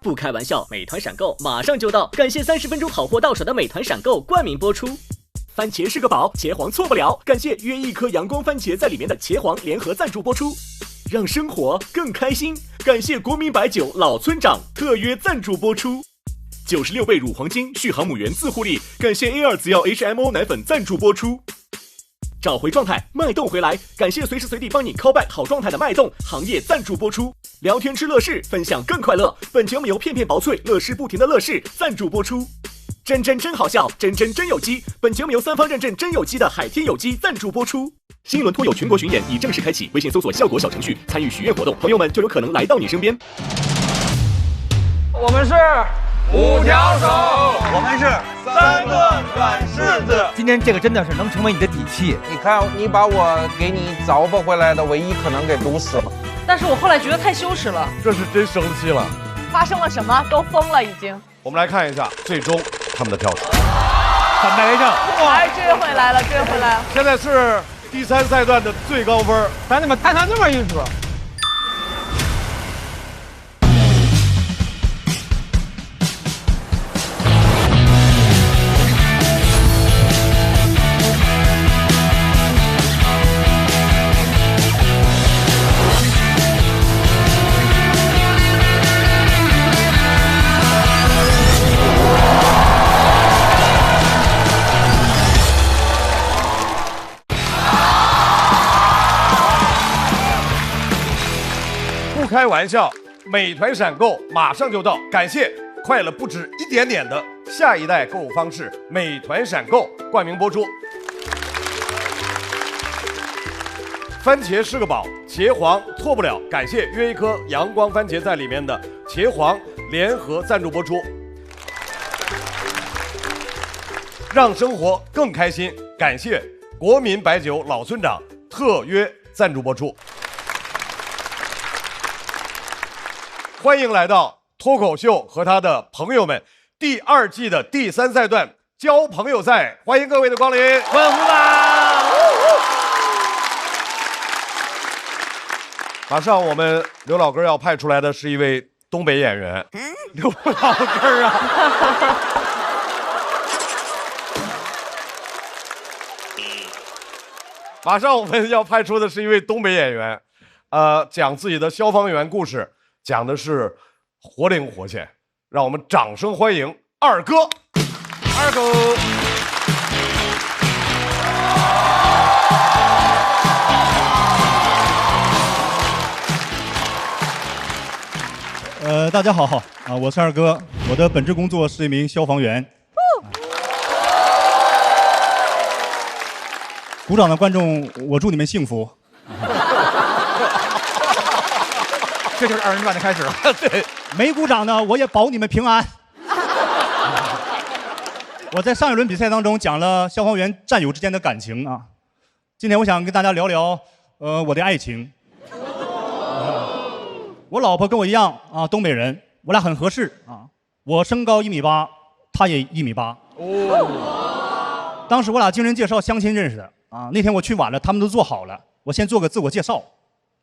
不开玩笑，美团闪购马上就到，感谢30分钟好货到手的美团闪购冠名播出。番茄是个宝，茄皇错不了，感谢约一颗阳光番茄在里面的茄皇联合赞助播出。让生活更开心，感谢国民白酒老村长特约赞助播出。96倍乳黄金续航母源自护力，感谢 A2 紫药 HMO 奶粉赞助播出。找回状态，脉动回来，感谢随时随地帮你 call back 好状态的脉动行业赞助播出。聊天吃乐事，分享更快乐，本节目由片片薄脆乐事不停的乐事赞助播出。真好笑，真有机，本节目由3方认证真有机的海天有机赞助播出。新一轮脱友全国巡演已正式开启，微信搜索效果小程序参与许愿活动，朋友们就有可能来到你身边。我们是5条手，我们是3个软柿子。今天这个真的是能成为你的底气。你看，你把我给你找不回来的唯一可能给堵死了。但是我后来觉得太羞耻了。这是真生气了。发生了什么？都疯了已经。我们来看一下最终他们的票数。反败为胜，哎，追回来了。现在是第3赛段的最高分，咱怎么谈上这么一出？不开玩笑，美团闪购马上就到，感谢快了不止一点点的下一代购物方式美团闪购冠名播出。番茄是个宝，茄皇错不了，感谢约一颗阳光番茄在里面的茄皇联合赞助播出。让生活更开心，感谢国民白酒老村长特约赞助播出。欢迎来到脱口秀和他的朋友们第2季的第3赛段交朋友赛，欢迎各位的光临，欢呼吧！马上我们刘老根要派出来的是一位东北演员，刘老根啊！马上我们要派出的是一位东北演员，讲自己的消防员故事，讲的是活灵活现，让我们掌声欢迎二哥。二狗。大家好啊，我是二哥，我的本职工作是一名消防员。鼓掌的观众，我祝你们幸福。这就是2人转的开始了。对，没鼓掌呢，我也保你们平安。我在上一轮比赛当中讲了消防员战友之间的感情啊，今天我想跟大家聊聊我的爱情。我老婆跟我一样啊，东北人，我俩很合适啊。我身高1.8米，她也1.8米。当时我俩经人介绍相亲认识的啊。那天我去晚了，他们都坐好了，我先做个自我介绍。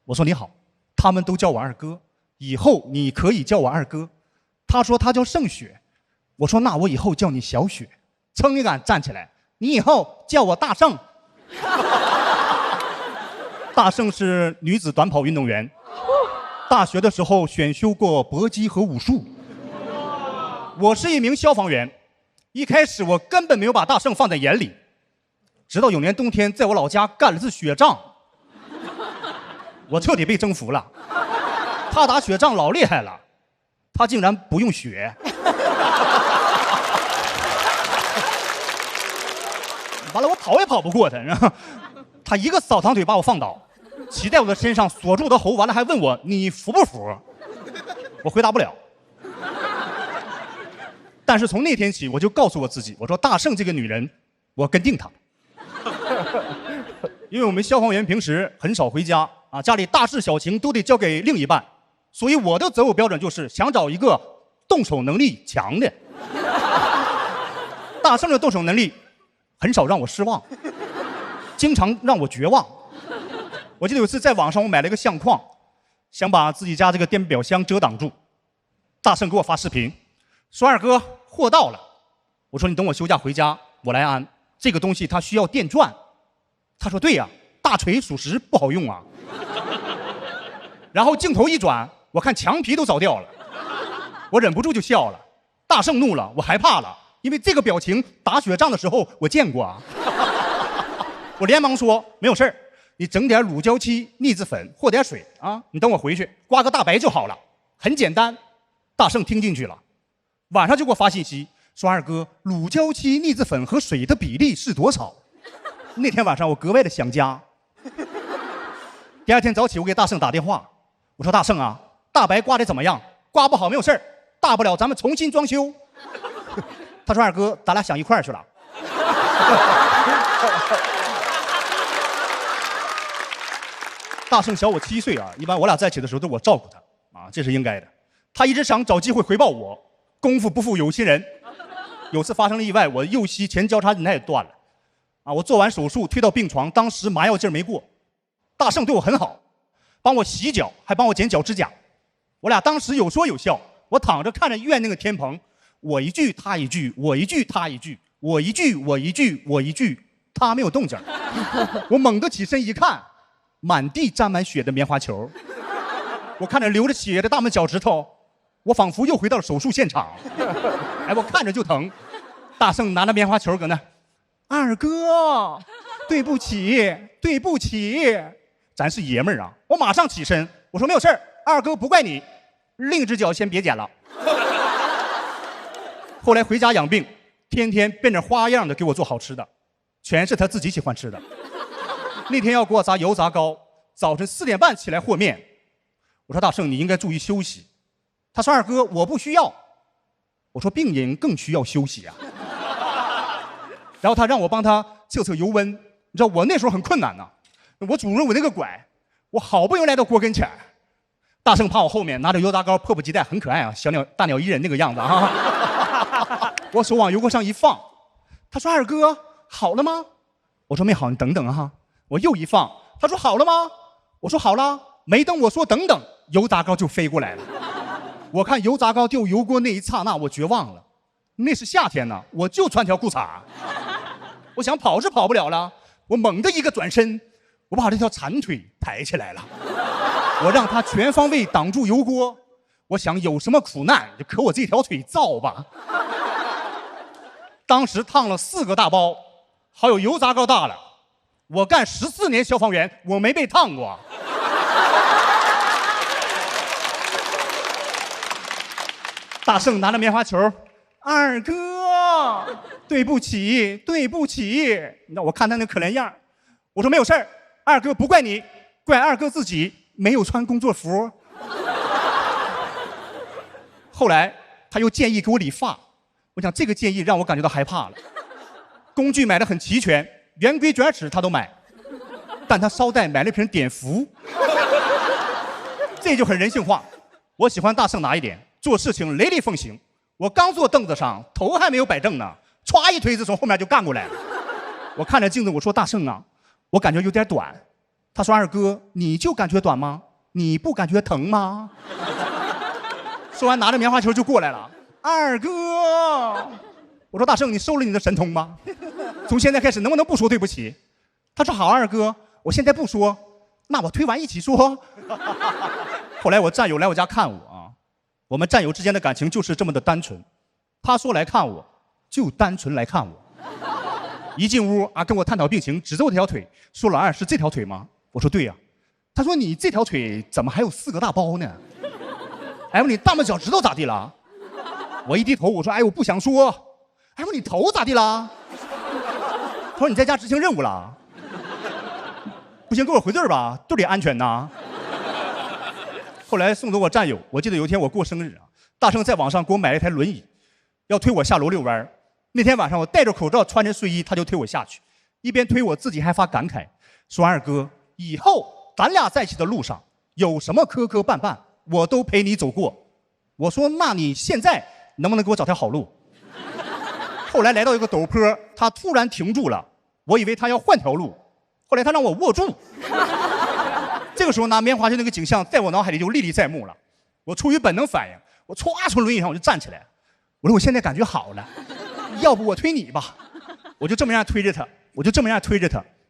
我说你好，他们都叫我二哥，以后你可以叫我二哥。他说他叫盛雪，我说那我以后叫你小雪。噌一杆站起来，你以后叫我大盛。大盛是女子短跑运动员。大学的时候选修过搏击和武术。我是一名消防员，一开始我根本没有把大圣放在眼里，直到有年冬天在我老家干了次雪仗，我彻底被征服了。他打雪仗老厉害了，他竟然不用雪。完了，我跑也跑不过他，然后他一个扫堂腿把我放倒，骑在我的身上锁住我的喉，完了还问我你服不服？我回答不了。但是从那天起，我就告诉我自己，我说大圣这个女人，我跟定她。因为我们消防员平时很少回家啊，家里大事小情都得交给另一半，所以我的择偶标准就是想找一个动手能力强的。大圣的动手能力很少让我失望，经常让我绝望。我记得有一次在网上我买了一个相框，想把自己家这个电表箱遮挡住，大圣给我发视频，说二哥货到了。我说你等我休假回家，我来安。这个东西它需要电钻。他说对呀，大锤属实不好用啊。然后镜头一转，我看墙皮都凿掉了，我忍不住就笑了。大圣怒了，我害怕了，因为这个表情打雪仗的时候我见过啊。我连忙说没有事儿，你整点乳胶漆、腻子粉和点水啊，你等我回去刮个大白就好了，很简单。大圣听进去了，晚上就给我发信息说二哥，乳胶漆、腻子粉和水的比例是多少？那天晚上我格外的想家。第二天早起我给大圣打电话，我说大圣啊，大白刮的怎么样？刮不好没有事儿，大不了咱们重新装修。他说二哥，咱俩想一块儿去了。大圣小我7岁啊，一般我俩在一起的时候都是我照顾他啊，这是应该的。他一直想找机会回报我，功夫不负有心人。有次发生了意外，我右膝前交叉韧带断了啊，我做完手术推到病床，当时麻药劲儿没过。大圣对我很好，帮我洗脚，还帮我剪脚指甲。我俩当时有说有笑，我躺着看着医院那个天棚，我一句他一句，我一句他一句，我一句我一句我一句，他没有动静。我猛地起身一看，满地沾满血的棉花球。我看着流着血的大拇脚趾头，我仿佛又回到了手术现场。哎，我看着就疼。大圣拿着棉花球搁那，二哥，对不起，对不起。咱是爷们儿啊！我马上起身，我说没有事儿，二哥不怪你，另一只脚先别剪了。后来回家养病，天天变着花样的给我做好吃的，全是他自己喜欢吃的。那天要给我炸油炸糕，早晨4点半起来和面。我说大圣，你应该注意休息。他说二哥，我不需要。我说病人更需要休息啊。然后他让我帮他测测油温，你知道我那时候很困难呐，我拄着我那个拐，我好不容易来到锅跟前，大圣趴我后面拿着油炸糕，迫不及待，很可爱啊，小鸟大鸟依人那个样子啊。我手往油锅上一放，他说二哥好了吗？我说没好，你等等啊。我又一放，他说好了吗？我说好了。没等我说等等，油炸糕就飞过来了。我看油炸糕掉油锅那一刹那，我绝望了。那是夏天呢，我就穿条裤衩。我想跑是跑不了了，我猛地一个转身，我把这条残腿抬起来了。我让他全方位挡住油锅。我想有什么苦难就可我这条腿造吧。当时烫了4个大包，还有油炸糕大了。我干14年消防员，我没被烫过。大圣拿着棉花球，二哥，对不起，对不起。那我看他那可怜样，我说没有事儿，二哥不怪你，怪二哥自己没有穿工作服。后来他又建议给我理发，我想这个建议让我感觉到害怕了。工具买得很齐全，圆规卷尺他都买，但他捎带买了瓶碘伏，这就很人性化。我喜欢大圣哪一点？做事情雷厉风行。我刚坐凳子上，头还没有摆正呢，歘一推子从后面就干过来了。我看着镜子，我说大圣啊，我感觉有点短。他说二哥，你就感觉短吗？你不感觉疼吗？说完拿着棉花球就过来了。二哥，我说大圣，你收了你的神通吗？从现在开始能不能不说对不起？他说好，二哥，我现在不说，那我推完一起说。后来我战友来我家看我啊，我们战友之间的感情就是这么的单纯。他说来看我，就单纯来看我。一进屋啊，跟我探讨病情，指着我这条腿，说老二是这条腿吗？我说对呀。他说你这条腿怎么还有4个大包呢？哎，我你大拇脚趾头咋地了？我一低头，我说哎，我不想说。哎，我你头咋地了？他说你在家执行任务了。不行，给我回字吧，都得安全呐。后来送走我战友，我记得有一天我过生日啊，大圣在网上给我买了一台轮椅，要推我下楼遛弯。那天晚上我戴着口罩，穿着睡衣，他就推我下去，一边推我自己还发感慨，说二哥，以后咱俩在一起的路上有什么磕磕绊绊，我都陪你走过。我说那你现在能不能给我找条好路？后来来到一个陡坡，他突然停住了，我以为他要换条路，后来他让我握住。这个时候拿棉花球那个景象在我脑海里就历历在目了。我出于本能反应，我歘从轮椅上我就站起来，我说我现在感觉好了，要不我推你吧，我就这么样推着他，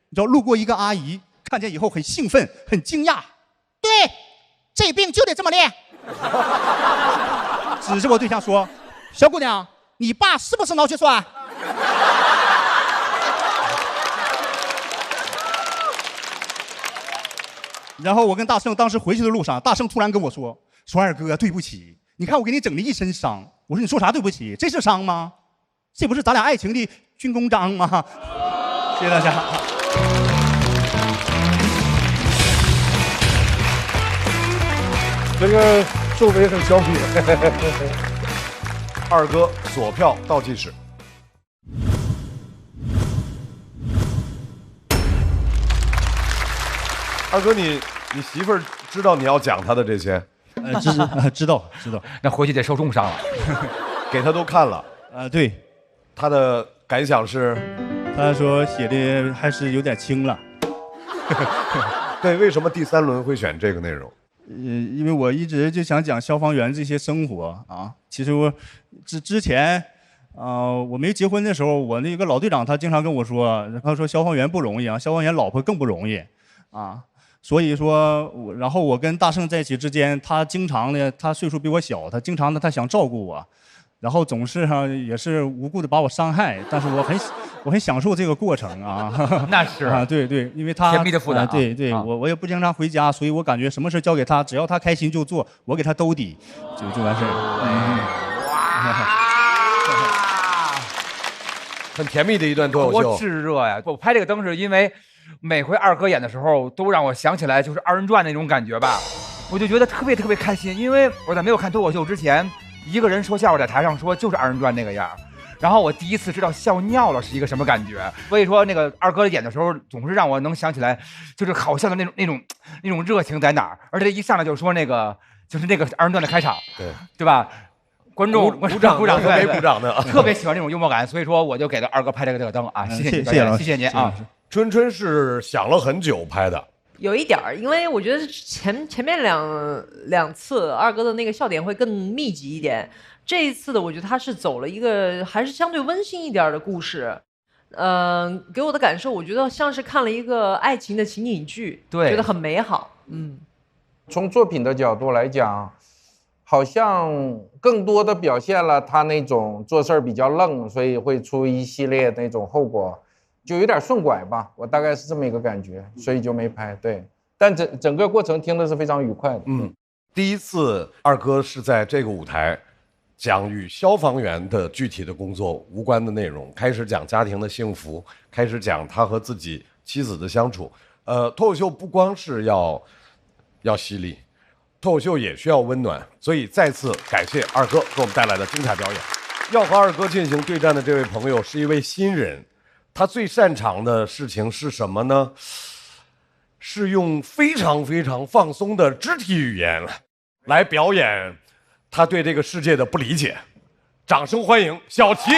你知道路过一个阿姨，看见以后很兴奋，很惊讶，对，这病就得这么练，指着我对象说，小姑娘，你爸是不是脑血栓？然后我跟大圣当时回去的路上，大圣突然跟我说二哥对不起，你看我给你整了一身伤。我说你说啥对不起？这是伤吗？这不是咱俩爱情的军功章吗？谢谢大家。这个作为很小品。二哥锁票倒计时。二哥，你媳妇儿知道你要讲她的这些？知道。那回去得受重伤了。给她都看了。对。她的感想是？她说写的还是有点轻了。对，为什么第3轮会选这个内容？因为我一直就想讲消防员这些生活啊。其实我之前，我没结婚的时候，我那个老队长他经常跟我说，他说消防员不容易啊，消防员老婆更不容易啊。所以说，然后我跟大圣在一起之间，他经常的，他岁数比我小，他经常的他想照顾我，然后总是也是无故的把我伤害，但是我很享受这个过程啊。那是啊，对，因为他甜蜜的负担。对，我也不经常回家，所以我感觉什么事交给他，只要他开心就做，我给他兜底，就完事儿。很甜蜜的一段脱口秀。多炙热呀！我拍这个灯是因为。每回二哥演的时候，都让我想起来就是二人转那种感觉吧，我就觉得特别开心。因为我在没有看脱口秀之前，一个人说笑话在台上说就是二人转那个样，然后我第一次知道笑尿了是一个什么感觉。所以说那个二哥演的时候，总是让我能想起来，就是好笑的那种热情在哪儿。而且一上来就说那个就是那个二人转的开场，对吧？观众鼓掌，没鼓掌的，特别喜欢这种幽默感，所以说我就给了二哥拍这个灯啊，谢谢您啊。春春是想了很久拍的，有一点儿，因为我觉得前面两次二哥的那个笑点会更密集一点，这一次的我觉得他是走了一个还是相对温馨一点的故事，给我的感受，我觉得像是看了一个爱情的情景剧，对，觉得很美好。从作品的角度来讲，好像更多的表现了他那种做事儿比较愣，所以会出一系列那种后果。就有点顺拐吧，我大概是这么一个感觉，所以就没拍。对，但整个过程听的是非常愉快的。第一次二哥是在这个舞台讲与消防员的具体的工作无关的内容，开始讲家庭的幸福，开始讲他和自己妻子的相处。脱口秀不光是要犀利，脱口秀也需要温暖，所以再次感谢二哥给我们带来的精彩表演。要和二哥进行对战的这位朋友是一位新人。他最擅长的事情是什么呢？是用非常放松的肢体语言来表演他对这个世界的不理解。掌声欢迎小齐。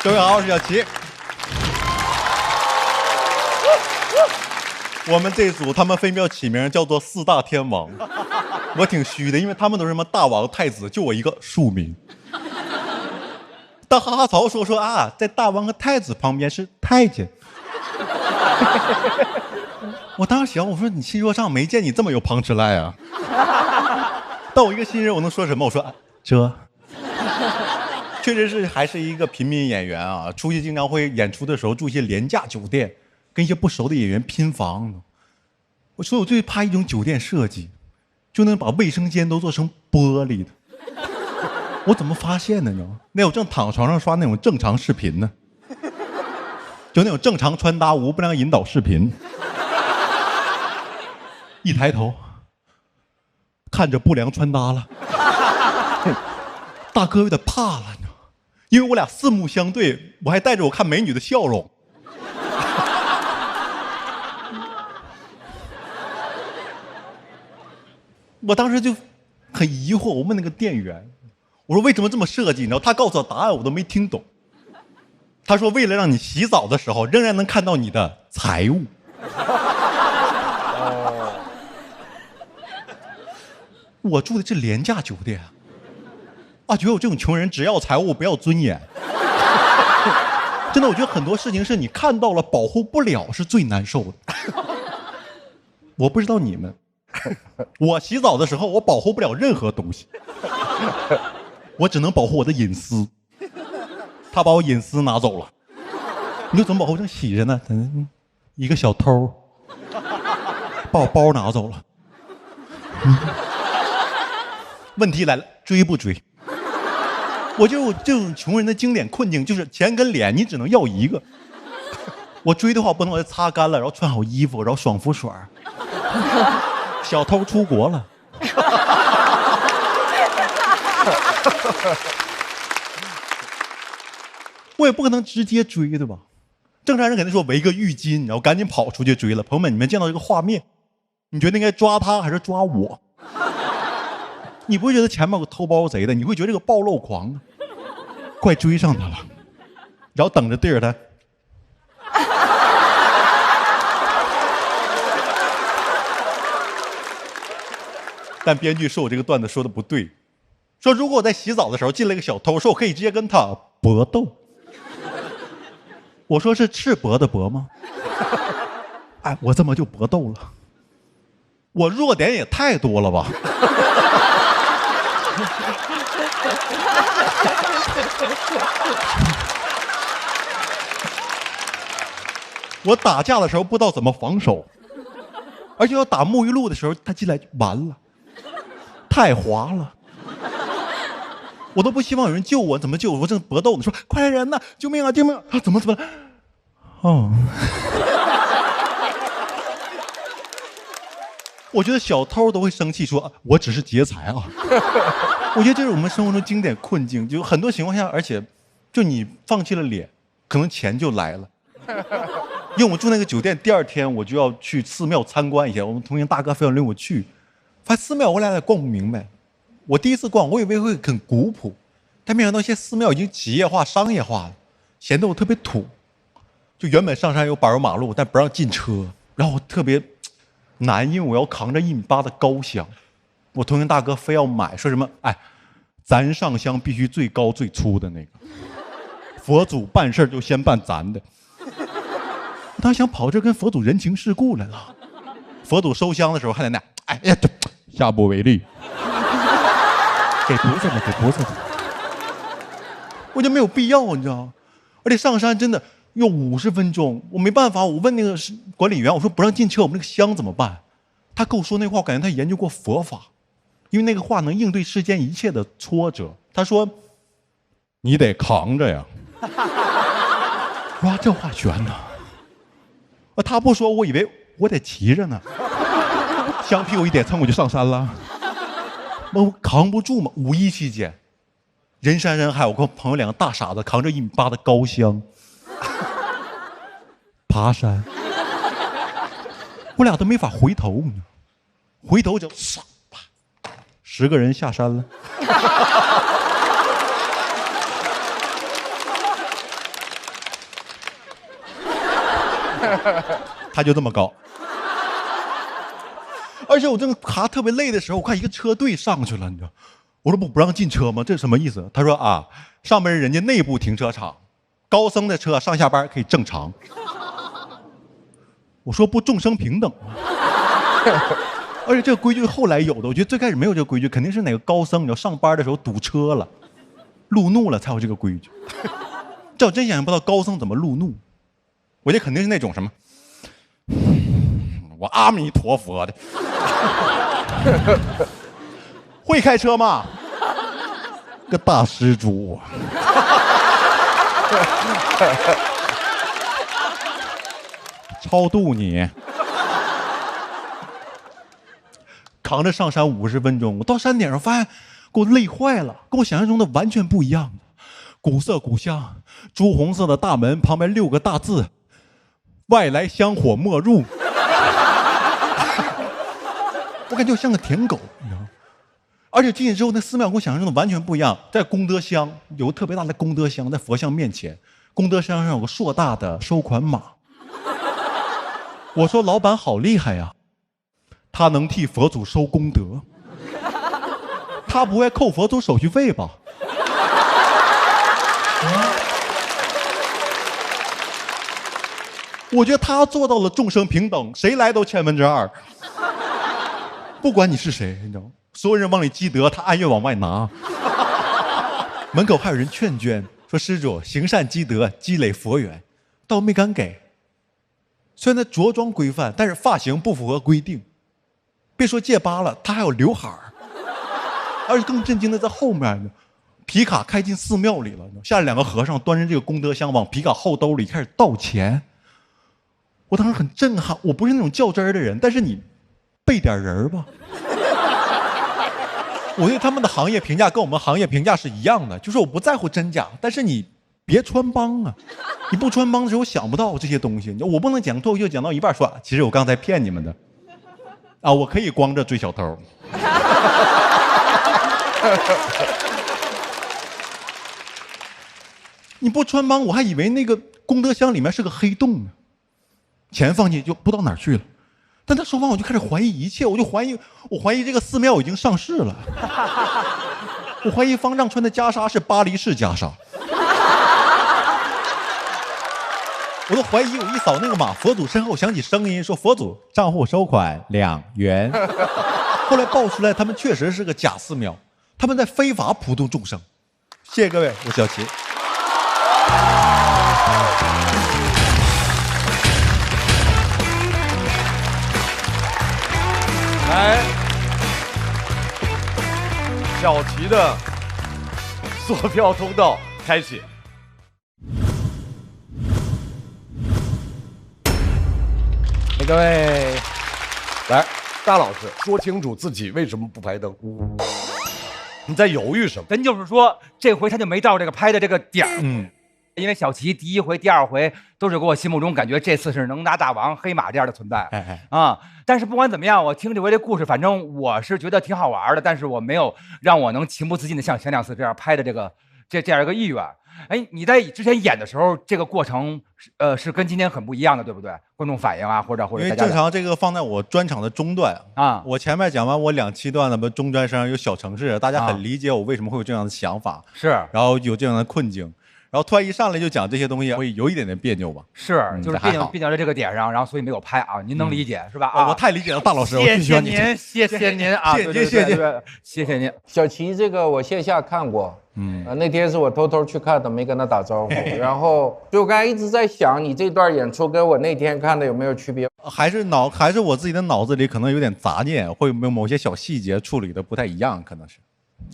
各位好，我是小齐。我们这组他们分别起名叫做4大天王，我挺虚的，因为他们都是什么大王太子，就我一个庶民。但哈哈曹说啊，在大王和太子旁边是太监。我当时想，我说你新说唱没见你这么有旁吃赖啊。但我一个新人，我能说什么？我说这确实是还是一个平民演员啊，出去经常会演出的时候住一些廉价酒店，跟一些不熟的演员拼房。我说我最怕一种酒店设计，就能把卫生间都做成玻璃的。我怎么发现的呢？那我正躺床上刷那种正常视频呢，就那种正常穿搭无不良引导视频。一抬头，看着不良穿搭了，大哥有点怕了，你知道吗？因为我俩四目相对，我还带着我看美女的笑容。我当时就很疑惑，我问那个店员，我说为什么这么设计？你知道，他告诉我答案，我都没听懂。他说为了让你洗澡的时候仍然能看到你的财物。我住的是廉价酒店啊，觉得我这种穷人只要财物不要尊严。真的，我觉得很多事情是你看到了保护不了是最难受的。我不知道你们，我洗澡的时候我保护不了任何东西，我只能保护我的隐私。他把我隐私拿走了，你说怎么保护？正洗着呢，一个小偷把我包拿走了。问题来了，追不追？我就有这种穷人的经典困境，就是钱跟脸你只能要一个。我追的话，不能我擦干了，然后穿好衣服，然后爽肤水。小偷出国了。我也不可能直接追，对吧？正常人肯定说围个浴巾，然后赶紧跑出去追了。朋友们，你们见到这个画面，你觉得应该抓他还是抓我？你不会觉得前面有个偷包贼的，你会觉得这个暴露狂啊，快追上他了，然后等着对着他。但编剧说我这个段子说的不对，说如果我在洗澡的时候进了一个小偷，说我可以直接跟他搏斗。我说是赤膊的膊吗？哎，我这么就搏斗了，我弱点也太多了吧？我打架的时候不知道怎么防守，而且要打沐浴露的时候，他进来就完了，太滑了，我都不希望有人救我，怎么救我？我正搏斗呢，说快来人呐，救命啊，救命啊！怎么了？哦，我觉得小偷都会生气说，我只是劫财啊。我觉得这是我们生活中经典困境，就很多情况下，而且就你放弃了脸，可能钱就来了。因为我们住那个酒店，第二天我就要去寺庙参观一下，我们同行大哥非要领我去，发现寺庙我俩也逛不明白。我第一次逛，我以为会很古朴，但没想到现在寺庙已经企业化、商业化了，显得我特别土。就原本上山有柏油马路，但不让进车，然后我特别难，因为我要扛着1.8米的高香。我同行大哥非要买，说什么哎，咱上香必须最高最粗的那个，佛祖办事就先办咱的。我当时想跑这跟佛祖人情世故来了，佛祖收香的时候还在那，哎呀，下不为例，给菩萨的，给菩萨的。我觉得没有必要，你知道吗？而且上山真的要50分钟，我没办法，我问那个管理员，我说不让进车，我们那个香怎么办？他跟我说那话，我感觉他研究过佛法，因为那个话能应对世间一切的挫折。他说：“你得扛着呀。”哇，这话悬呐！他不说，我以为我得骑着呢。香屁股一点蹭，我就上山了。我扛不住嘛。5·1期间，人山人海，我跟我朋友2个大傻子扛着1.8米的高香爬山，我俩都没法回头，回头就10个人下山了。他就这么高，而且我正爬特别累的时候，我看一个车队上去了，你知道，我说不让进车吗？这是什么意思？他说啊，上面人家内部停车场，高僧的车上下班可以正常。我说不众生平等吗？而且这个规矩后来有的，我觉得最开始没有这个规矩，肯定是哪个高僧你要上班的时候堵车了，路怒了才有这个规矩。这我真想象不到高僧怎么路怒。我觉得肯定是那种什么，我阿弥陀佛的，会开车吗？个大施主，超度你，扛着上山50分钟，我到山顶上发现给我累坏了，跟我想象中的完全不一样。古色古香，朱红色的大门旁边6个大字。外来香火莫入，我感觉我像个舔狗，你知道吗？而且进去之后，那寺庙跟我想象中的完全不一样。在功德箱有个特别大的功德箱，在佛像面前，功德箱上有个硕大的收款码。我说老板好厉害呀，他能替佛祖收功德，他不会扣佛祖手续费吧？我觉得他做到了众生平等，谁来都2/1000，不管你是谁，你知道吗？所有人往里积德，他按月往外拿。门口还有人劝捐，说施主行善积德，积累佛缘，倒没敢给。虽然他着装规范，但是发型不符合规定。别说戒疤了，他还有刘海儿。而且更震惊的在后面呢，皮卡开进寺庙里了，下来2个和尚端着这个功德箱往皮卡后兜里开始倒钱。我当时很震撼，我不是那种较真儿的人，但是你备点人吧。我对他们的行业评价跟我们行业评价是一样的，就是我不在乎真假，但是你别穿帮啊！你不穿帮的时候，我想不到这些东西。我不能讲脱口秀讲到一半说，其实我刚才骗你们的啊，我可以光着追小偷。你不穿帮，我还以为那个功德箱里面是个黑洞呢。钱放进去就不知道哪儿去了，但他说完我就开始怀疑一切，我怀疑这个寺庙已经上市了，我怀疑方丈穿的袈裟是巴黎式袈裟，我都怀疑我一扫那个码，佛祖身后响起声音说佛祖账户收款2元，后来爆出来他们确实是个假寺庙，他们在非法普度众生。谢谢各位，我小齐。来，小齐的索票通道开启。各位，来，大老师说清楚自己为什么不拍灯？你在犹豫什么？咱就是说，这回他就没到这个拍的这个点儿。因为小齐第1回、第2回都是给我心目中感觉这次是能拿大王、黑马这样的存在啊。但是不管怎么样，我听这回这故事，反正我是觉得挺好玩的，但是我没有让我能情不自禁的像前2次这样拍的这样一个意愿。哎，你在之前演的时候，这个过程是跟今天很不一样的，对不对？观众反应啊，或者因为正常这个放在我专场的中段啊，我前面讲完我2期段的中专生有小城市，大家很理解我为什么会有这样的想法，是，然后有这样的困境。然后突然一上来就讲这些东西，会有一点点别扭吧？是，就是别扭在这个点上，然后所以没有拍啊。您能理解是吧？啊，我太理解了，大老师，谢谢您，谢谢您啊，谢谢您。小齐这个我线下看过，那天是我偷偷去看的，没跟他打招呼。然后，所以我刚才一直在想，你这段演出跟我那天看的有没有区别？还是我自己的脑子里可能有点杂念，会有某些小细节处理的不太一样，可能是。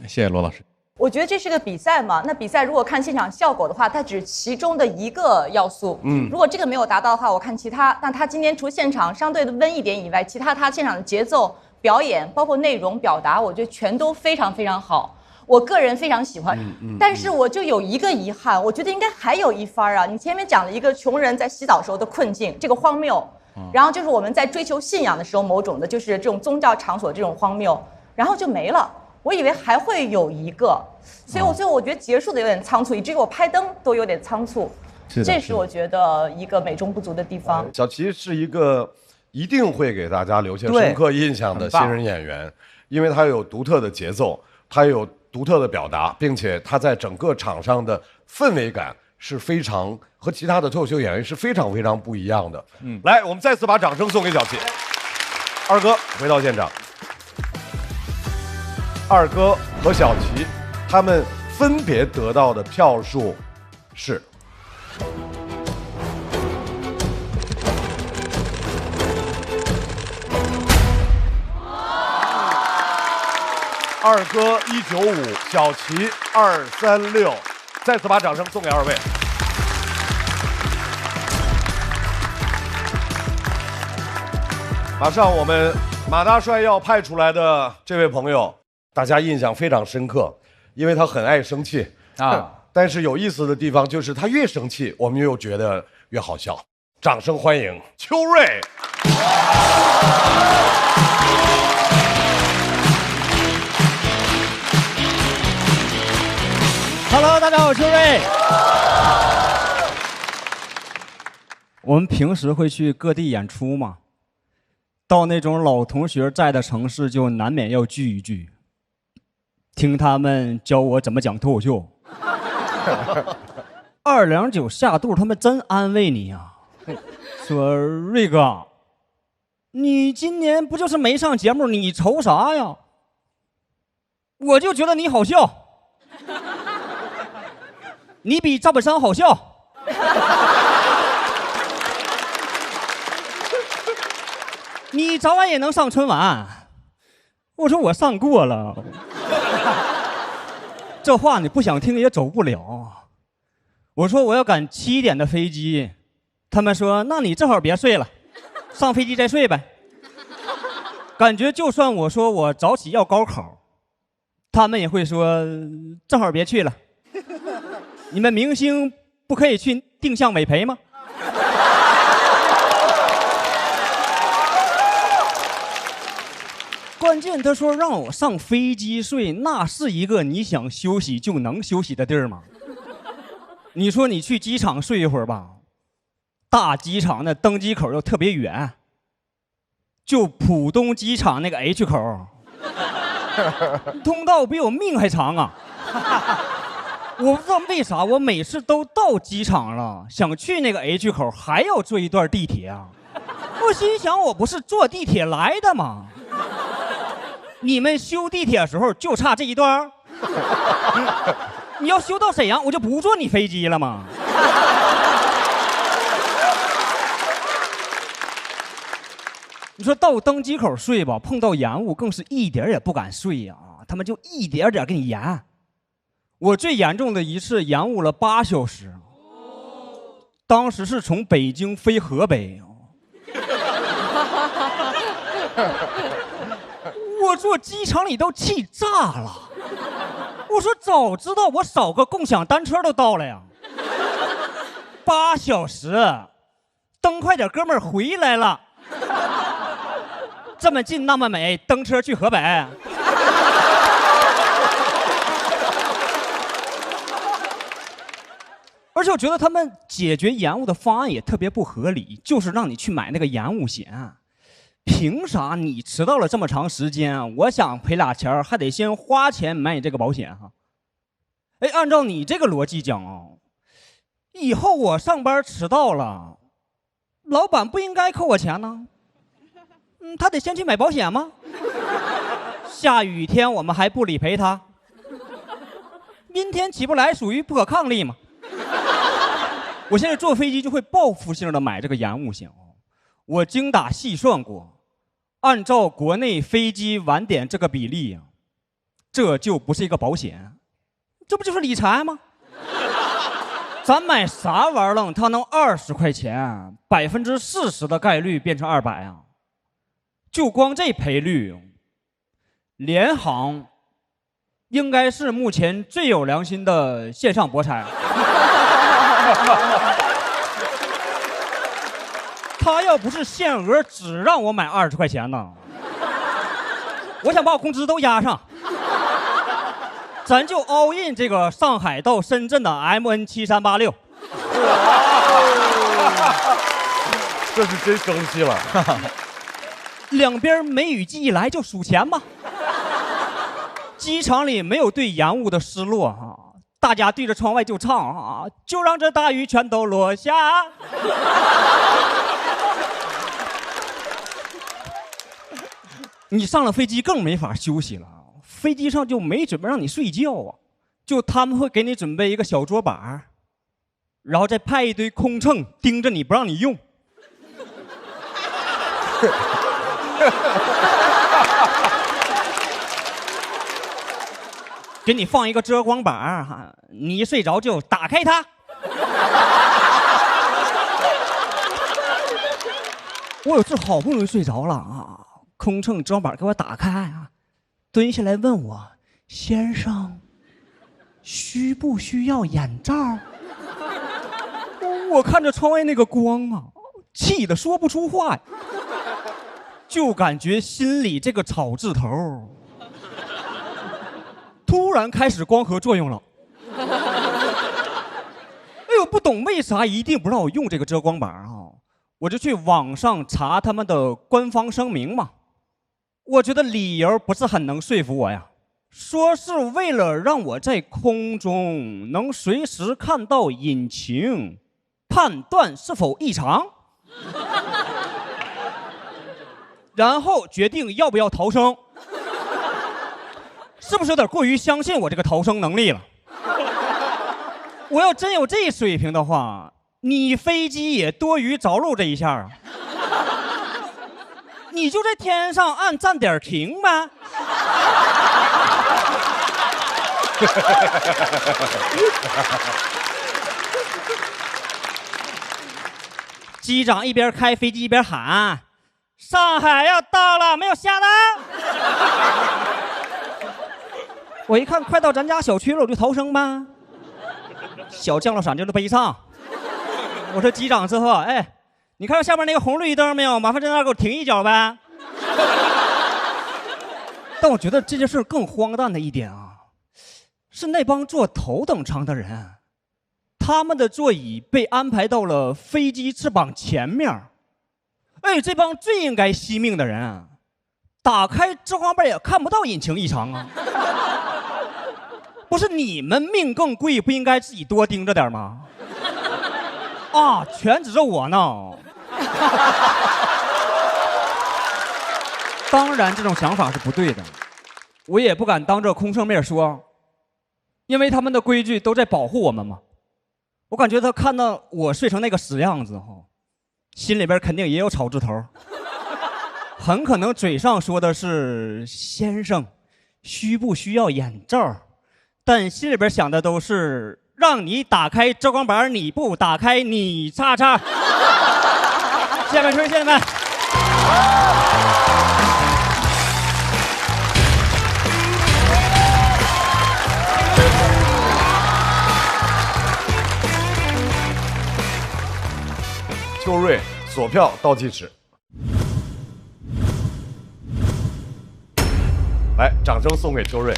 谢谢罗老师。我觉得这是个比赛嘛，那比赛如果看现场效果的话，它只是其中的一个要素。如果这个没有达到的话，我看其他。但他今天除现场相对的温一点以外，其他他现场的节奏、表演，包括内容表达，我觉得全都非常非常好。我个人非常喜欢。但是我就有一个遗憾，我觉得应该还有一番啊。你前面讲了一个穷人在洗澡时候的困境，这个荒谬。然后就是我们在追求信仰的时候，某种的就是这种宗教场所这种荒谬，然后就没了。我以为还会有一个，所以我最后我觉得结束的有点仓促，以至于我拍灯都有点仓促。这是我觉得一个美中不足的地方。小齐是一个一定会给大家留下深刻印象的新人演员，因为他有独特的节奏，他有独特的表达，并且他在整个场上的氛围感是非常和其他的脱口秀演员是非常非常不一样的。来，我们再次把掌声送给小齐。二哥回到现场。二哥和小齐，他们分别得到的票数是二哥195，小齐236，再次把掌声送给2位。马上我们马大帅要派出来的这位朋友，大家印象非常深刻，因为他很爱生气啊。但是有意思的地方就是他越生气，我们又觉得越好笑。掌声欢迎邱瑞。Hello， 大家好，我是邱瑞。我们平时会去各地演出嘛，到那种老同学在的城市，就难免要聚一聚，听他们教我怎么讲脱口秀。229下肚，他们真安慰你呀、说瑞哥，你今年不就是没上节目，你愁啥呀？我就觉得你好笑，你比赵本山好笑。你早晚也能上春晚。我说我上过了。这话你不想听也走不了。我说我要赶7点的飞机，他们说那你正好别睡了，上飞机再睡呗。感觉就算我说我早起要高考，他们也会说正好别去了。你们明星不可以去定向委培吗？关键他说让我上飞机睡，那是一个你想休息就能休息的地儿吗？你说你去机场睡一会儿吧，大机场的登机口又特别远，就浦东机场那个 H 口，通道比我命还长啊！我不知道为啥我每次都到机场了，想去那个 H 口还要坐一段地铁啊！我心想我不是坐地铁来的吗？你们修地铁的时候就差这一段？你要修到沈阳，我就不坐你飞机了吗？你说到登机口睡吧，碰到延误更是一点也不敢睡呀、他们就一点点给你延。我最严重的一次延误了8小时，当时是从北京飞河北。我坐机场里都气炸了，我说早知道我少个共享单车都到了呀。8小时，蹬快点，哥们儿回来了。这么近那么美，蹬车去河北。而且我觉得他们解决延误的方案也特别不合理，就是让你去买那个延误险。凭啥你迟到了这么长时间，我想赔俩钱还得先花钱买你这个保险哈？哎，按照你这个逻辑讲以后我上班迟到了，老板不应该扣我钱呢？他得先去买保险吗？下雨天我们还不理赔他？阴天起不来属于不可抗力嘛？我现在坐飞机就会报复性的买这个延误险我精打细算过。按照国内飞机晚点这个比例这就不是一个保险，这不就是理财吗？咱买啥玩意儿，它能20块钱，40%的概率变成200啊！就光这赔率，联航应该是目前最有良心的线上博彩。他要不是限额只让我买20块钱呢，我想把我工资都压上，咱就 all in 这个上海到深圳的 MN7386。这是真生气了。两边梅雨季一来就数钱吧。机场里没有对延误的失落大家对着窗外就唱就让这大雨全都落下。你上了飞机更没法休息了，飞机上就没准备让你睡觉就他们会给你准备一个小桌板，然后再派一堆空乘盯着你不让你用。给你放一个遮光板你一睡着就打开它。我有次好不容易睡着了空乘遮光板给我打开蹲下来问我：“先生，需不需要眼罩？”我看着窗外那个光气得说不出话呀，就感觉心里这个草字头突然开始光合作用了。哎呦，不懂为啥一定不让我用这个遮光板我就去网上查他们的官方声明嘛，我觉得理由不是很能说服我呀。说是为了让我在空中能随时看到引擎，判断是否异常，然后决定要不要逃生。是不是有点过于相信我这个逃生能力了？我要真有这水平的话，你飞机也多余着陆这一下啊！你就在天上按站点停呗。机长一边开飞机一边喊：“上海要到了，没有下单。”我一看快到咱家小区了，我就逃生吧。小降落伞就是悲伤。我说机长之后，哎，你看到下面那个红绿灯没有？麻烦在那儿给我停一脚呗。但我觉得这件事更荒诞的一点啊，是那帮坐头等舱的人，他们的座椅被安排到了飞机翅膀前面。哎，这帮最应该惜命的人，打开遮光板也看不到引擎异常啊。不是你们命更贵，不应该自己多盯着点吗？啊，全指着我呢。当然，这种想法是不对的，我也不敢当着空乘面说，因为他们的规矩都在保护我们嘛。我感觉他看到我睡成那个死样子后，心里边肯定也有草字头，很可能嘴上说的是先生，需不需要眼罩？但心里边想的都是让你打开遮光板，你不打开，你叉叉。下面吹，谢谢们。秋瑞锁票倒计时，来，掌声送给秋瑞。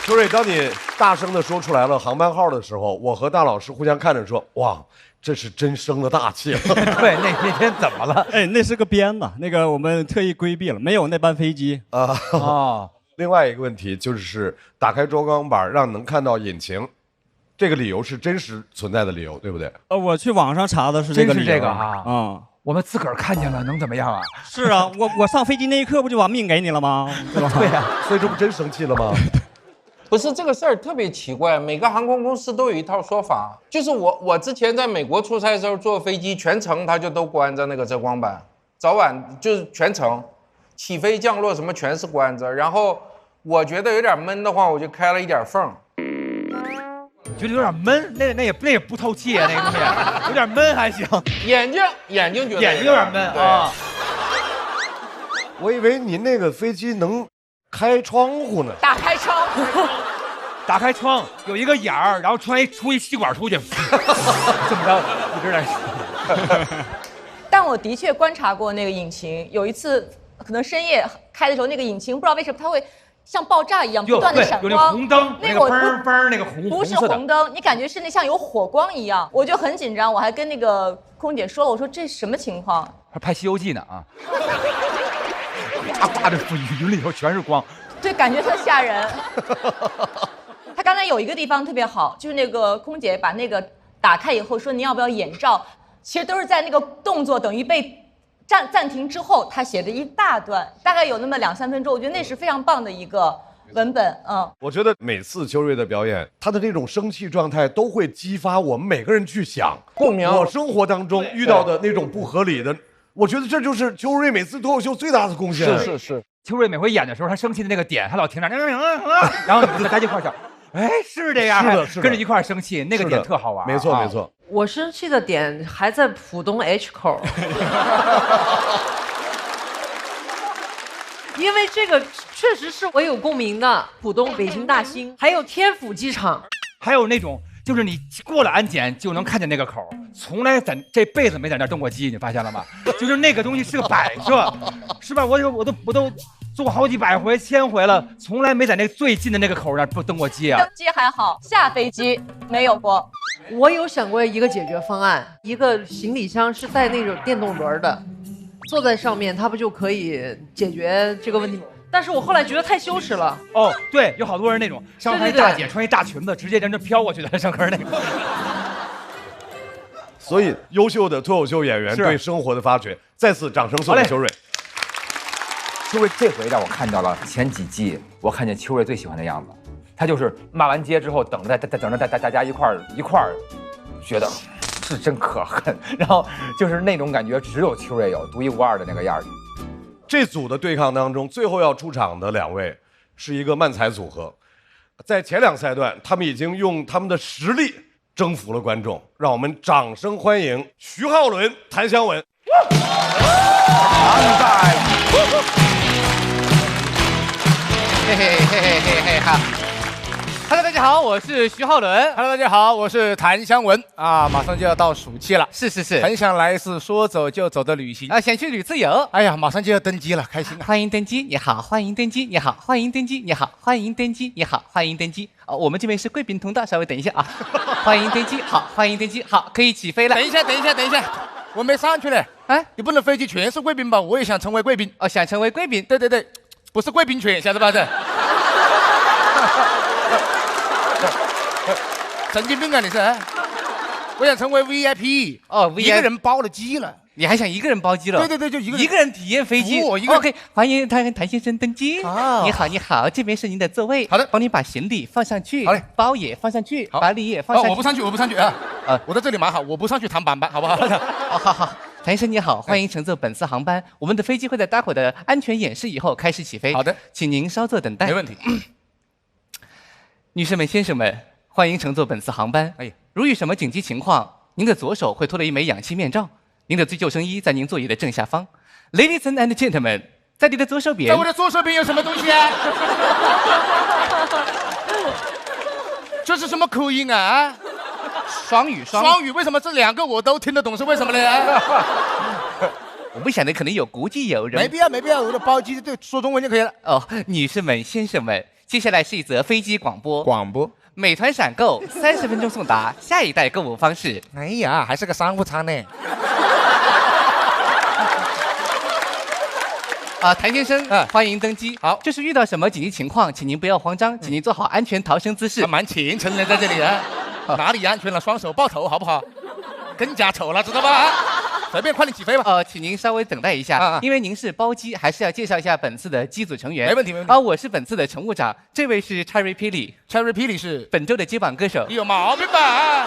秋瑞，当你大声地说出来了航班号的时候，我和大老师互相看着说：“哇，这是真生了大气了。”对，那天怎么了？哎，那是个编的，那个我们特意规避了，没有那班飞机啊。哦，另外一个问题就是打开遮光板让能看到引擎，这个理由是真实存在的理由，对不对？我去网上查的是这个理由。真是这个啊。嗯。我们自个儿看见了，能怎么样啊？是啊，我上飞机那一刻不就把命给你了吗？对吧？对呀，所以这不真生气了吗？不是这个事儿特别奇怪，每个航空公司都有一套说法。就是我之前在美国出差的时候坐飞机，全程它就都关着那个遮光板，早晚就是全程，起飞降落什么全是关着。然后我觉得有点闷的话，我就开了一点缝。觉得有点闷，那也不透气啊，那个东西有点闷还行。眼睛觉得眼睛有点闷啊。我以为您那个飞机能开窗户呢。打开窗户，打开窗有一个眼儿，然后出一吸管出去，这么着一直在。但我的确观察过那个引擎，有一次可能深夜开的时候，那个引擎不知道为什么它会像爆炸一样不断的闪光，有那红灯，那个嘣嘣那个不是红灯，你感觉是那像有火光一样，我就很紧张，我还跟那个空姐说了，我说这什么情况？还拍《西游记》呢啊！大的云里头全是光，对，感觉特吓人。他刚才有一个地方特别好，就是那个空姐把那个打开以后说您要不要眼罩，其实都是在那个动作等于被暂停之后，他写的一大段，大概有那么2-3分钟，我觉得那是非常棒的一个文本。我觉得每次秋瑞的表演，他的这种生气状态都会激发我们每个人去想共鸣。我生活当中遇到的那种不合理的，我觉得这就是秋瑞每次脱口秀最大的贡献。是。秋瑞每回演的时候，他生气的那个点，他老停那，然后大家一块笑，哎，是这样，是的，跟着一块生气，那个点特好玩。没错。我生气的点还在浦东 H 口，因为这个确实是我有共鸣的。浦东、北京大兴，还有天府机场，还有那种就是你过了安检就能看见那个口，从来这辈子没在那儿登过机，你发现了吗？就是那个东西是个摆设，是吧？我都坐好几百回、1000回了，从来没在那最近的那个口那儿登过机啊。登机还好，下飞机没有过。我有想过一个解决方案，一个行李箱是带那种电动轮的，坐在上面，它不就可以解决这个问题吗？但是我后来觉得太羞耻了。哦，对，有好多人那种上台对对对大姐穿一大裙子，直接在这飘过去的上课那个。所以，优秀的脱口秀演员是对生活的发掘，再次掌声送给秋瑞。秋瑞这回让我看到了前几季我看见秋瑞最喜欢的样子，他就是骂完街之后等着大家一块儿觉得是真可恨，然后就是那种感觉只有秋瑞有，独一无二的那个样儿。这组的对抗当中，最后要出场的2位是一个漫才组合，在前2赛段，他们已经用他们的实力征服了观众，让我们掌声欢迎徐浩伦、谭湘文。嘿嘿嘿嘿嘿嘿哈！Hello， 大家好，我是徐浩伦。Hello， 大家好，我是谭湘文。啊，马上就要到暑期了，是，很想来一次说走就走的旅行啊，想去旅自由。哎呀，马上就要登机了，开心啊！欢迎登机，你好，欢迎登机，你好，欢迎登机，你好，欢迎登机，你好，欢迎登机。哦，我们这边是贵宾通道，稍微等一下啊。欢迎登机，好，欢迎登机，好，可以起飞了。等一下，我没上去嘞。哎，你不能飞机全是贵宾吧？我也想成为贵宾。哦，想成为贵宾？对，不是贵宾犬，晓得吧？这。神经病啊！你是？我想成为 VIP 哦 ，VIP 一个人包了机了。你还想一个人包机了？对，就一个人体验飞机。OK， 欢迎谭先生登机。哦，你好，这边是您的座位。好的，帮您把行李放上去。好嘞，包也放上去，把礼也放上去。我不上去啊！我在这里蛮好，我不上去躺板板，好不好？好。谭先生你好，欢迎乘坐本次航班。我们的飞机会在待会的安全演示以后开始起飞。好的，请您稍作等待。没问题。女士们、先生们，欢迎乘坐本次航班。如遇什么紧急情况，您的左手会多了一枚氧气面罩，您的救生衣在您座椅的正下方。Ladies and gentlemen， 在你的左手边。在我的左手边有什么东西啊？这是什么口音啊？双语，为什么这2个我都听得懂？是为什么呢？我不晓得，可能有国际友人。没必要，我的包机对说中文就可以了。哦，女士们、先生们，接下来是一则飞机广播。美团闪购30分钟送达下一代购物方式。哎呀，还是个商务舱呢。谭先生，欢迎登机。好，就是遇到什么紧急情况，请您不要慌张，请您做好安全逃生姿势。蛮虔诚的在这里啊。哪里安全了？双手抱头，好不好？更加丑了，知道吧？随便，快点起飞吧。请您稍微等待一下，因为您是包机，还是要介绍一下本次的机组成员。没问题。我是本次的乘务长，这位是 Cherry Pili。Cherry Pili 是本周的接榜歌手。有毛病吧？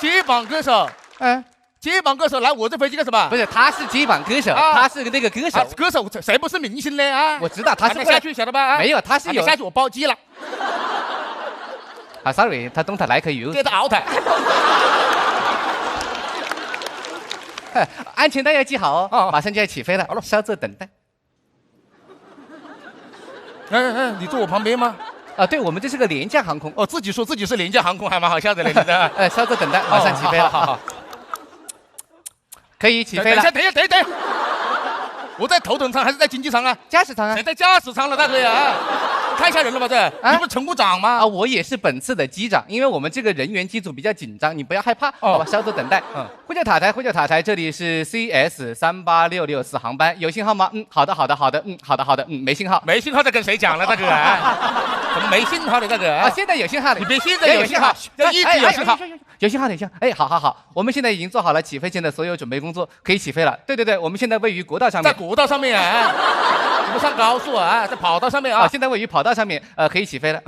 接榜歌手，接榜歌手来我这飞机干什么？不是，他是接榜歌手，他是那个歌手。歌手谁不是明星呢？啊，我知道他是下去晓得吧？没有，他是有下去我包机了。sorry， 他don't like you。Get out。安全带要系好哦，马上就要起飞了，好了，稍作等待。你坐我旁边吗？对，我们这是个廉价航空。自己说自己是廉价航空还蛮好笑的嘞，你的。稍作等待，马上起飞了。好。可以起飞了。等一下，我在头等舱还是在经济舱啊？驾驶舱啊？在驾驶舱了，大哥呀！太吓人了吧这！你不是乘务长吗？我也是本次的机长，因为我们这个人员机组比较紧张，你不要害怕，好吧？稍作等待。呼叫塔台，这里是 CS38664航班，有信号吗？好的。好的。没信号。没信号在跟谁讲了，大哥？怎么没信号的，大哥？现在有信号了。你别现在有信号，要一直有信号。有信号。好，我们现在已经做好了起飞前的所有准备工作，可以起飞了。对，我们现在位于国道上面。在国道上面啊，不上高速啊，在跑道上面啊。现在位于跑道上面，可以起飞了。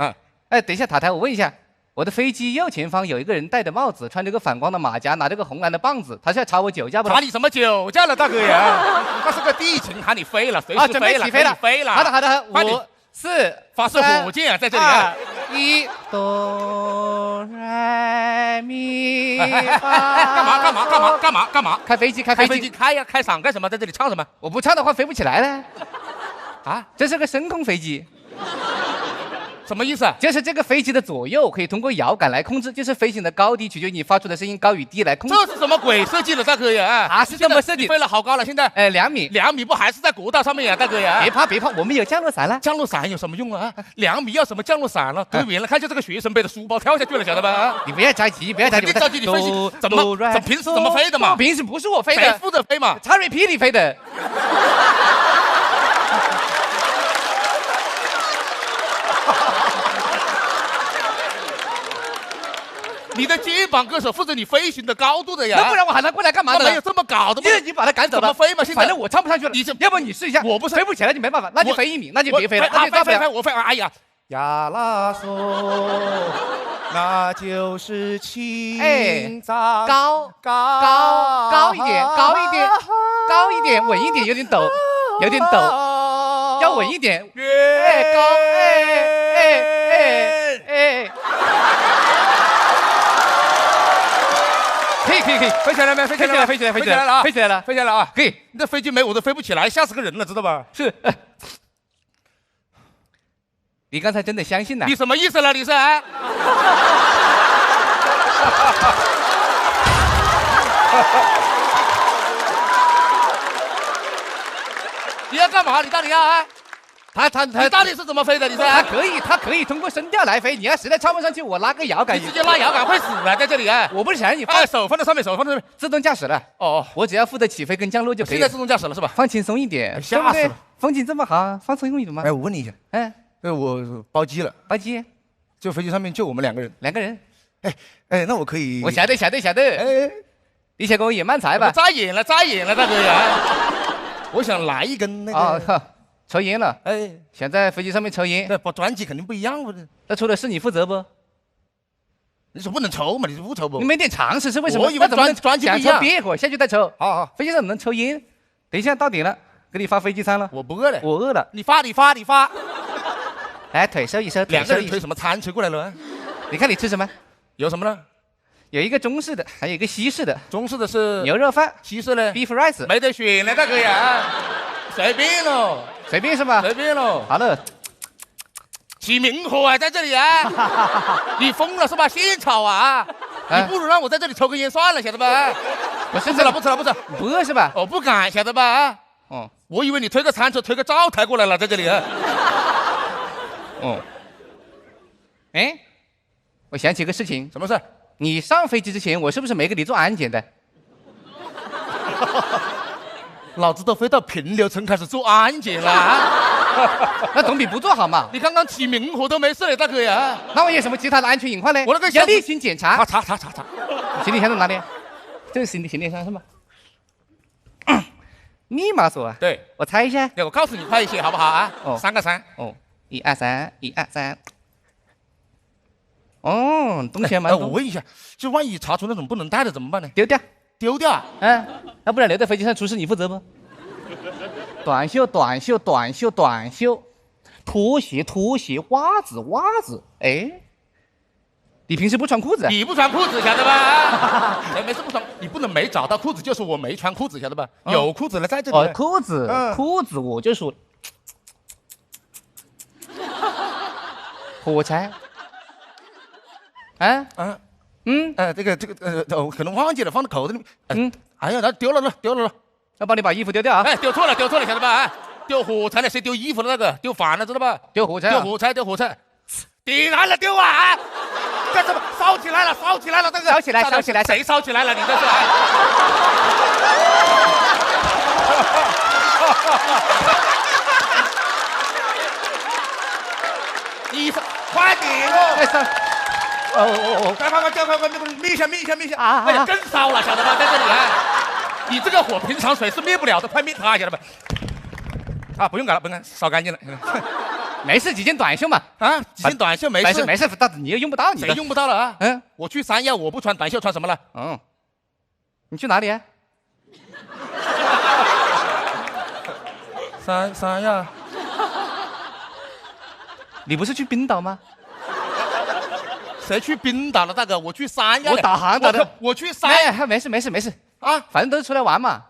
等一下，塔台，我问一下，我的飞机右前方有一个人戴着帽子，穿着个反光的马甲，拿着个红蓝的棒子，他是要查我酒驾不？查你什么酒驾了，大哥呀？那是个地勤，喊你飞了，随时飞了，起飞了。好的，5、4，发射火箭在这里啊！1哆来咪发。干嘛？开飞机，开呀！开嗓干什么？在这里唱什么？我不唱的话飞不起来了。这是个升空飞机。什么意思啊？就是这个飞机的左右可以通过摇杆来控制，就是飞行的高低取决于你发出的声音高与低来控制。这是什么鬼设计的，大哥呀？它是这么设计。飞了好高了，现在2米，2米不还是在国道上面呀，大哥呀？别怕，我们有降落伞了。降落伞有什么用啊？2米要什么降落伞了？对原来看见这个学生背的书包跳下去了，晓得吧？你不要着急，不要着急，你着急，你分析怎么平时怎么飞的嘛？平时不是我飞的，谁负责飞嘛？查瑞霹雳飞的。你的肩膀歌手负责你飞行的高度的呀，那不然我喊他过来干嘛的？没有这么搞的吗？你把他赶走了，怎么飞嘛？现在反正我唱不上去了。要不你试一下？我不是飞不起来，你没办法，那就飞1米，那就别飞了。飞，我飞。哎呀，呀啦嗦，那就是青藏。高一点，稳一点，有点抖，要稳一点。高，可以，飞起来没？飞起来了，飞起来了啊！可以，你这飞机没我都飞不起来，吓死个人了，知道吧？是。你刚才真的相信了？你什么意思了？你是？你要干嘛？你到底要啊？他你到底是怎么飞的？你是？他可以通过声调来飞。你要实在唱不上去，我拉个摇杆。你直接拉摇杆会死啊！在这里啊！我不是想让你放手放在上面，自动驾驶了。哦，我只要负责起飞跟降落就可以了。现在自动驾驶了是吧？放轻松一点，吓死了。风景这么好，放松一点嘛。哎，我问你一下，我包机了，就飞机上面就我们2个人。哎，那我可以。我晓得。你先给我演慢才吧。扎眼了，大哥呀！我想来一根那个。抽烟了，想在飞机上面抽烟，那专辑肯定不一样，那抽的是你负责不？你说不能抽嘛？你不抽不？你没点常识是为什么？我以为专辑不一样。憋会下去再抽。好，飞机上能抽烟。等一下到点了，给你发飞机餐了。我不饿了，我饿了。你发。来，腿收一收。2个人推什么餐推过来了？你看你吃什么？有什么呢？有一个中式的，还有一个西式的。中式的是牛肉饭，西式的 beef rice， 没得选了，大哥呀，随便喽。随便是吧？随便喽。好了，起明火啊，在这里啊！你疯了是吧？现炒啊！你不如让我在这里抽根烟算了，晓得吧？不吃了，不饿是吧？我不敢，晓得吧？哦，我以为你推个餐车推个灶台过来了，在这里啊。哦，我想起个事情。什么事？你上飞机之前，我是不是没给你做安检的？老子都飞到平流层开始做安检了，那总比不做好嘛。你刚刚起明火都没事嘞，大哥呀。那我有什么其他的安全隐患呢？我那个要例行检查。查。行李箱在哪里？这是行李箱是吗？密码锁啊？对，我猜一下。我告诉你快一些好不好啊？3个3。哦，1 2 3，1 2 3。哦，东西蛮多。我问一下，就万一查出那种不能带的怎么办呢？丢掉。丢掉啊？那不然留在飞机上出事你负责不？短袖，拖鞋，袜子。你平时不穿裤子？你不穿裤子，晓得吧？没事不穿，你不能没找到裤子就说我没穿裤子，晓得吧？有裤子了在这里。裤子我就说，火柴。这个我可能忘记了，放在口袋里面。哎呀，那丢了，要帮你把衣服丢掉啊！丢错了，晓得吧？丢火柴了，谁丢衣服的那个？丢反了，知道吧？丢火柴，点燃了，丢啊！干什么？烧起来了，那个！烧起来！谁烧起来了？你这是？你快点哦！快，灭一下！哎呀，更烧了，晓得吧？在这里啊，你这个火平常水是灭不了的，快灭它，晓得吧？不用搞了，烧干净了。没事，几件短袖嘛。几件短袖没事，你又用不到你的。谁用不到了啊？我去三亚，我不穿短袖，穿什么了？你去哪里啊？三亚。你不是去冰岛吗？谁去冰岛了，大哥？我去三亚。我导航导的。我去三亚。没事啊，反正都是出来玩嘛。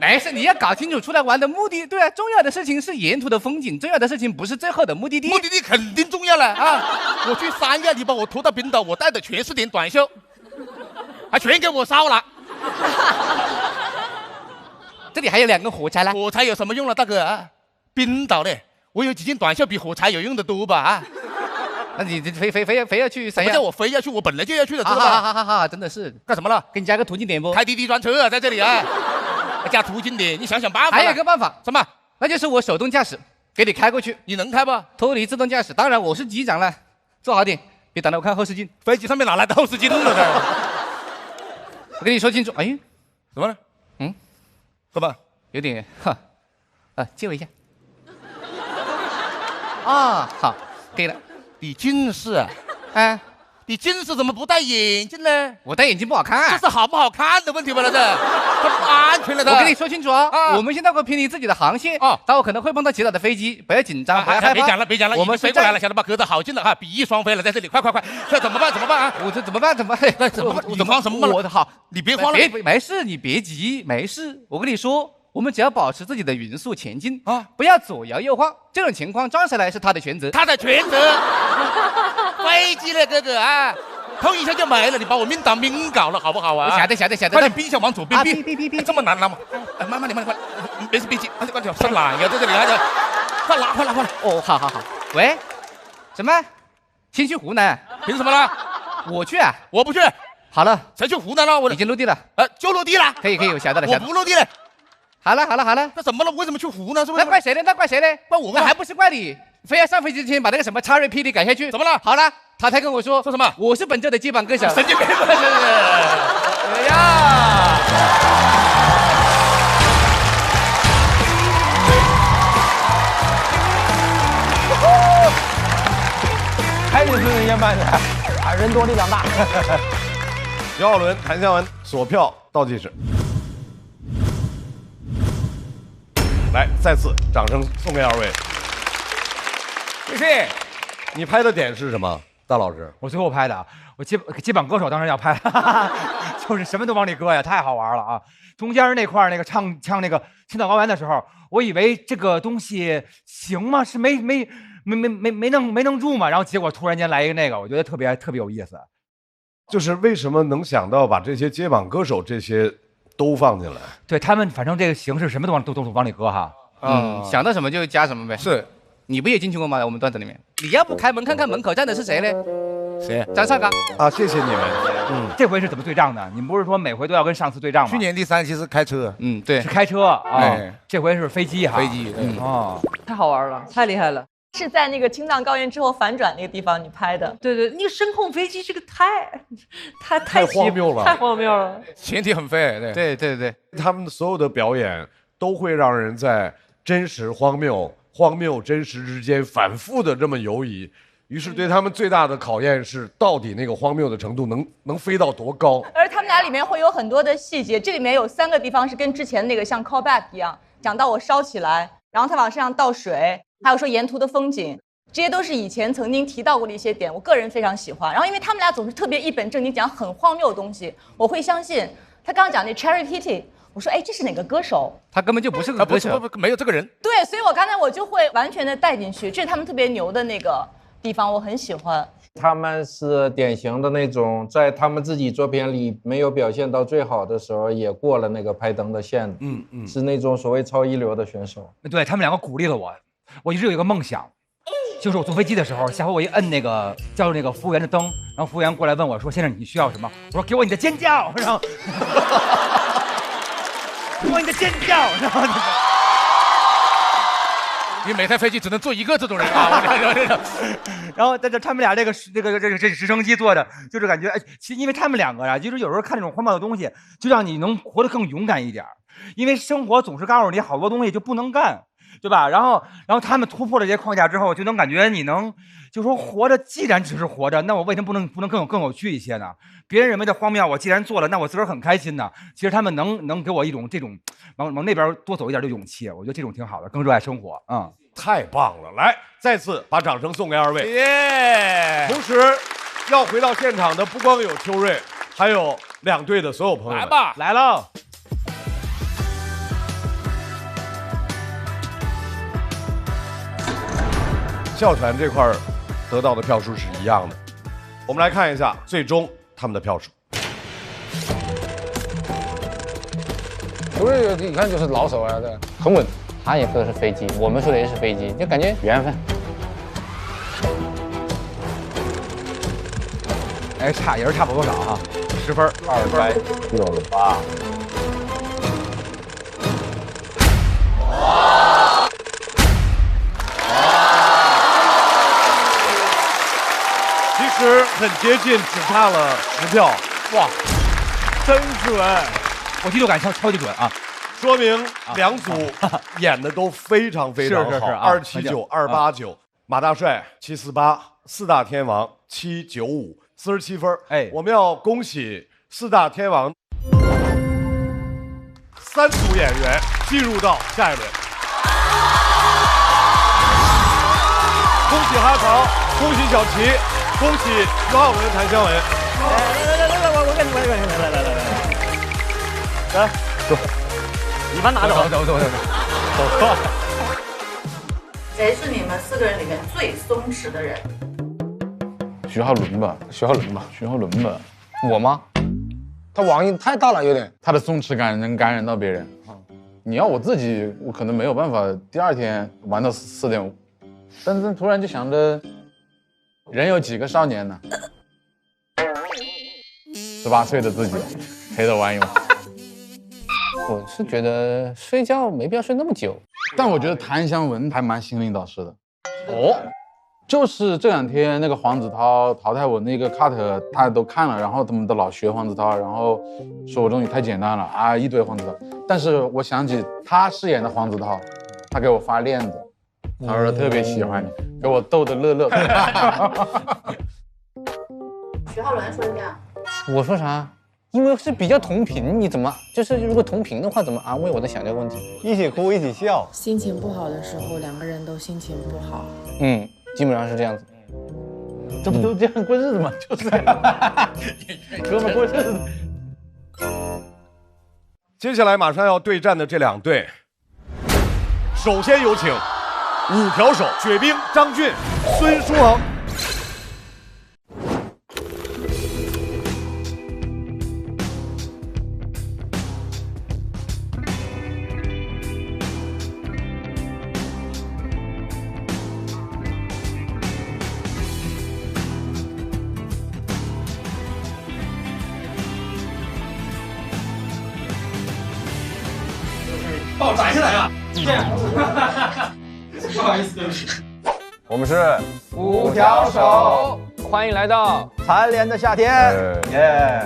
没事，你要搞清楚出来玩的目的。对啊，重要的事情是沿途的风景，重要的事情不是最后的目的地。目的地肯定重要了啊！我去三亚，你把我拖到冰岛，我带的全是点短袖，还全给我烧了。这里还有2个火柴呢。火柴有什么用了，大哥啊？冰岛的，我有几件短袖比火柴有用的多吧？啊！那你非要去三亚？不叫我非要去，我本来就要去的，知道吧？好，真的是干什么了？给你加个途径点不？开滴滴专车啊，在这里啊，加途径点，你想想办法。还有一个办法，什么？那就是我手动驾驶，给你开过去。你能开不？脱离自动驾驶，当然我是机长了，坐好点，别挡着我看后视镜。飞机上面哪来的后视镜了？我跟你说清楚。哎，怎么了？干嘛？有点借我一下。啊，好，可以了。你近视啊？啊，你近视怎么不戴眼镜呢？我戴眼镜不好看，这是好不好看的问题吧？这不安全了的。我跟你说清楚啊，我们现在会偏离自己的航线啊，待会可能会碰到其他的飞机，不要紧张，不要害怕。别讲了，我们飞过来了，晓得吧？隔得好近了哈，比翼双飞了，在这里，快！这怎么办啊？我这怎么办？你慌什么了？我好，你别慌了，没事，你别急，没事。我跟你说。我们只要保持自己的匀速前进啊，不要左摇右晃。这种情况撞下来是他的全责，飞机了，哥哥啊，碰一下就没了，你把我命当命搞了，好不好啊？晓得。快点避一下，往左边避，这么难拉吗？慢点，没事，别急，快点，上懒呀，在这里啊，快拉！哦，好。喂，什么？先去湖南？凭什么啦？我去啊，我不去。好了，谁去湖南了？我已经落地了。就落地了。可以，我晓得了。我不落地了。好了，那怎么了？为什么去湖呢？是不是？那怪谁呢？怪我吗？那还不是怪你，非要上飞机之前把那个什么叉瑞霹雳改下去。怎么了？好了，他才跟我说什么？我是本周的接榜歌手。神经病！哎呀！还得是人家慢的，人多力量大。姚浩伦、谭湘文锁票倒计时。来，再次掌声送给2位，谢谢。你拍的点是什么，大老师？我最后拍的，我接榜歌手当然要拍，就是什么都往里搁呀，太好玩了啊！中间那块那个唱那个青岛高原的时候，我以为这个东西行吗？是没弄住嘛，然后结果突然间来一个那个，我觉得特别有意思。就是为什么能想到把这些接榜歌手这些都放进来？对他们，反正这个形式什么都往里搁哈。想到什么就加什么呗。是，你不也进去过吗？我们段子里面，你要不开门看看门口站的是谁呢？谁？张绍刚啊！谢谢你们。这回是怎么对账的？你们不是说每回都要跟上次对账吗？去年第3期是开车，对，是开车啊。这回是飞机哈。飞机，太好玩了，太厉害了。是在那个青藏高原之后反转那个地方你拍的？对，那个升空飞机这个太荒谬了，太荒谬了。前提很废，对，他们所有的表演都会让人在真实荒谬真实之间反复的这么游移。于是对他们最大的考验是，到底那个荒谬的程度能飞到多高？而他们俩里面会有很多的细节，这里面有3个地方是跟之前那个像 callback 一样，讲到我烧起来，然后他往身上倒水，还有说沿途的风景，这些都是以前曾经提到过的一些点，我个人非常喜欢。然后因为他们俩总是特别一本正经讲很荒谬的东西，我会相信。他刚刚讲那 Cherry Petty， 我说这是哪个歌手？他根本就不是个歌手，没有这个人。对，所以我刚才我就会完全的带进去，这是他们特别牛的那个地方，我很喜欢。他们是典型的那种在他们自己作品里没有表现到最好的时候，也过了那个拍灯的线。是那种所谓超一流的选手。对，他们2个鼓励了我，我一直有一个梦想，就是我坐飞机的时候，下回我一摁那个叫那个服务员的灯，然后服务员过来问我说：“先生，你需要什么？”我说：“给我你的尖叫。”然后给我你的尖叫，然后。你每台飞机只能坐1个这种人啊！然后在这他们俩这直升机坐着，就是感觉其实因为他们2个啊，就是有时候看这种荒谬的东西，就让你能活得更勇敢一点。因为生活总是告诉你好多东西就不能干，对吧？然后他们突破了这些框架之后，就能感觉你能就说活着，既然只是活着，那我为什么不能更有趣一些呢？别人认为的荒谬，我既然做了，那我自个儿很开心呢。其实他们能给我一种这种往那边多走一点的勇气，我觉得这种挺好的，更热爱生活。太棒了！来，再次把掌声送给2位。同时，要回到现场的不光有邱瑞，还有2队的所有朋友们。来吧，来喽！哮喘这块得到的票数是一样的。我们来看一下最终他们的票数。球队一看就是老手啊，这很稳。他也说的是飞机，我们说的也是飞机，就感觉缘分。哎，也是差不多少哈，10分，268。其实很接近，只差了10票。哇，真准！我第六感超级准啊！说明两组演的都非常非常好。279、289，马大帅748，四大天王795，47分。哎，我们要恭喜四大天王3组演员进入到下一轮。恭喜哈曹，恭喜小齐，恭喜徐浩伦、谭湘文。来，我给你，来，走，你把拿走，走。谁是你们4个人里面最松弛的人？徐浩伦吧。我吗？他网瘾太大了，有点，他的松弛感能感染到别人。你要我自己，我可能没有办法第2天玩到4点5，但是突然就想着，人有几个少年呢？18岁的自己陪着玩一玩。我是觉得睡觉没必要睡那么久，但我觉得谭湘文还蛮心灵导师的。哦，就是这2天那个黄子韬淘汰我那个 cut， 大家都看了，然后他们都老学黄子韬，然后说我东西太简单了啊，一堆黄子韬。但是我想起他饰演的黄子韬，他给我发链子，他说特别喜欢你，给我逗得乐。徐浩伦说一下。我说啥？因为是比较同频，你怎么就是如果同频的话，怎么安慰我在想这个问题？一起哭，一起笑。心情不好的时候，2个人都心情不好。基本上是这样子。这不就这样过日子吗？就是哥们过日子。接下来马上要对战的这2队，首先有请5条手雪冰、张俊、孙书恒。把我摘下来啊！这样，不好意思，对不起。我们是5条手，欢迎来到残联的夏天。耶！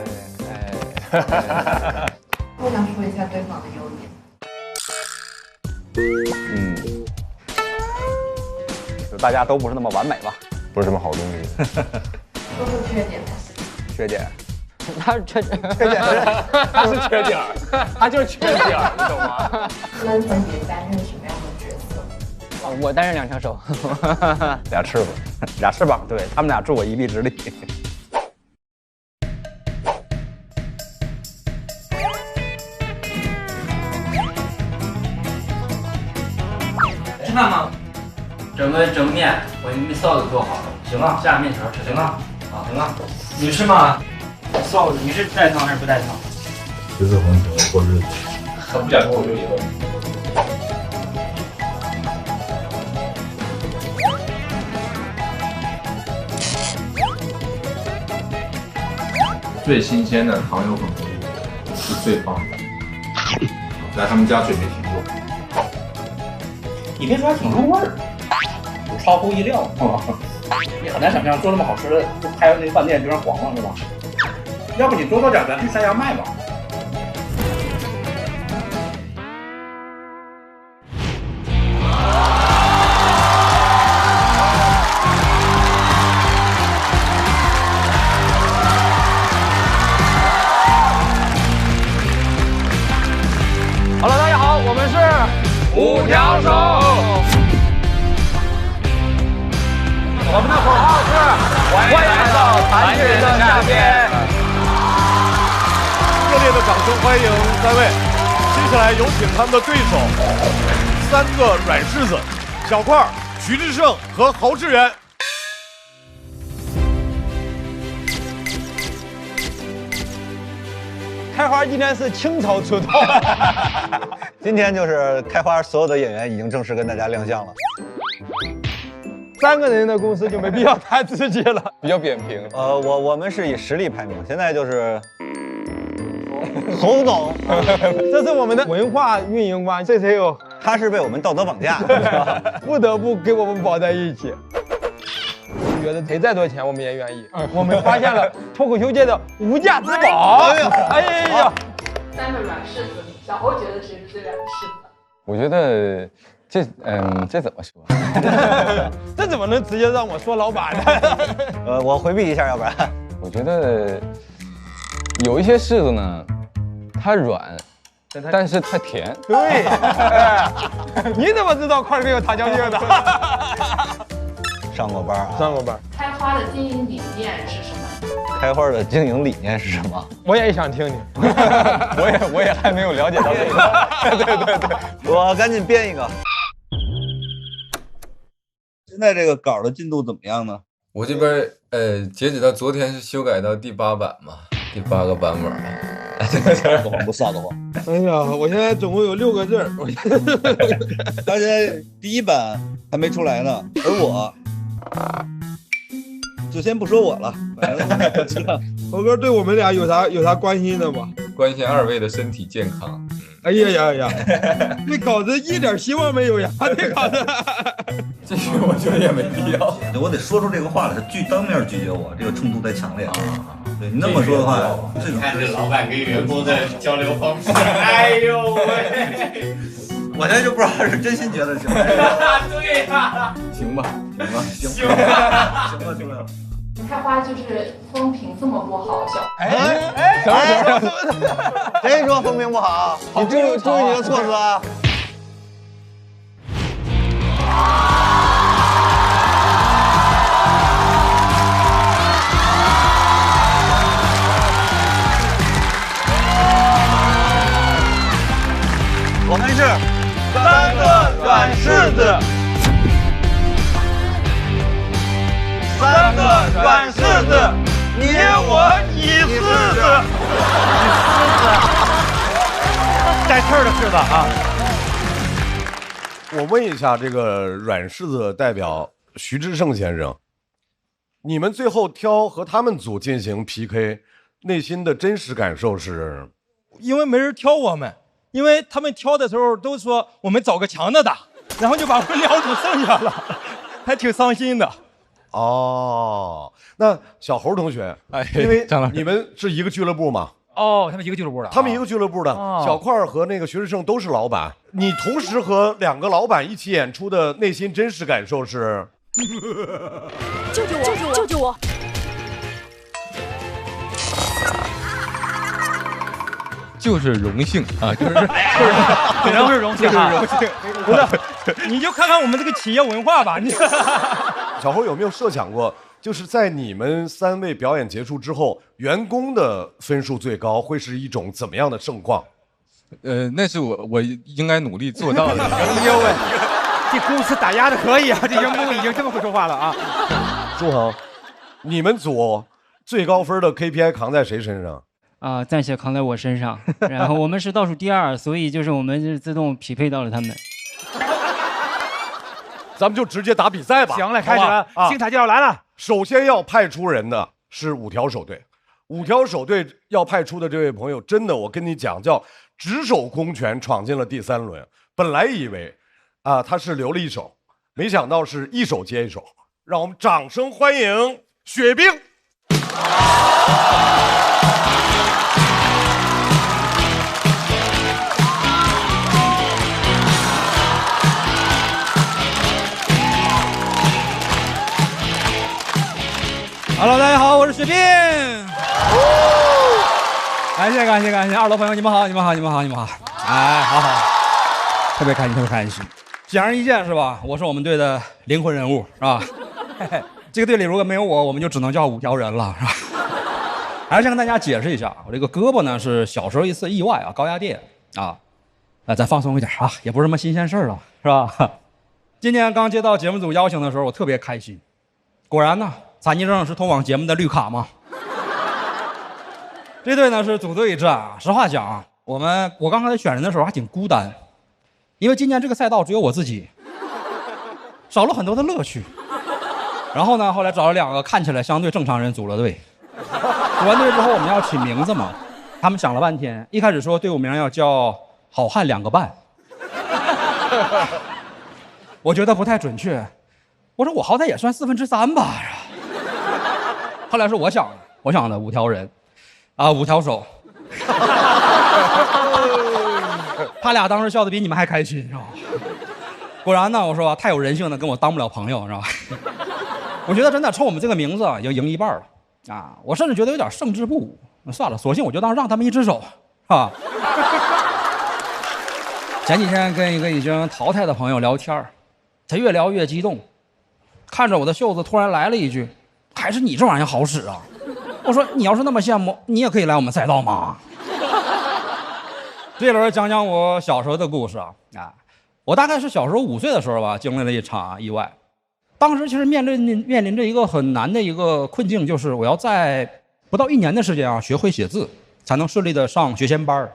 我想说一下对方的优点。就大家都不是那么完美吧，不是什么好东西。说说缺点。缺点。他是缺点，他是缺点，他就是缺点，你懂吗？那分别担任什么样的角色？我担任2条手，俩翅膀，对他们俩助我一臂之力。吃饭吗？整面，我给你臊子做好了。行啊，下面条吃。行啊，行啊。你吃吗？臊子，你是带汤还是不带汤？橘子红酒过日子。他不讲究我就赢。最新鲜的糖油粉蘑菇是最棒的，来他们家嘴没停过。你别说，还挺入味儿，有超乎意料。你很难想象做那么好吃的，就开那饭店就让黄了是吧？要不你多点，咱去三阳卖吧。好了，大家好，我们是5条手。我们的口号是欢迎来到残忍的夏天。热烈的掌声欢迎3位。接下来有请他们的对手，3个软柿子，小块、徐志胜和侯志远。开花今天是倾巢出动，今天就是开花所有的演员已经正式跟大家亮相了。3个人的公司就没必要谈自己了，比较扁平。我们是以实力排名，现在就是侯总，这是我们的文化运营官，这谁有？他是被我们道德绑架，不得不跟我们绑在一起。我觉得赔再多钱我们也愿意。我们发现了脱口秀界的无价之宝。哎呀，3个软柿子，小侯觉得谁是最软的柿子？我觉得这怎么说？这怎么能直接让我说老板呢？我回避一下，要不然。我觉得有一些柿子呢，它软，但是它甜。对，你怎么知道块儿哥有糖尿病的？上过班啊，上过班。开花的经营理念是什么？开花的经营理念是什么？我也想听听。我也还没有了解到这个。对，我赶紧编一个。现在这个稿的进度怎么样呢？我这边截止到昨天是修改到第8版嘛，第8个版本了。撒个谎不撒个谎。哎呀，我现在总共有6个字儿。而且第1版还没出来呢，而我就先不说我了。猴哥对我们俩有啥关心的吗？关心2位的身体健康。哎呀，这稿子一点希望没有呀！这稿子，这个我觉得也没必要。我得说出这个话来，他当面拒绝我，这个冲突太强烈了。对你那么说的话，这种看这老板跟员工的交流方式，哎呦喂！我现在就不知道他是真心觉得行。对呀，行吧，行吧。开花就是风评这么不好，谁说风评不好？你注意你的措辞啊！我们是3个软柿子。3个软柿子，你我一柿子，带刺儿的柿子啊！我问一下这个软柿子代表徐志胜先生，你们最后挑和他们组进行 PK， 内心的真实感受是？因为没人挑我们，因为他们挑的时候都说我们找个强的打，然后就把我们2组剩下了，还挺伤心的。哦，那小侯同学，因为你们是一个俱乐部嘛？哦，他们一个俱乐部的，他们一个俱乐部的。小块和那个徐志胜都是老板，你同时和2个老板一起演出的内心真实感受是？救救我！救救我！就是荣幸啊，就是可能是荣幸，就是荣幸。不是，你就看看我们这个企业文化吧。你小侯有没有设想过，就是在你们3位表演结束之后，员工的分数最高会是一种怎么样的盛况？那是我应该努力做到的。哎呦喂，这公司打压的可以啊，这员工已经这么会说话了啊。朱恒，你们组最高分的 KPI 扛在谁身上？暂且扛在我身上，然后我们是倒数第2，所以就是我们是自动匹配到了他们。咱们就直接打比赛吧。行了，开始了，精彩就要来了。首先要派出人的是5条手队，5条手队要派出的这位朋友，真的我跟你讲，叫只手空拳闯进了第3轮。本来以为他是留了1手，没想到是1手接1手。让我们掌声欢迎雪冰。Hello， 大家好，我是雪冰。感谢，2楼朋友你们好。哎，好，特别开心。显而易见是吧？我是我们队的灵魂人物是吧？这个队里如果没有我，我们就只能叫5条人了是吧？还是先跟大家解释一下，我这个胳膊呢是小时候一次意外高压电咱放松一点也不是什么新鲜事了是吧？今天刚接到节目组邀请的时候，我特别开心。果然呢，残疾证是通往节目的绿卡吗？这队呢是组队战。实话讲啊，我刚开始选人的时候还挺孤单，因为今年这个赛道只有我自己，少了很多的乐趣。然后呢，后来找了2个看起来相对正常人组了队。组完队之后，我们要起名字嘛，他们想了半天，一开始说队伍名要叫“好汉2个半”，我觉得不太准确。我说我好歹也算3/4吧。后来是我想的5条人，啊，5条手。他俩当时笑得比你们还开心，是吧？果然呢，我说太有人性的，跟我当不了朋友，是吧？我觉得真的冲我们这个名字啊，已经赢一半了啊！我甚至觉得有点胜之不武。算了，索性我就当让他们一只手，啊。前几天跟一个已经淘汰的朋友聊天，他越聊越激动，看着我的袖子，突然来了一句：“还是你这玩意儿好使啊！”我说：“你要是那么羡慕，你也可以来我们赛道嘛。”这轮讲讲我小时候的故事啊！我大概是小时候5岁的时候吧，经历了一场意外。当时其实面临着一个很难的一个困境，就是我要在不到1年的时间啊，学会写字，才能顺利的上学前班。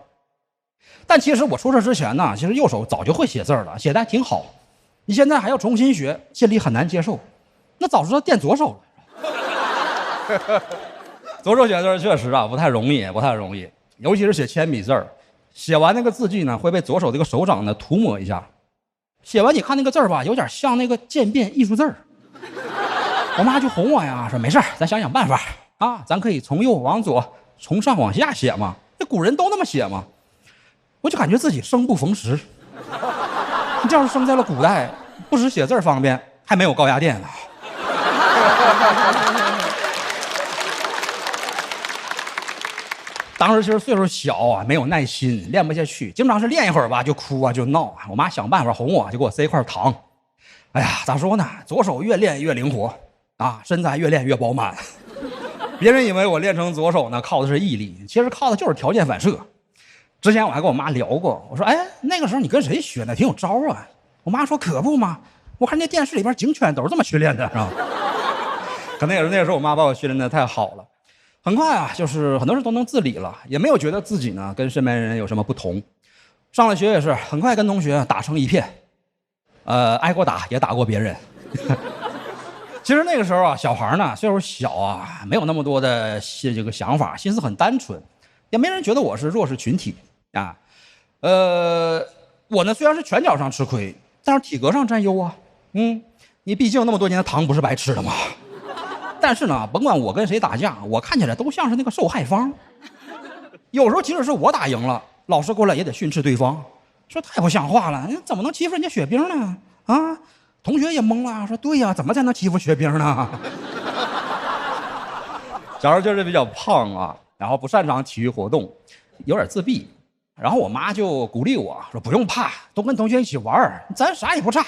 但其实我出事之前呢，其实右手早就会写字了，写的还挺好。你现在还要重新学，心里很难接受。那早知道垫左手了。左手写字确实啊不太容易，尤其是写铅笔字，写完那个字迹呢，会被左手这个手掌呢涂抹一下。写完你看那个字吧，有点像那个渐变艺术字。我妈就哄我呀，说没事咱想想办法啊，咱可以从右往左，从上往下写嘛，那古人都那么写嘛。我就感觉自己生不逢时。你这要是生在了古代，不止写字方便，还没有高压电呢。当时其实岁数小啊，没有耐心，练不下去，经常是练一会儿吧就哭啊就闹啊。我妈想办法哄我，就给我塞一块糖。哎呀，咋说呢？左手越练越灵活啊，身材越练越饱满。别人以为我练成左手呢靠的是毅力，其实靠的就是条件反射。之前我还跟我妈聊过，我说哎，那个时候你跟谁学的？挺有招啊。我妈说可不嘛，我看那电视里边警犬都是这么训练的，是吧？可能也是那个时候我妈把我训练的太好了。很快啊，就是很多事都能自理了，也没有觉得自己呢跟身边人有什么不同。上了学也是很快跟同学打成一片，挨过打也打过别人。其实那个时候啊，小孩呢岁数小啊，没有那么多的这个想法，心思很单纯，也没人觉得我是弱势群体啊。我呢虽然是拳脚上吃亏，但是体格上占优啊。你毕竟那么多年的糖不是白吃的嘛。但是呢，甭管我跟谁打架，我看起来都像是那个受害方。有时候即使是我打赢了，老师过来也得训斥对方，说太不像话了，你怎么能欺负人家雪冰呢？啊，同学也懵了，说对呀，怎么才能欺负雪冰呢？小时候就是比较胖啊，然后不擅长体育活动，有点自闭。然后我妈就鼓励我说不用怕，都跟同学一起玩，咱啥也不差。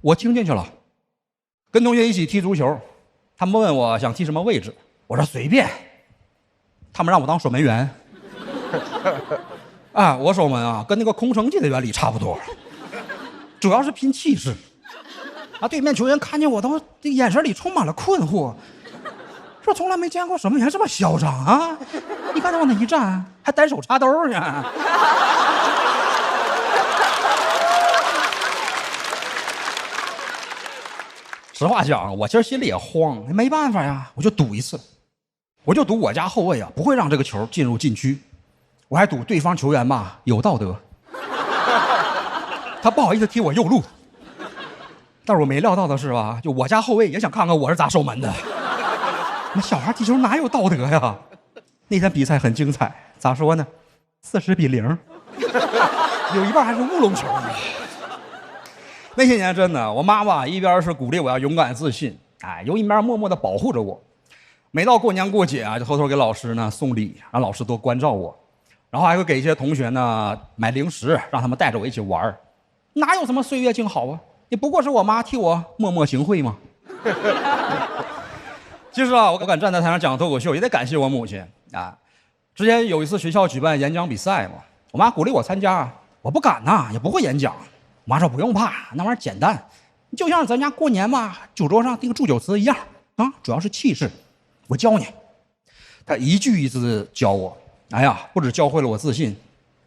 我听进去了，跟同学一起踢足球。他们问我想踢什么位置，我说随便。他们让我当守门员。啊，我守门啊，跟那个空城计的原理差不多，主要是拼气势。啊，对面球员看见我都这眼神里充满了困惑，说从来没见过守门员这么嚣张啊！你看他往那一站，还单手插兜呢。实话讲，我其实心里也慌，没办法呀，我就赌一次，我就赌我家后卫啊不会让这个球进入禁区，我还赌对方球员吧有道德，他不好意思踢我右路。但是我没料到的是吧，就我家后卫也想看看我是咋守门的。那小孩踢球哪有道德呀？那天比赛很精彩，咋说呢？40-0，有一半还是乌龙球。那些年真的，我妈妈一边是鼓励我要勇敢自信，又一边默默地保护着我。每到过年过节啊，就偷偷给老师呢送礼，让老师多关照我，然后还会给一些同学呢买零食，让他们带着我一起玩。哪有什么岁月静好啊？也不过是我妈替我默默行贿嘛。其实啊，我敢站在台上讲脱口秀，也得感谢我母亲啊。之前有一次学校举办演讲比赛嘛，我妈鼓励我参加，我不敢呐，也不会演讲。我妈说不用怕，那玩意儿简单，就像咱家过年嘛，酒桌上订个祝酒词一样啊，主要是气势。我教你。她一句一字教我，哎呀，不止教会了我自信，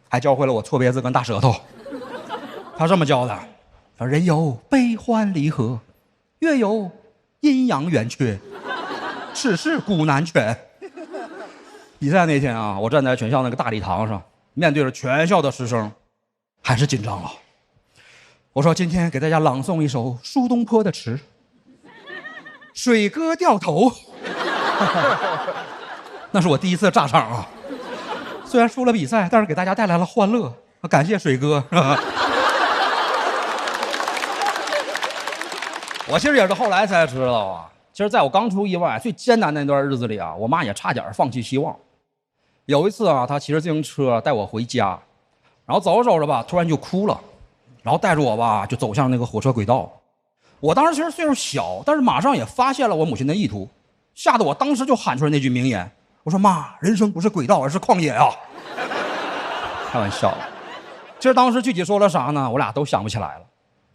还教会了我错别字跟大舌头。她这么教的，说人有悲欢离合，月有阴阳圆缺，世事古难全。比赛那天啊，我站在全校那个大礼堂上，面对着全校的师生，还是紧张了。我说今天给大家朗诵一首苏东坡的词，水哥掉头。那是我第一次炸场啊，虽然输了比赛，但是给大家带来了欢乐，感谢水哥。我其实也是后来才知道啊，其实在我刚出意外最艰难的那段日子里啊，我妈也差点放弃希望。有一次啊，她骑着自行车带我回家，然后走着走着吧，突然就哭了，然后带着我吧就走向那个火车轨道。我当时其实岁数小，但是马上也发现了我母亲的意图，吓得我当时就喊出来那句名言，我说妈，人生不是轨道，而是旷野啊。开玩笑，其实当时具体说了啥呢，我俩都想不起来了。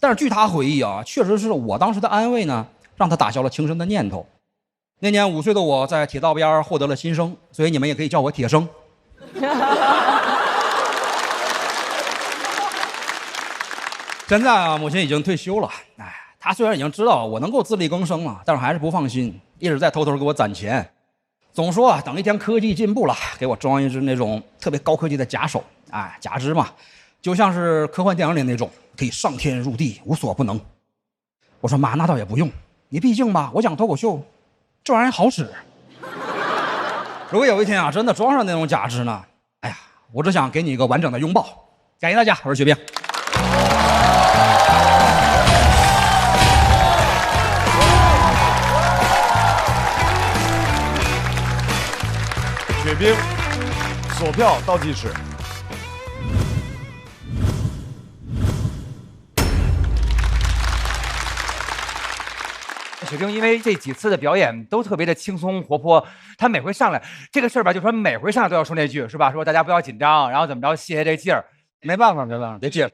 但是据她回忆啊，确实是我当时的安慰呢，让她打消了轻生的念头。那年5岁的我在铁道边获得了新生，所以你们也可以叫我铁生。现在啊，母亲已经退休了，哎，她虽然已经知道我能够自力更生了，但是还是不放心，一直在偷偷给我攒钱，总说啊，等一天科技进步了，给我装一只那种特别高科技的假手，哎，假肢嘛，就像是科幻电影里那种，可以上天入地，无所不能。我说妈，那倒也不用，你毕竟吧，我讲脱口秀，这玩意儿好使。如果有一天啊，真的装上那种假肢呢，哎呀，我只想给你一个完整的拥抱。感谢大家，我是雪冰。雪冰，索票倒计时。雪冰因为这几次的表演都特别的轻松活泼，他每回上来这个事儿吧，就说每回上来都要说那句是吧？说大家不要紧张，然后怎么着泄这劲儿，没办法，得接。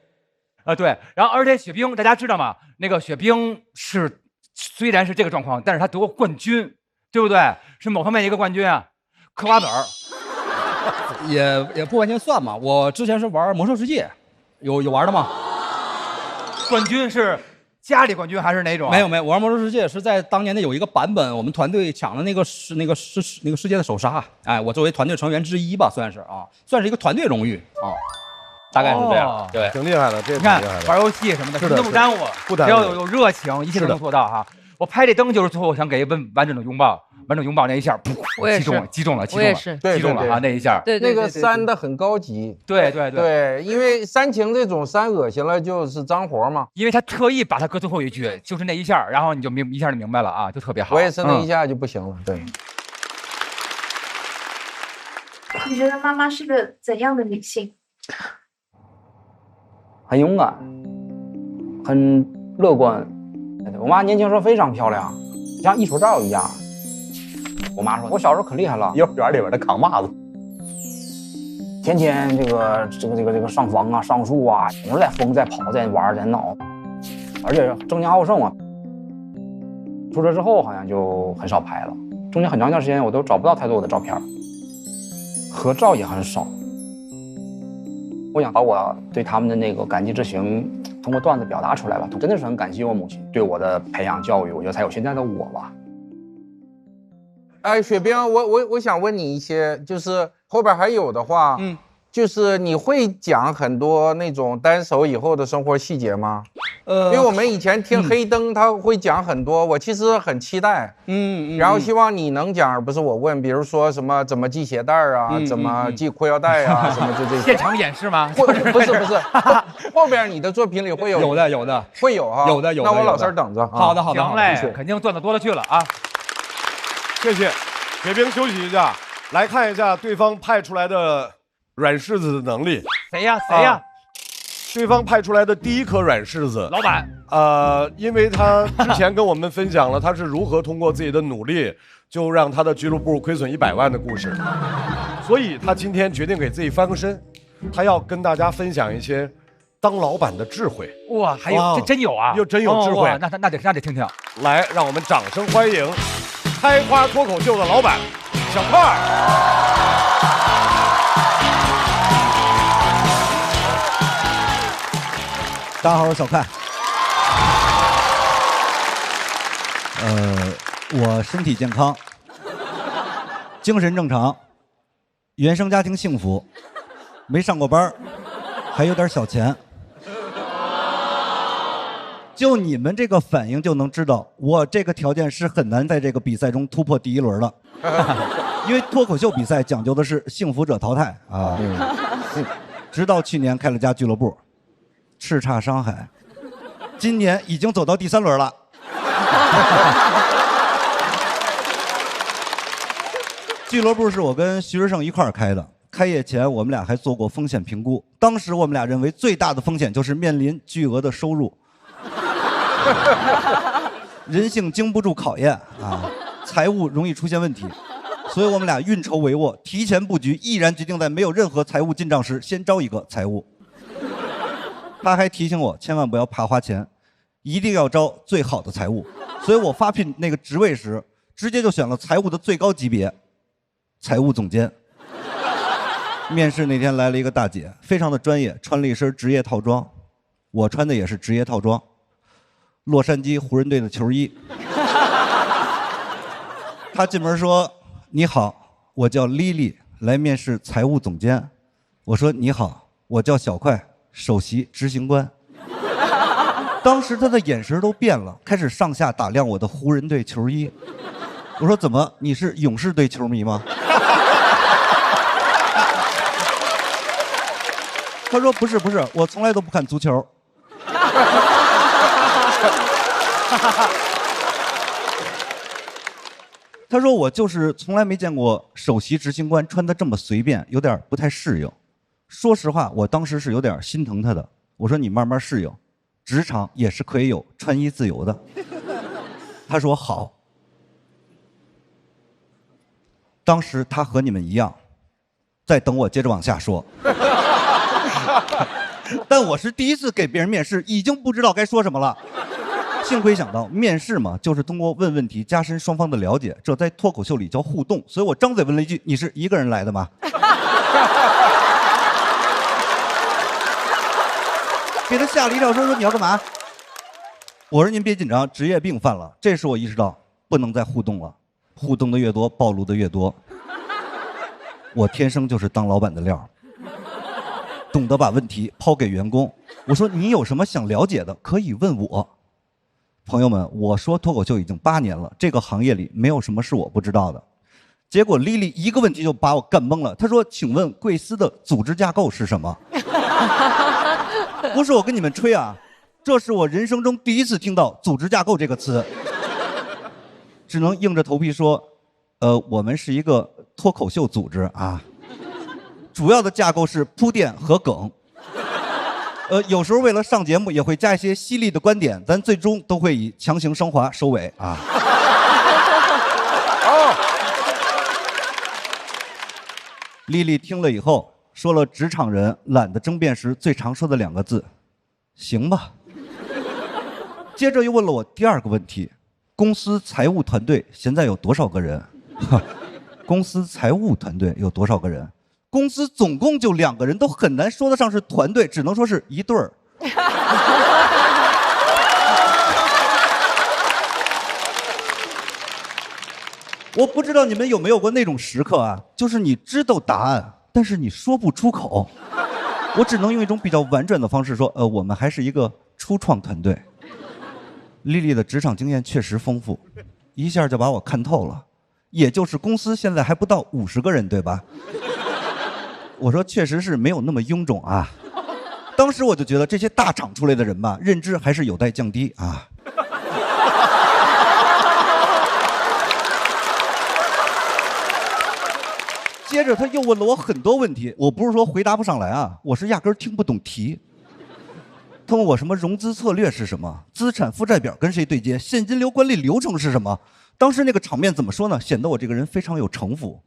对，然后而且雪冰大家知道吗？那个雪冰是虽然是这个状况，但是他得过冠军，对不对？是某方面一个冠军啊，嗑瓜子儿。也不完全算嘛，我之前是玩魔兽世界，有玩的吗？冠军是家里冠军还是哪种、啊？没有，我玩魔兽世界是在当年的有一个版本，我们团队抢的那个世界的首杀，哎，我作为团队成员之一吧，算是啊，算是一个团队荣誉啊，大概是这样。对，挺厉害的，这你看玩游戏什么的，什么都不耽误，只要有热情，一切都能做到哈。我拍这灯就是最后想给完整的拥抱。完整拥抱那一下，击中了哈，那一下，对，那个煽的很高级，对，因为煽情这种煽恶心了就是脏活嘛，因为他特意把它搁最后一句，就是那一下，然后你就一下就明白了啊，就特别好。我也是那一下就不行了，对。你觉得妈妈是个怎样的女性？很勇敢，很乐观。我妈年轻时候非常漂亮，像艺术照一样。我妈说，我小时候可厉害了，幼儿园里边的扛把子，天天这个上房啊、上树啊，总是在疯、在跑、在玩、在闹，而且争强好胜啊。出车之后好像就很少拍了，中间很长一段时间我都找不到太多我的照片，合照也很少。我想把我对他们的那个感激之情通过段子表达出来吧，真的是很感谢我母亲对我的培养教育，我觉得才有现在的我吧。哎，雪冰，我想问你一些，就是后边还有的话，就是你会讲很多那种单手以后的生活细节吗？因为我们以前听黑灯，他会讲很多，我其实很期待，然后希望你能讲，而不是我问，比如说什么怎么系鞋带啊，怎么系裤腰带啊，什么就这些。现场演示吗？不是，后边你的作品里会有的，会有哈，有的。那我老实等着。好的，行嘞，肯定段子多了去了啊。谢谢，雪冰休息一下，来看一下对方派出来的软柿子的能力。谁呀？对方派出来的第一颗软柿子，老板。因为他之前跟我们分享了他是如何通过自己的努力，就让他的俱乐部亏损100万的故事，所以他今天决定给自己翻个身，他要跟大家分享一些当老板的智慧。哇，还有这真有啊，真有智慧。那得听听。来，让我们掌声欢迎开花脱口秀的老板小块。大家好，我是小快。我身体健康，精神正常，原生家庭幸福，没上过班，还有点小钱。就你们这个反应就能知道，我这个条件是很难在这个比赛中突破第一轮的，因为脱口秀比赛讲究的是幸福者淘汰啊。直到去年开了家俱乐部，叱咤商海，今年已经走到第3轮了。俱乐部是我跟徐志胜一块儿开的，开业前我们俩还做过风险评估，当时我们俩认为最大的风险就是面临巨额的收入。人性经不住考验啊，财务容易出现问题，所以我们俩运筹帷幄，提前布局，毅然决定在没有任何财务进账时先招一个财务。他还提醒我千万不要怕花钱，一定要招最好的财务，所以我发聘那个职位时直接就选了财务的最高级别，财务总监。面试那天来了一个大姐，非常的专业，穿了一身职业套装，我穿的也是职业套装，洛杉矶湖人队的球衣。他进门说：“你好，我叫丽丽，来面试财务总监。”我说：“你好，我叫小快，首席执行官。”当时他的眼神都变了，开始上下打量我的湖人队球衣。我说：“怎么，你是勇士队球迷吗？”他说：“不是，我从来都不看足球。”他说：“我就是从来没见过首席执行官穿得这么随便，有点不太适应。”说实话，我当时是有点心疼他的。我说：“你慢慢适应，职场也是可以有穿衣自由的。”他说：“好。”当时他和你们一样，在等我接着往下说。但我是第一次给别人面试，已经不知道该说什么了。幸亏想到面试嘛，就是通过问问题加深双方的了解，这在脱口秀里叫互动。所以我张嘴问了一句：“你是一个人来的吗？”给他吓了一跳，说你要干嘛？我说您别紧张，职业病犯了。这时我意识到不能再互动了，互动的越多，暴露的越多。我天生就是当老板的料，懂得把问题抛给员工。我说你有什么想了解的，可以问我。朋友们，我说脱口秀已经8年了，这个行业里没有什么是我不知道的。结果丽丽一个问题就把我干懵了。她说：“请问贵司的组织架构是什么？”不是我跟你们吹啊，这是我人生中第一次听到组织架构这个词，只能硬着头皮说，我们是一个脱口秀组织啊，主要的架构是铺垫和梗，有时候为了上节目也会加一些犀利的观点，咱最终都会以强行升华收尾啊。丽丽听了以后说了职场人懒得争辩时最常说的2个字：行吧。接着又问了我第2个问题：公司财务团队现在有多少个人？公司财务团队有多少个人？公司总共就2个人，都很难说得上是团队，只能说是一对儿。我不知道你们有没有过那种时刻啊，就是你知道答案，但是你说不出口。我只能用一种比较婉转的方式说，我们还是一个初创团队。丽丽的职场经验确实丰富，一下就把我看透了。也就是公司现在还不到50个人，对吧？我说确实是没有那么臃肿啊。当时我就觉得这些大厂出来的人吧，认知还是有待降低啊。接着他又问了我很多问题，我不是说回答不上来啊，我是压根儿听不懂题。他问我什么融资策略是什么，资产负债表跟谁对接，现金流管理流程是什么。当时那个场面怎么说呢，显得我这个人非常有城府，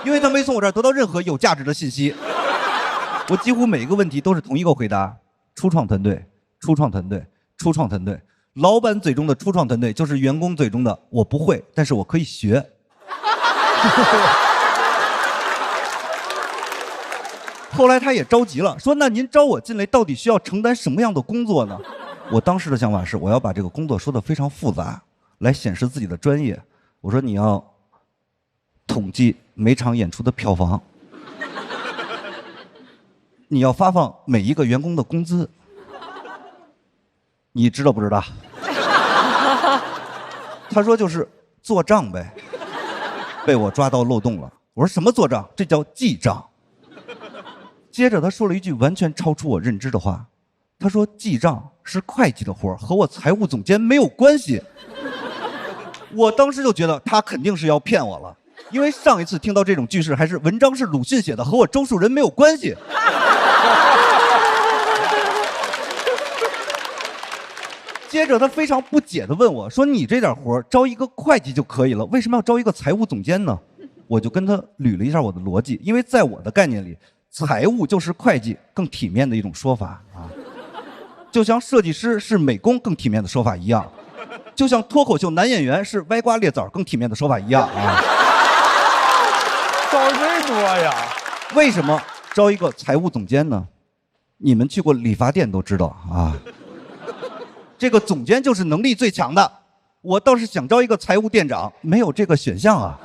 因为他没从我这儿得到任何有价值的信息。我几乎每一个问题都是同一个回答：初创团队，初创团队，初创团队。老板嘴中的初创团队，就是员工嘴中的我不会，但是我可以学。后来他也着急了，说：“那您招我进来，到底需要承担什么样的工作呢？”我当时的想法是，我要把这个工作说得非常复杂，来显示自己的专业。我说：“你要统计每场演出的票房，你要发放每一个员工的工资，你知道不知道？”他说：“就是做账呗。”被我抓到漏洞了。我说：“什么做账？这叫记账。”接着他说了一句完全超出我认知的话，他说：“记账是会计的活，和我财务总监没有关系。”我当时就觉得他肯定是要骗我了，因为上一次听到这种句式还是文章是鲁迅写的，和我周树人没有关系。接着他非常不解地问我说：“你这点活招一个会计就可以了，为什么要招一个财务总监呢？”我就跟他捋了一下我的逻辑，因为在我的概念里，财务就是会计更体面的一种说法啊，就像设计师是美工更体面的说法一样，就像脱口秀男演员是歪瓜裂枣更体面的说法一样啊。少最多呀！为什么招一个财务总监呢？你们去过理发店都知道啊。这个总监就是能力最强的，我倒是想招一个财务店长，没有这个选项啊。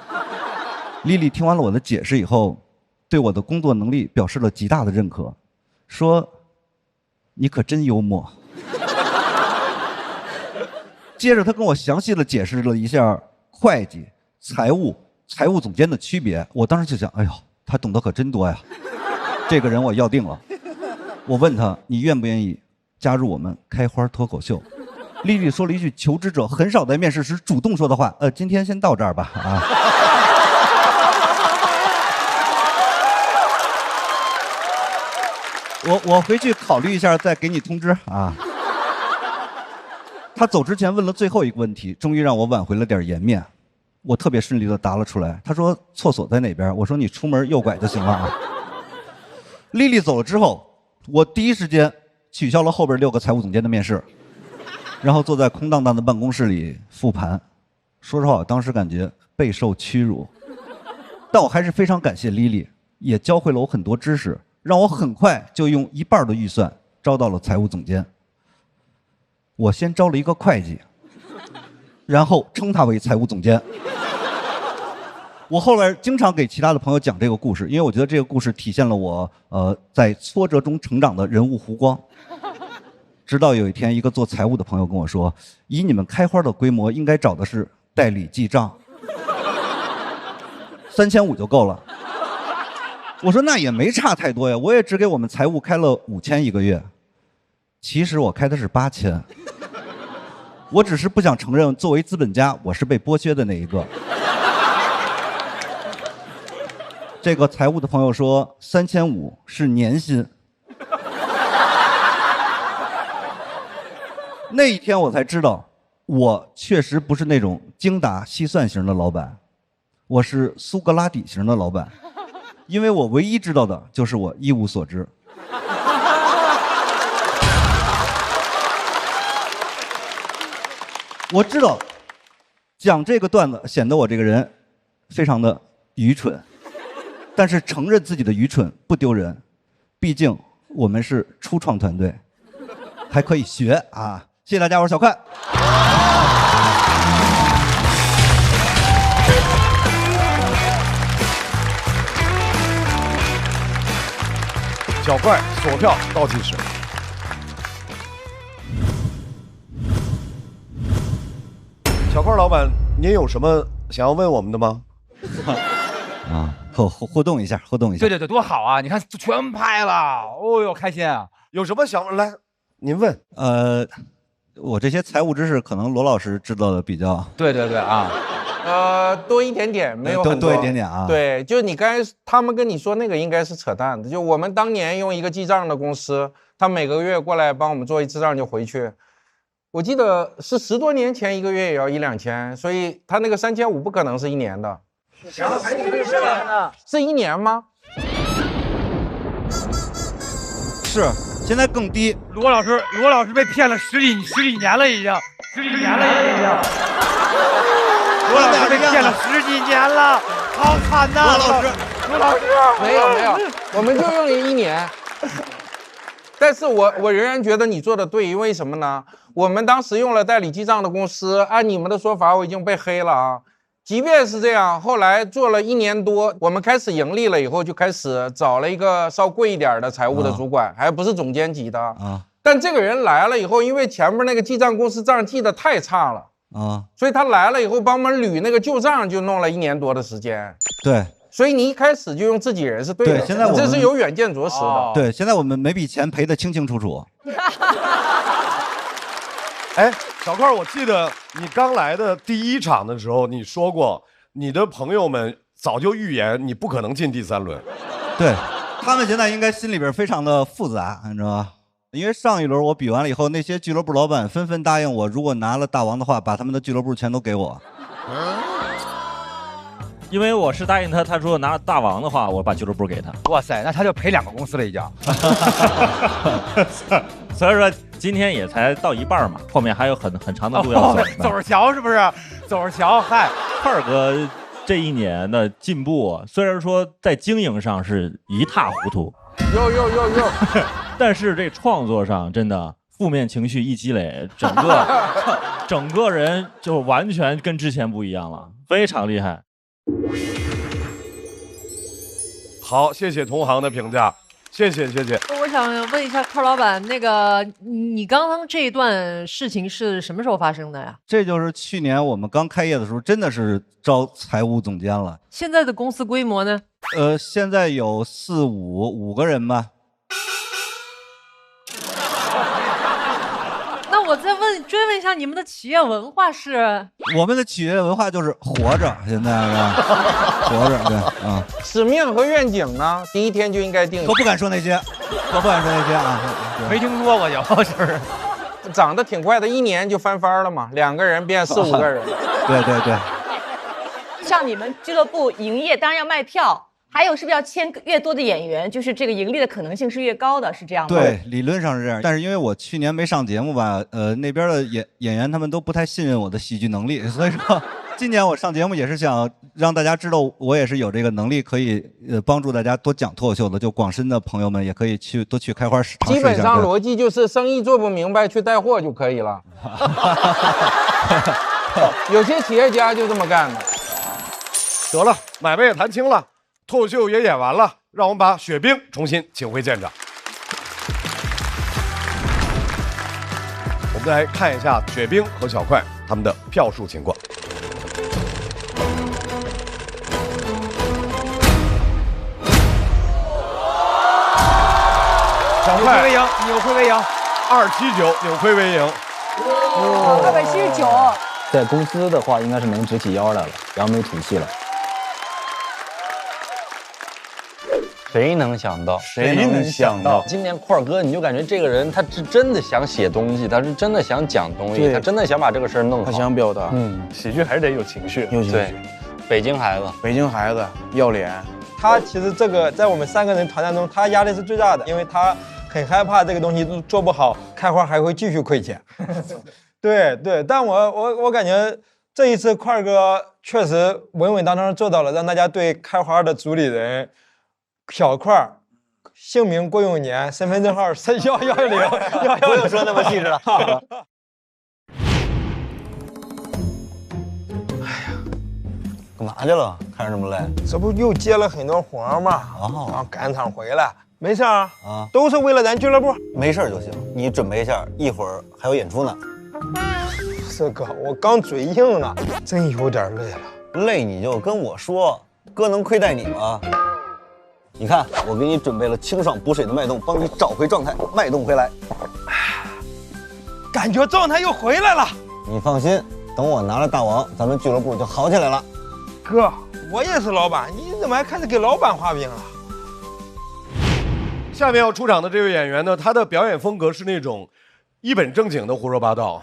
丽丽听完了我的解释以后，对我的工作能力表示了极大的认可，说：“你可真幽默。”接着她跟我详细的解释了一下会计、财务总监的区别。我当时就想，哎呦，她懂得可真多呀，这个人我要定了。我问她：“你愿不愿意加入我们开花脱口秀？”丽丽说了一句求职者很少在面试时主动说的话：“今天先到这儿吧。”啊。我回去考虑一下，再给你通知啊。他走之前问了最后一个问题，终于让我挽回了点颜面。我特别顺利的答了出来。他说：“厕所在哪边？”我说：“你出门右拐就行了啊。”丽丽走了之后，我第一时间取消了后边6个财务总监的面试，然后坐在空荡荡的办公室里复盘。说实话，我当时感觉备受屈辱，但我还是非常感谢丽丽，也教会了我很多知识，让我很快就用1半的预算招到了财务总监。我先招了一个会计，然后称他为财务总监。我后来经常给其他的朋友讲这个故事，因为我觉得这个故事体现了我在挫折中成长的人物弧光。直到有一天，一个做财务的朋友跟我说：“以你们开花的规模，应该找的是代理记账，3500就够了。”我说：“那也没差太多呀，我也只给我们财务开了5000一个月。”其实我开的是8000，我只是不想承认作为资本家，我是被剥削的那一个。这个财务的朋友说：“3500是年薪。”那一天我才知道，我确实不是那种精打细算型的老板，我是苏格拉底型的老板，因为我唯一知道的就是我一无所知。我知道讲这个段子显得我这个人非常的愚蠢，但是承认自己的愚蠢不丢人，毕竟我们是初创团队，还可以学啊！谢谢大家，我是小快。小快锁票倒计时。小块老板，您有什么想要问我们的吗？啊，互动一下，互动一下。对，多好啊！你看全拍了，哦呦，开心啊！有什么想来，您问。我这些财务知识可能罗老师知道的比较。对啊。多一点点，没有很多。多一点点啊。对，就你刚才他们跟你说那个应该是扯淡的。就我们当年用一个记账的公司，他每个月过来帮我们做一次账就回去。我记得是10多年前，一个月也要1-2千，所以他那个3500不可能是1年的。想了还挺对呢，是1年吗？是，现在更低。罗老师被骗了十几年了，已经10几年了，已经。罗老师被骗了10几年了，好惨呐！罗老师，没有，我们就用了1年。但是我仍然觉得你做的对，因为什么呢？我们当时用了代理记账的公司，按你们的说法，我已经被黑了啊。即便是这样，后来做了1年多，我们开始盈利了以后，就开始找了一个稍贵一点的财务的主管，还不是总监级的啊。但这个人来了以后，因为前面那个记账公司账记得太差了啊，所以他来了以后帮我们捋那个旧账，就弄了1年多的时间。对。所以你一开始就用自己人是对的，现在我们这是有远见卓识的。对，现在我们每笔钱赔得清清楚楚。哎，小块，我记得你刚来的第1场的时候，你说过你的朋友们早就预言你不可能进第3轮。对，他们现在应该心里边非常的复杂，你知道吧？因为上一轮我比完了以后，那些俱乐部老板纷纷答应我，如果拿了大王的话，把他们的俱乐部全都给我。因为我是答应他，他说拿大王的话，我把俱乐部给他。哇塞，那他就赔2个公司了已经。所以说今天也才到一半嘛，后面还有很长的路要走。走着瞧是不是？走着瞧，嗨，块哥这1年的进步，虽然说在经营上是一塌糊涂，但是这创作上真的负面情绪一积累，整个人就完全跟之前不一样了，非常厉害。好，谢谢同行的评价，谢谢。我想问一下块老板，那个你刚刚这一段事情是什么时候发生的呀？这就是去年我们刚开业的时候，真的是招财务总监了。现在的公司规模呢？现在有5个人吧。那我再追问一下，你们的企业文化是？我们的企业文化就是活着，现在是吧？活着，对啊。使命和愿景呢，第1天就应该定。我不敢说那些，啊，没听说过就是。长得挺快的，1年就翻番了嘛，2个人变4、5个人。对。像你们俱乐部营业，当然要卖票。还有是不是要签越多的演员，就是这个盈利的可能性是越高的，是这样吗？对，理论上是这样。但是因为我去年没上节目吧，那边的演员他们都不太信任我的喜剧能力，所以说今年我上节目也是想让大家知道我也是有这个能力，可以帮助大家多讲脱口秀的。就广深的朋友们也可以多去开花尝试一下。基本上逻辑就是生意做不明白去带货就可以了。有些企业家就这么干的。得了，买卖也谈清了。脱口秀也演完了，让我们把雪冰重新请回现场。我们来看一下雪冰和小块他们的票数情况。小块为赢，扭亏为赢，279扭亏为赢。279。在公司的话，应该是能直起腰来了，扬眉吐气了。谁能想到？今年块哥，你就感觉这个人他是真的想写东西，他是真的想讲东西，他真的想把这个事儿弄好。他想表达，喜剧还是得有情绪，对，北京孩子要脸。他其实这个在我们3个人团战中，他压力是最大的，因为他很害怕这个东西做不好，开花还会继续亏钱。对，但我感觉这一次块哥确实稳稳当当做到了，让大家对开花的主理人。小块姓名郭永年，身份证号生肖110，不用说那么细致了。哎呀，干嘛去了？看着这么累？这不又接了很多活吗？然后赶场回来，没事啊，都是为了咱俱乐部，没事就行。你准备一下，一会儿还有演出呢。是哥，我刚嘴硬呢，真有点累了。累你就跟我说，哥能亏待你吗？你看，我给你准备了清爽补水的脉动，帮你找回状态，脉动回来。感觉状态又回来了。你放心，等我拿了大王，咱们俱乐部就好起来了。哥，我也是老板，你怎么还开始给老板画饼了？下面要出场的这位演员呢，他的表演风格是那种一本正经的胡说八道，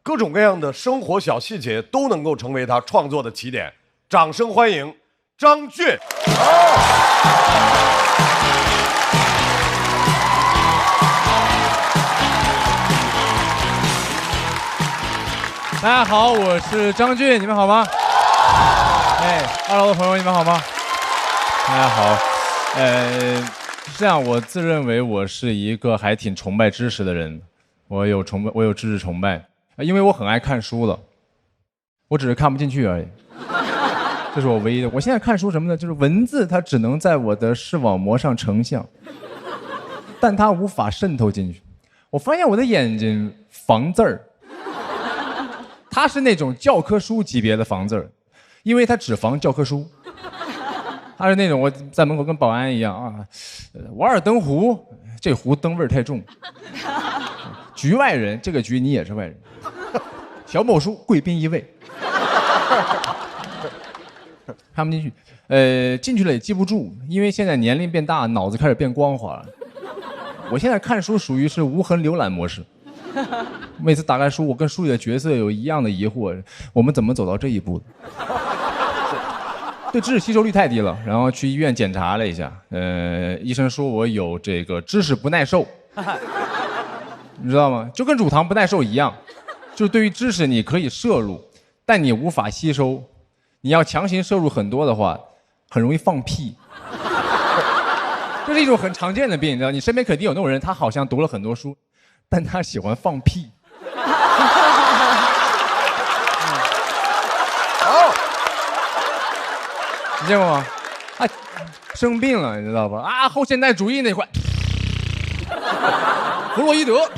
各种各样的生活小细节都能够成为他创作的起点。掌声欢迎张俊。大家好，我是张俊，你们好吗？哎，2楼的朋友你们好吗？大家好，是这样，我自认为我是一个还挺崇拜知识的人，我有知识崇拜，因为我很爱看书的，我只是看不进去而已，这是我唯一的。我现在看书什么呢？就是文字它只能在我的视网膜上成像，但它无法渗透进去。我发现我的眼睛防字儿。它是那种教科书级别的防字儿，因为它只防教科书。它是那种我在门口跟保安一样啊，瓦尔登湖，这湖灯味儿太重。局外人，这个局你也是外人。小某书，贵宾一位。看不进去，进去了也记不住，因为现在年龄变大，脑子开始变光滑了。我现在看书属于是无痕浏览模式。每次打开书，我跟书里的角色有一样的疑惑：我们怎么走到这一步的？对知识吸收率太低了，然后去医院检查了一下，医生说我有这个知识不耐受，你知道吗？就跟乳糖不耐受一样，就是对于知识你可以摄入，但你无法吸收。你要强行摄入很多的话，很容易放屁。这是一种很常见的病，你知道，你身边肯定有那种人，他好像读了很多书，但他喜欢放屁。哦，你见过吗？他生病了，你知道吧？啊，后现代主义那块，弗洛伊德。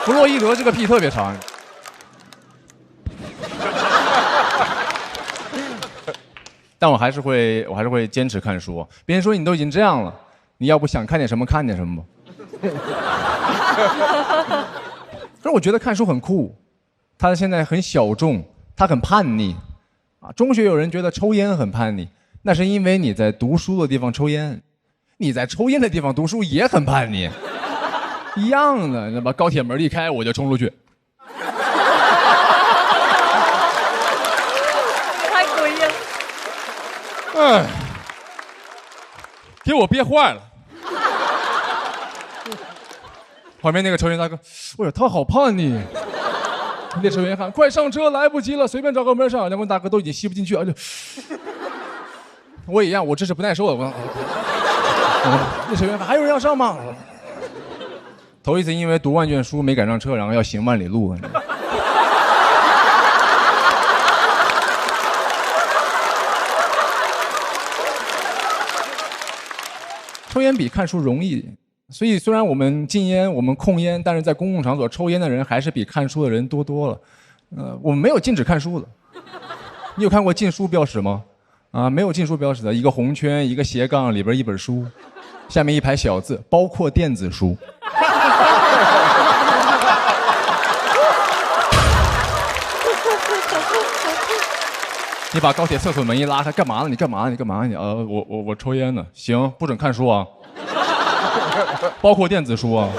弗洛伊德这个屁特别长。但我还是会坚持看书。别人说你都已经这样了，你要不想看点什么看点什么吧。可是我觉得看书很酷，它现在很小众，它很叛逆啊。中学有人觉得抽烟很叛逆，那是因为你在读书的地方抽烟，你在抽烟的地方读书也很叛逆，一样的，你知道吧？高铁门一开我就冲出去。哎，给我憋坏了。旁边那个抽烟大哥，哎呀，他好叛逆。列车员喊：“快上车，来不及了，随便找个门上。”两位大哥都已经吸不进去，我也一样，我知识不耐受了。列车员喊：“还有人要上吗？”头一次因为读万卷书没赶上车，然后要行万里路。抽烟比看书容易，所以虽然我们禁烟，我们控烟，但是在公共场所抽烟的人还是比看书的人多了。我们没有禁止看书的。你有看过禁书标识吗？啊，没有禁书标识的，一个红圈，一个斜杠，里边一本书，下面一排小字，包括电子书。你把高铁厕所门一拉开，干嘛呢？你干嘛呢？你干嘛呢？我抽烟呢。行，不准看书啊，包括电子书啊。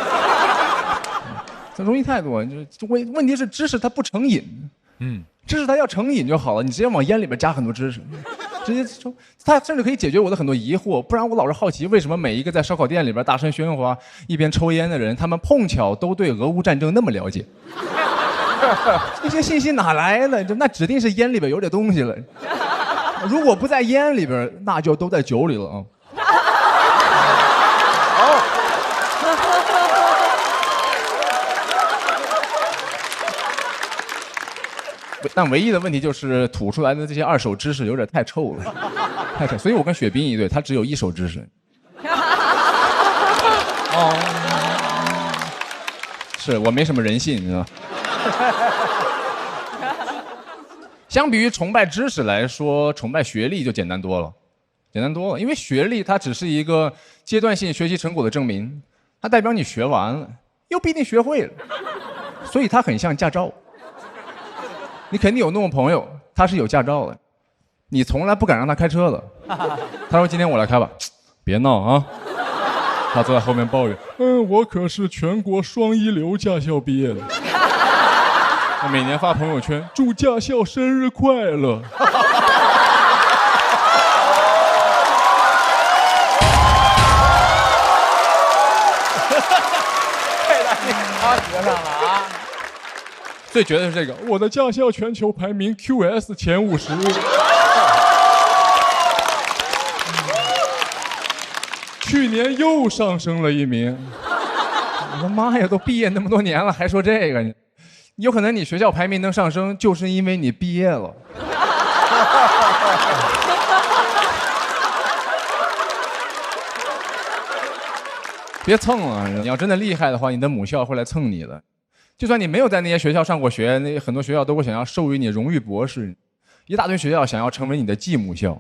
这容易太多，问题是知识它不成瘾，知识它要成瘾就好了。你直接往烟里边加很多知识，直接抽，它甚至可以解决我的很多疑惑。不然我老是好奇，为什么每一个在烧烤店里边大声喧哗、一边抽烟的人，他们碰巧都对俄乌战争那么了解？这些信息哪来的？那指定是烟里边有点东西了。如果不在烟里边，那就都在酒里了啊。但唯一的问题就是吐出来的这些二手知识有点太臭了，太臭。所以我跟雪冰一对，他只有一手知识。哦，是我没什么人性，你知道吗？相比于崇拜知识来说，崇拜学历就简单多了，因为学历它只是一个阶段性学习成果的证明，它代表你学完了，又不一定学会了，所以它很像驾照。你肯定有那种朋友，他是有驾照的，你从来不敢让他开车的。他说：“今天我来开吧。”别闹啊！他坐在后面抱怨：“我可是全国双一流驾校毕业的。”他每年发朋友圈祝驾校生日快乐。花舌上了啊！最绝的是这个，我的驾校全球排名 QS 前50，去年又上升了1名。我的妈呀，都毕业那么多年了，还说这个？有可能你学校排名能上升，就是因为你毕业了。别蹭了，你要真的厉害的话，你的母校会来蹭你的。就算你没有在那些学校上过学，那很多学校都会想要授予你荣誉博士，一大堆学校想要成为你的继母校。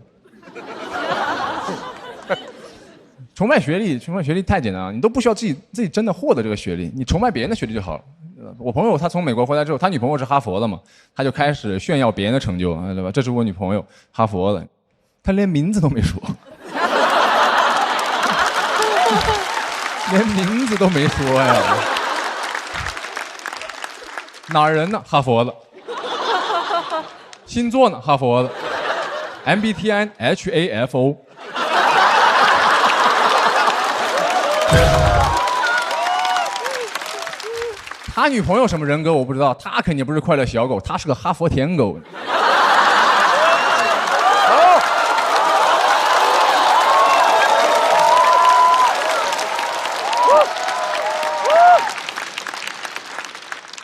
崇拜学历太简单了，你都不需要自己真的获得这个学历，你崇拜别人的学历就好了。我朋友他从美国回来之后，他女朋友是哈佛的嘛，他就开始炫耀别人的成就，对吧？这是我女朋友，哈佛的，他连名字都没说，连名字都没说呀。哪儿人呢？哈佛的。星座呢？哈佛的。MBTI HAFO。他女朋友什么人格我不知道，他肯定不是快乐小狗，他是个哈佛舔狗。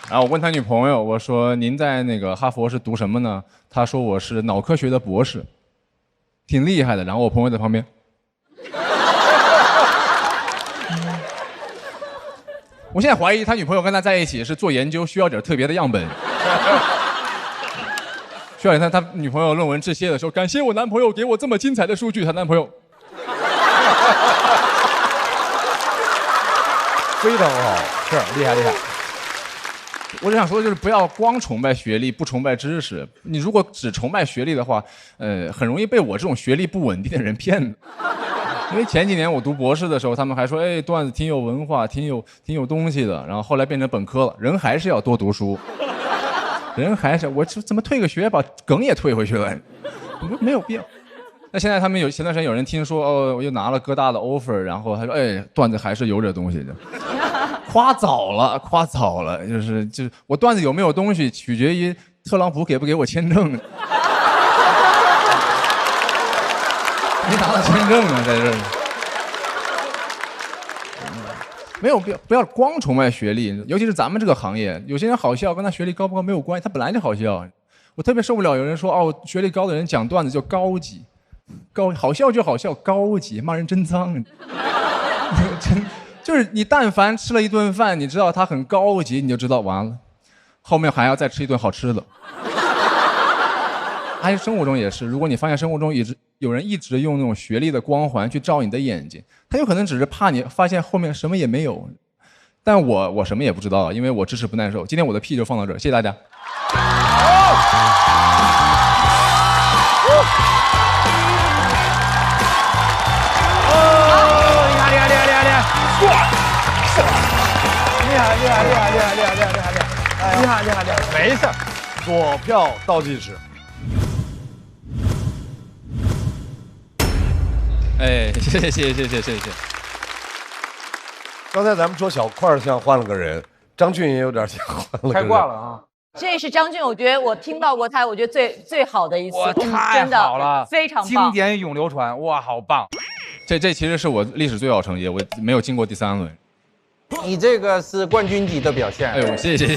然后我问他女朋友，我说您在那个哈佛是读什么呢？他说我是脑科学的博士，挺厉害的。然后我朋友在旁边，我现在怀疑他女朋友跟他在一起是做研究，需要点特别的样本，需要他女朋友论文致谢的时候，感谢我男朋友给我这么精彩的数据。他男朋友非常好，是厉害厉害。我只想说的就是不要光崇拜学历，不崇拜知识。你如果只崇拜学历的话，很容易被我这种学历不稳定的人骗。因为前几年我读博士的时候，他们还说，哎，段子挺有文化，挺有东西的。然后后来变成本科了，人还是要多读书，人还是我怎么退个学把梗也退回去了，没有必要。那现在他们前段时间有人听说，哦，我又拿了哥大的 offer， 然后他说，哎，段子还是有点东西的。夸早了，就是我段子有没有东西，取决于特朗普给不给我签证。没拿到签证啊，在这儿。没有必要，不要光崇拜学历，尤其是咱们这个行业，有些人好笑跟他学历高不高没有关系，他本来就好笑。我特别受不了有人说，哦，学历高的人讲段子就高级，好笑就好笑，高级，骂人真脏。就是你但凡吃了一顿饭，你知道它很高级，你就知道完了，后面还要再吃一顿好吃的。还有生活中也是，如果你发现生活中有人一直用那种学历的光环去照你的眼睛，他有可能只是怕你发现后面什么也没有。但我什么也不知道，因为我知识不耐受。今天我的屁就放到这儿，谢谢大家。厉害，没事，左票倒计时。哎，谢谢。刚才咱们说小块像换了个人，张俊也有点像换了个人。开挂了啊！这是张俊，我觉得我听到过他，我觉得最好的一次，太好了，非常棒，经典永流传，哇，好棒！这其实是我历史最好成绩，我没有经过第3轮。你这个是冠军级的表现。哎呦，谢谢。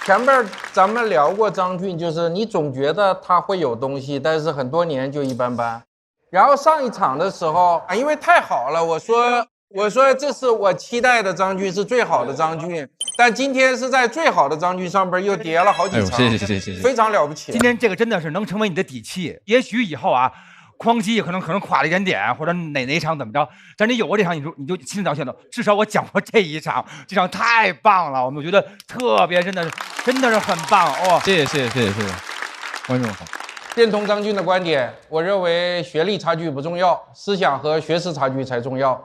前边咱们聊过张俊，就是你总觉得他会有东西，但是很多年就一般般。然后上一场的时候啊，因为太好了，我说这是我期待的张俊，是最好的张俊。但今天是在最好的张俊上边又跌了好几场。谢谢，非常了不起。今天这个真的是能成为你的底气，也许以后啊。哐叽可能垮了一点，或者哪场怎么着？但你有过这场，你就心里高兴的。至少我讲过这一场，这场太棒了，我觉得特别真的是很棒哦。谢谢，观众好。认同张俊的观点，我认为学历差距不重要，思想和学识差距才重要。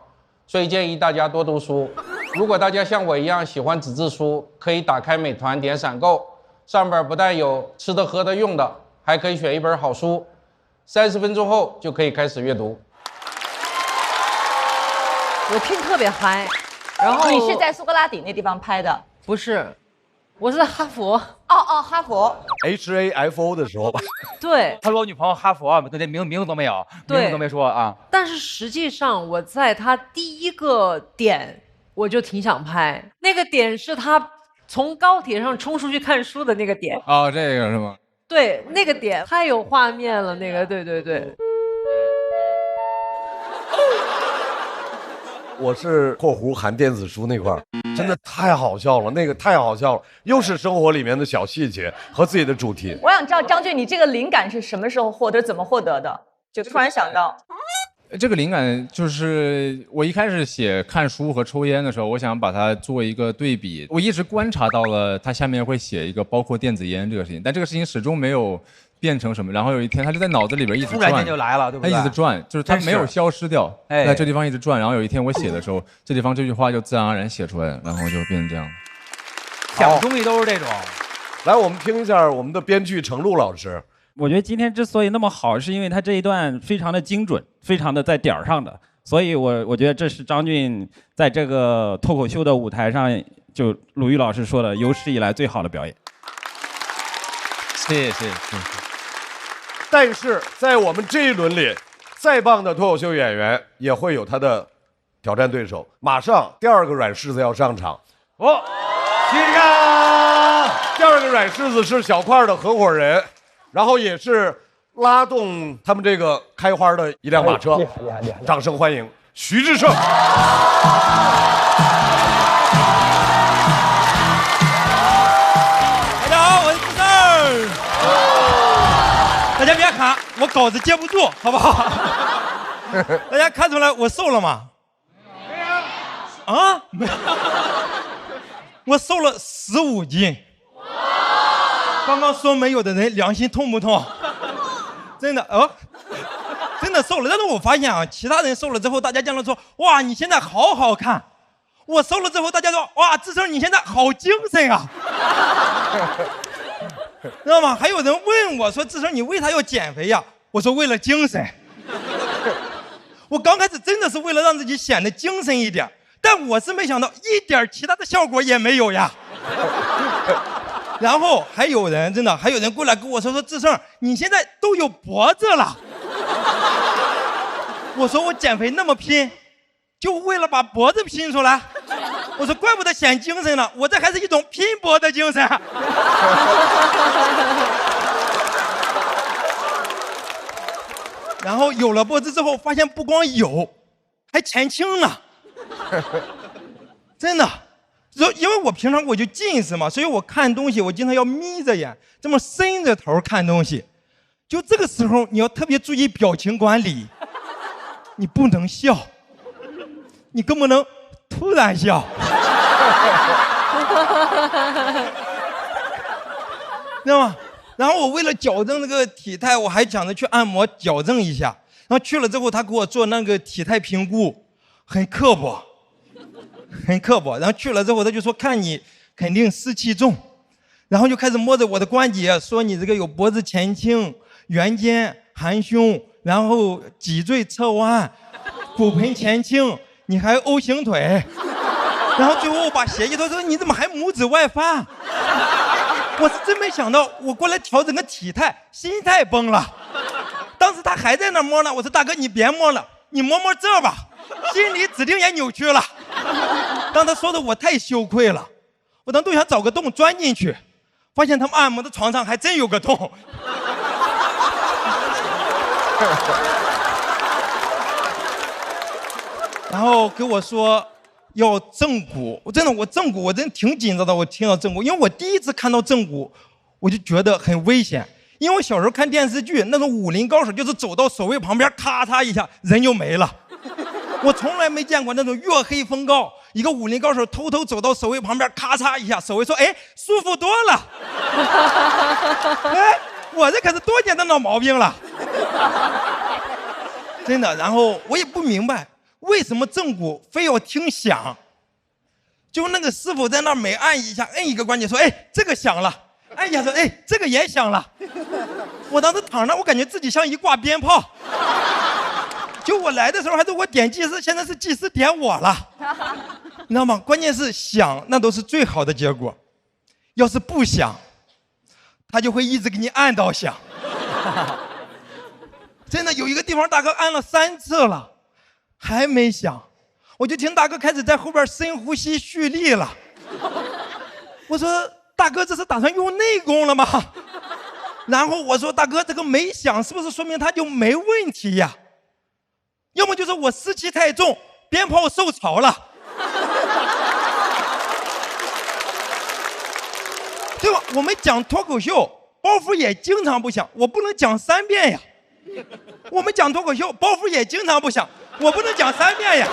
所以建议大家多读书。如果大家像我一样喜欢纸质书，可以打开美团点闪购，上边不但有吃的、喝的、用的，还可以选一本好书。30分钟后就可以开始阅读。我听特别嗨。然后你是在苏格拉底那地方拍的？不是，我是在哈佛。哦，哈佛。HAFO 的时候吧。对，他说我女朋友哈佛，对，名字都没有，名字都没说啊。但是实际上我在他第一个点，我就挺想拍。那个点是他从高铁上冲出去看书的那个点。哦，这个是吗？对，那个点太有画面了，那个对。我是括弧含电子书那块儿，真的太好笑了，那个太好笑了，又是生活里面的小细节和自己的主题。我想知道张俊，你这个灵感是什么时候获得，怎么获得的？就突然想到。这个灵感就是我一开始写看书和抽烟的时候，我想把它做一个对比。我一直观察到了它下面会写一个包括电子烟这个事情，但这个事情始终没有变成什么。然后有一天，它就在脑子里边一直转，突然间就来了，对不对？它一直转，就是它没有消失掉，在这地方一直转。然后有一天我写的时候，这地方这句话就自然而然写出来了，然后就变成这样。想东西都是这种。来，我们听一下我们的编剧程璐老师。我觉得今天之所以那么好，是因为他这一段非常的精准，非常的在点儿上的，所以我觉得这是张俊在这个脱口秀的舞台上，就鲁豫老师说的有史以来最好的表演。谢谢。但是在我们这一轮里，再棒的脱口秀演员也会有他的挑战对手。马上第二个软柿子要上场。哦，起立！第二个软柿子是小块的合伙人。然后也是拉动他们这个开花的一辆马车，掌声欢迎徐志胜。大家好，我是志胜。大家别看我稿子接不住，好不好？大家看出来我瘦了吗？啊？我瘦了15斤。刚刚说没有的人良心痛不痛？真的真的瘦了。但是我发现啊，其他人瘦了之后，大家经常说哇你现在好好看。我瘦了之后，大家说哇志胜你现在好精神啊，知道吗？还有人问我说志胜你为啥要减肥呀？我说为了精神。我刚开始真的是为了让自己显得精神一点，但我是没想到一点其他的效果也没有呀。然后还有人过来跟我说志胜你现在都有脖子了。我说我减肥那么拼，就为了把脖子拼出来。我说怪不得显精神了，我这还是一种拼搏的精神。然后有了脖子之后，发现不光有，还前倾了，真的。因为我平常我就近视嘛，所以我看东西我经常要眯着眼，这么伸着头看东西。就这个时候你要特别注意表情管理，你不能笑，你更不能突然笑。知道吗？然后我为了矫正那个体态，我还想着去按摩矫正一下。然后去了之后，他给我做那个体态评估，很刻薄。然后去了之后，他就说看你肯定湿气重，然后就开始摸着我的关节，说你这个有脖子前倾、圆肩、含胸，然后脊椎侧弯、骨盆前倾，你还 O 型腿。然后最后把鞋一脱，说你怎么还拇指外翻？我是真没想到，我过来调整个体态，心态崩了。当时他还在那摸呢，我说大哥你别摸了，你摸摸这吧，心里指定也扭曲了。当他说的我太羞愧了，我当都想找个洞钻进去，发现他们按摩的床上还真有个洞。然后跟我说要正骨，我真挺紧张的。我听到正骨，因为我第一次看到正骨，我就觉得很危险。因为我小时候看电视剧，那种武林高手就是走到守卫旁边，咔嚓一下人就没了。我从来没见过那种月黑风高，一个武林高手偷偷走到守卫旁边，咔嚓一下，守卫说：“哎，舒服多了。”哎，我这可是多年的老毛病了，真的。然后我也不明白为什么正骨非要听响，就那个师傅在那每按一下，摁一个关节说：“哎，这个响了。”按一下说：“哎，这个也响了。”我当时躺那，我感觉自己像一挂鞭炮。就我来的时候还是我点技师，现在是技师点我了，你知道吗？关键是想那都是最好的结果，要是不想，他就会一直给你按到响。真的有一个地方大哥按了3次了，还没响，我就听大哥开始在后边深呼吸蓄力了。我说大哥这是打算用内功了吗？然后我说大哥这个没响是不是说明他就没问题呀？要么就是我湿气太重，鞭炮受潮了，对吧？我们讲脱口秀，包袱也经常不响，我不能讲3遍呀。我们讲脱口秀，包袱也经常不响，我不能讲3遍呀。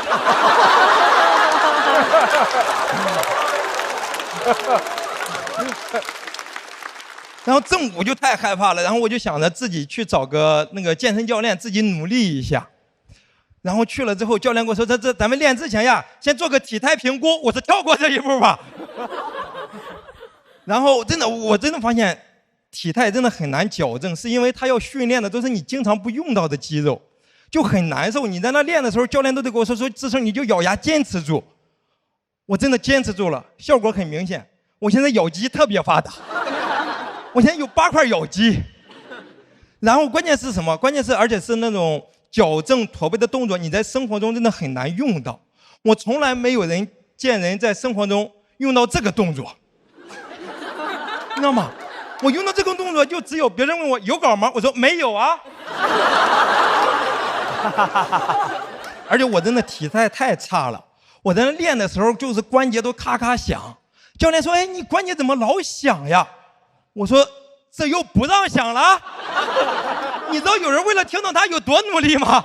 然后正午就太害怕了，然后我就想着自己去找个那个健身教练，自己努力一下。然后去了之后，教练跟我说：“这咱们练之前呀，先做个体态评估。”我说：“跳过这一步吧。”然后我真的发现，体态真的很难矫正，是因为他要训练的都是你经常不用到的肌肉，就很难受。你在那练的时候，教练都得跟我说志胜你就咬牙坚持住。我真的坚持住了，效果很明显。我现在咬肌特别发达，我现在有8块咬肌。然后关键是什么？关键是而且是那种矫正驼背的动作，你在生活中真的很难用到。我从来没有见人在生活中用到这个动作，你知道吗？我用到这个动作就只有别人问我有稿吗？我说没有啊。而且我真的体态太差了，我在那练的时候就是关节都咔咔响。教练说：“哎，你关节怎么老响呀？”我说：“这又不让响了。”你知道有人为了听到他有多努力吗？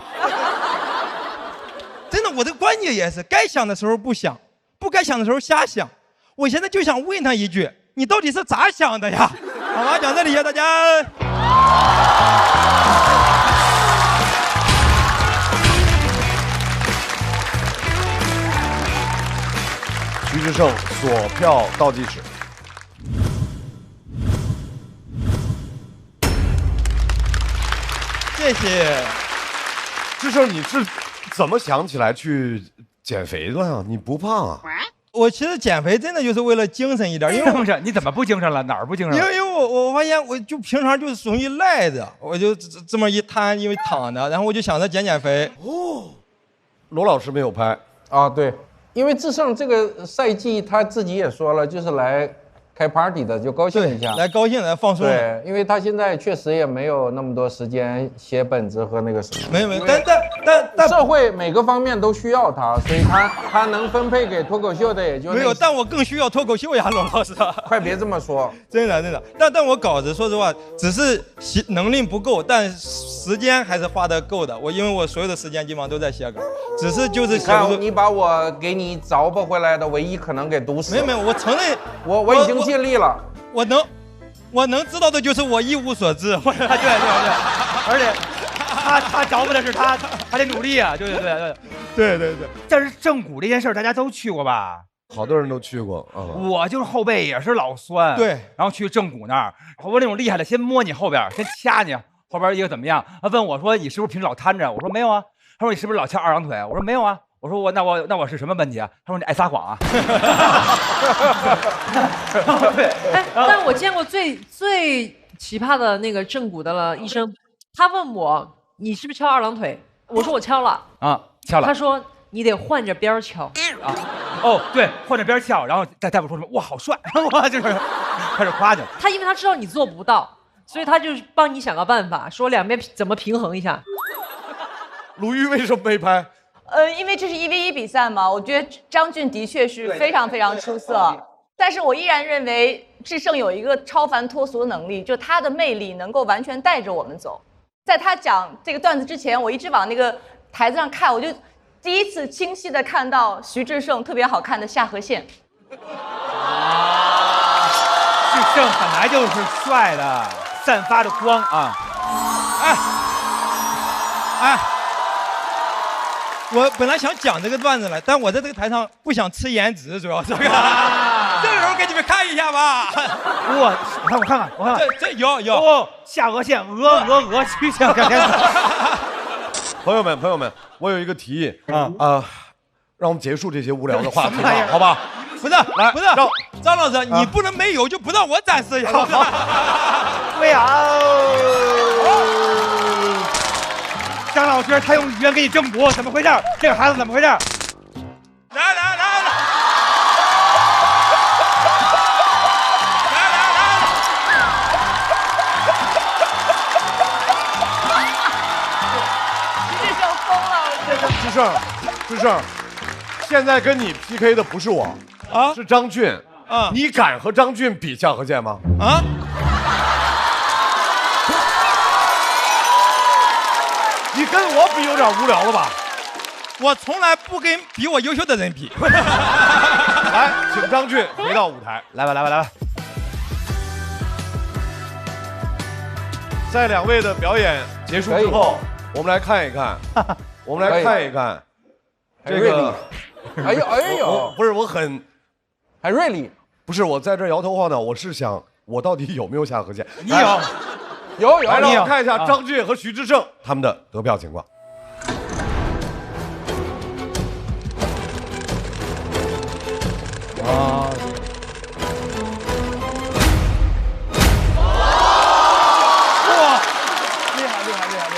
真的，我这关节也是，该响的时候不响，不该响的时候瞎响。我现在就想问他一句：你到底是咋想的呀？好吧，讲这里，谢谢大家。徐志胜锁票倒计时。谢谢。志胜，你是怎么想起来去减肥的呀？你不胖啊？我其实减肥真的就是为了精神一点，因为不是你怎么不精神了？哪儿不精神了？因为我发现我就平常就是属于赖着，我就这么一摊，因为躺着，然后我就想着减肥。哦，罗老师没有拍啊？对，因为志胜这个赛季他自己也说了，就是来开 party 的，就高兴一下，来高兴来放松。对，因为他现在确实也没有那么多时间写本子和那个什么。没有，但社会每个方面都需要他，所以他能分配给脱口秀的也就没有。但我更需要脱口秀呀，罗老师。快别这么说，真的。但我稿子说实话，只是能力不够，但时间还是花得够的。因为我所有的时间基本上都在写稿，只是就是你把我给你找不回来的唯一可能给堵死。没有，我承认我已经尽力了。我能知道的就是我一无所知。对，而且他着不的是他得努力啊！对。但是正骨这件事大家都去过吧？好多人都去过啊。我就是后背也是老酸，对。然后去正骨那儿，好多那种厉害的，先摸你后边，先掐你后边一个怎么样？他问我说：“你是不是平时老瘫着？”我说：“没有啊。”他说：“你是不是老翘2郎腿？”我说：“没有啊。”我说那我是什么问题啊？他说你爱撒谎啊。对，哎，但我见过最奇葩的那个正骨的了医生，他问我你是不是敲2郎腿？我说我敲了啊，敲了。他说你得换着边敲啊。哦，对，换着边敲，然后大夫说什么？哇，好帅！我就是开始夸你。他因为他知道你做不到，所以他就帮你想个办法，说两边怎么平衡一下。鲁豫为什么没拍？因为这是1v1比赛嘛，我觉得张俊的确是非常非常出色，但是我依然认为志胜有一个超凡脱俗的能力，就他的魅力能够完全带着我们走。在他讲这个段子之前，我一直往那个台子上看，我就第一次清晰的看到徐志胜特别好看的下颌线。志胜本来就是帅的，散发着光啊！哎。我本来想讲这个段子了，但我在这个台上不想吃颜值，主要是这个时候给你们看一下吧。我看看，这有哦，下颌线，鹅，去下颌线。朋友们，我有一个提议让我们结束这些无聊的话题吧，好吧？不是，不是，张老师，你不能没有就不让我展示呀。对呀。张老师他用语言给你征服，怎么回事？这个孩子怎么回事？来。志胜，现在跟你 PK 的不是我啊，是张俊啊。你敢和张俊比下颌剑吗？啊？你跟我比有点无聊了吧？我从来不跟比我优秀的人比。来，请张俊回到舞台。来吧。在2位的表演结束之后，我们来看一看。这个，哎呦，不是我很锐利，不是我在这摇头晃脑，我是想我到底有没有下颌剑？你有，来让我们看一下张俊和徐志胜他们的得票情况。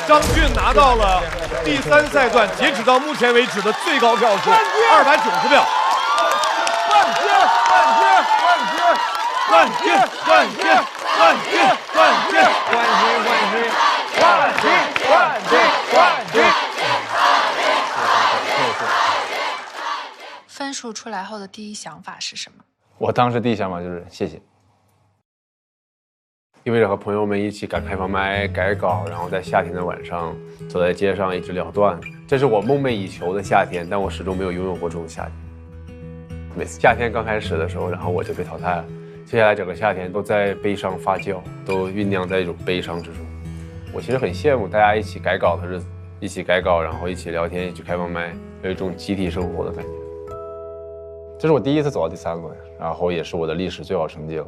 张俊拿到了第3赛段截止到目前为止的最高票数290票。冠军！分数出来后的第一想法是什么？我当时第一想法就是谢谢。意味着和朋友们一起赶开放麦、改稿，然后在夏天的晚上走在街上一直聊段子，这是我梦寐以求的夏天，但我始终没有拥有过这种夏天。每次夏天刚开始的时候，然后我就被淘汰了，接下来整个夏天都在悲伤发酵，都酝酿在一种悲伤之中。我其实很羡慕大家一起改稿的日子，一起改稿，然后一起聊天，一起开放麦，有一种集体生活的感觉。这是我第一次走到第3轮，然后也是我的历史最好成绩了，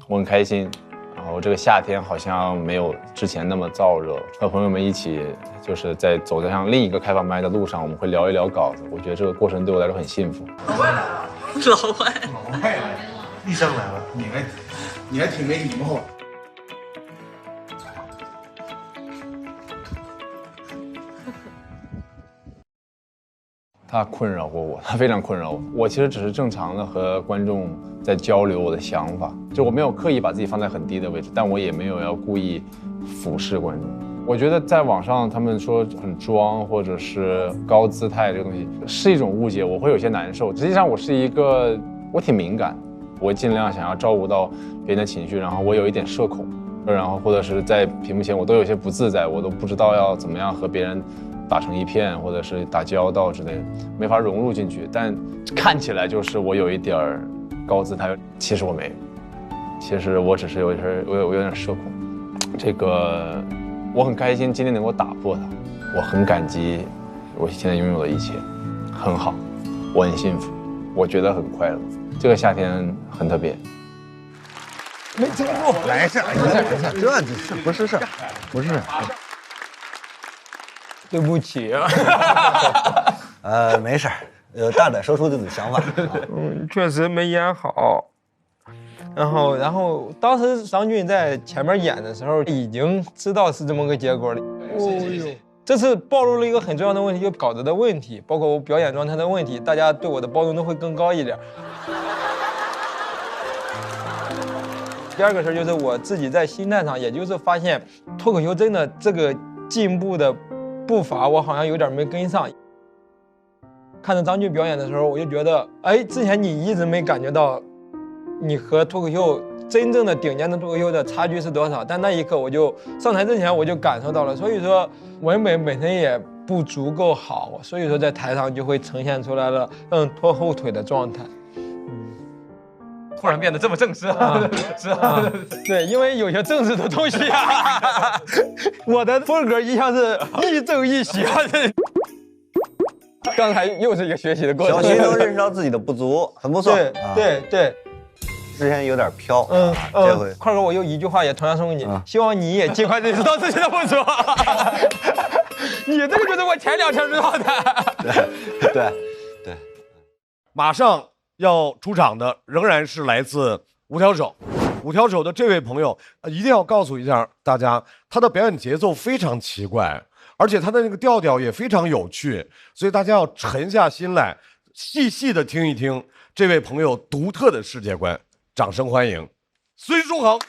我很开心。然后这个夏天好像没有之前那么燥热，和朋友们一起就是在走在向另一个开放麦的路上，我们会聊一聊稿子。我觉得这个过程对我来说很幸福。老外来了，老外来了，医生来了，你还挺没礼貌。他困扰过我，他非常困扰我。我其实只是正常的和观众在交流我的想法，就我没有刻意把自己放在很低的位置，但我也没有要故意俯视观众。我觉得在网上他们说很装或者是高姿态这个东西是一种误解，我会有些难受。实际上我挺敏感，我尽量想要照顾到别人的情绪，然后我有一点社恐，然后或者是在屏幕前我都有些不自在，我都不知道要怎么样和别人打成一片，或者是打交道之类的，没法融入进去。但看起来就是我有一点高姿态，其实我没有，其实我只是有点社恐。这个我很开心今天能够打破它，我很感激我现在拥有的一切，很好，我很幸福，我觉得很快乐。这个夏天很特别。没听过，来事，这不是事，不是。对不起啊，没事，大胆说出自己的想法。确实没演好。然后当时张俊在前面演的时候，已经知道是这么个结果了。这次暴露了一个很重要的问题，就稿子的问题，包括我表演状态的问题，大家对我的包容度会更高一点。第二个事就是我自己在心态上，也就是发现脱口秀真的这个进步的步伐我好像有点没跟上。看着张俊表演的时候，我就觉得，哎，之前你一直没感觉到你和脱口秀真正的顶尖的脱口秀的差距是多少，但那一刻我就上台之前我就感受到了。所以说文本本身也不足够好，所以说在台上就会呈现出来了拖后腿的状态。突然变得这么正式啊！对，因为有些正式的东西啊，我的风格一向是亦正亦邪。刚才又是一个学习的过程。小徐能认识到自己的不足，很不错。对，之前有点飘。这回块哥，我有一句话也同样送给你，希望你也尽快认识到自己的不足。你这个就是我前2天知道的。对，马上要出场的仍然是来自五条手。五条手的这位朋友，一定要告诉一下大家，他的表演节奏非常奇怪，而且他的那个调调也非常有趣，所以大家要沉下心来，细细的听一听这位朋友独特的世界观。掌声欢迎孙书恒。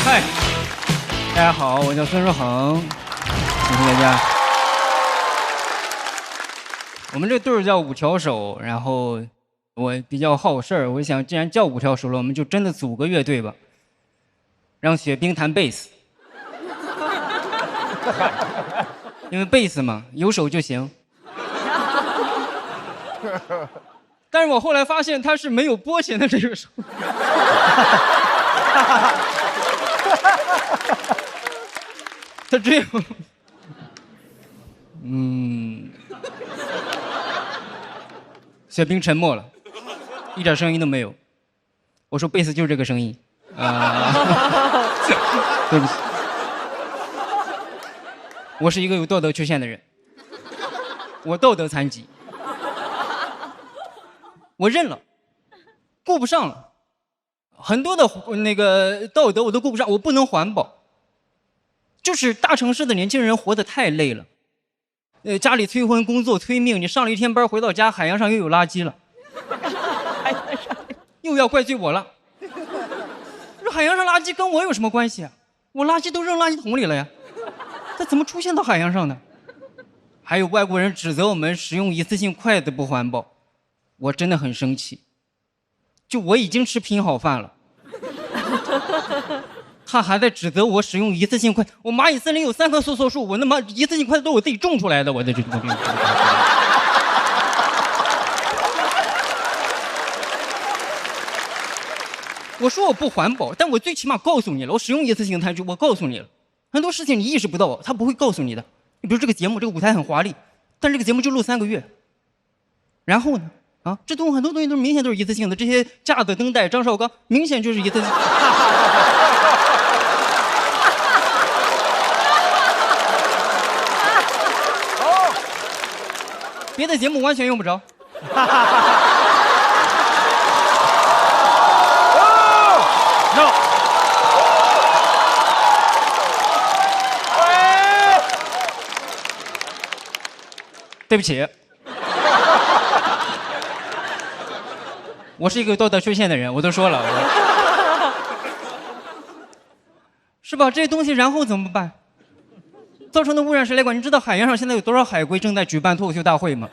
嗨，大家好，我叫孙书恒，谢谢大家。我们这队儿叫五条手，然后我比较好事儿，我想既然叫五条手了，我们就真的组个乐队吧，让雪冰弹贝斯，因为贝斯嘛，有手就行。但是我后来发现他是没有拨弦的这个手。他只有，雪冰沉默了，一点声音都没有。我说贝斯就是这个声音，对不起，我是一个有道德缺陷的人，我道德残疾，我认了，顾不上了，很多的那个道德我都顾不上，我不能环保。就是大城市的年轻人活得太累了，家里催婚，工作催命，你上了一天班回到家，海洋上又有垃圾了，又要怪罪我了。这海洋上垃圾跟我有什么关系啊？我垃圾都扔垃圾桶里了呀，它怎么出现到海洋上的？还有外国人指责我们使用一次性筷子不环保，我真的很生气。就我已经吃拼好饭了。他还在指责我使用一次性筷，我蚂蚁森林有3棵梭梭树，我他妈一次性筷子都是我自己种出来的，我的这个。我说我不环保，但我最起码告诉你了，我使用一次性餐具，我告诉你了，很多事情你意识不到，他不会告诉你的。你比如这个节目，这个舞台很华丽，但这个节目就录3个月，然后呢？啊，这东西很多东西都是明显都是一次性的，这些架子、灯带、张绍刚明显就是一次性。别的节目完全用不着。对不起，我是一个有道德缺陷的人，我都说了，是吧？这些东西然后怎么办？造成的污染谁来管？你知道海洋上现在有多少海龟正在举办脱口秀大会吗？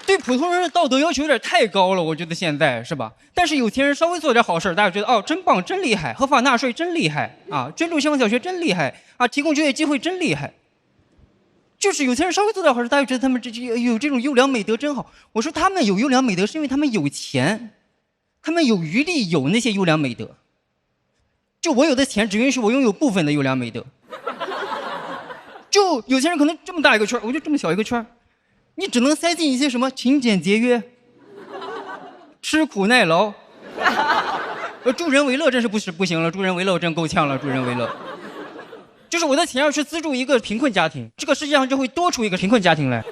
对普通人的道德要求有点太高了，我觉得现在是吧？但是有钱人稍微做点好事，大家觉得哦，真棒，真厉害，合法纳税真厉害啊，捐助香港小学真厉害啊，提供就业机会真厉害。就是有钱人稍微做点好事，大家觉得他们有这种优良美德真好。我说他们有优良美德是因为他们有钱。他们有余力有那些优良美德，就我有的钱只允许我拥有部分的优良美德。就有些人可能这么大一个圈，我就这么小一个圈，你只能塞进一些什么勤俭节约、吃苦耐劳、助人为乐，真是不行了，助人为乐真够呛了，助人为乐。就是我的钱要去资助一个贫困家庭，这个世界上就会多出一个贫困家庭来。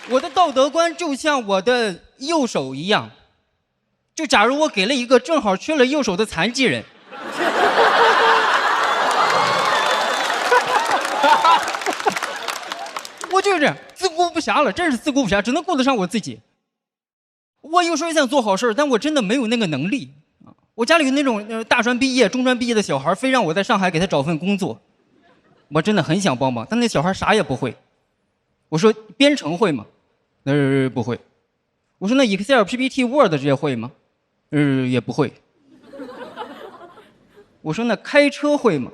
我的道德观就像我的右手一样，就假如我给了一个正好缺了右手的残疾人，我就是这样自顾不暇了，真是自顾不暇，只能顾得上我自己。我有时候也想做好事，但我真的没有那个能力。我家里有那种大专毕业、中专毕业的小孩，非让我在上海给他找份工作，我真的很想帮忙，但那小孩啥也不会。我说编程会吗？不会。我说那 Excel、PPT、Word 这些会吗？也不会。我说那开车会吗？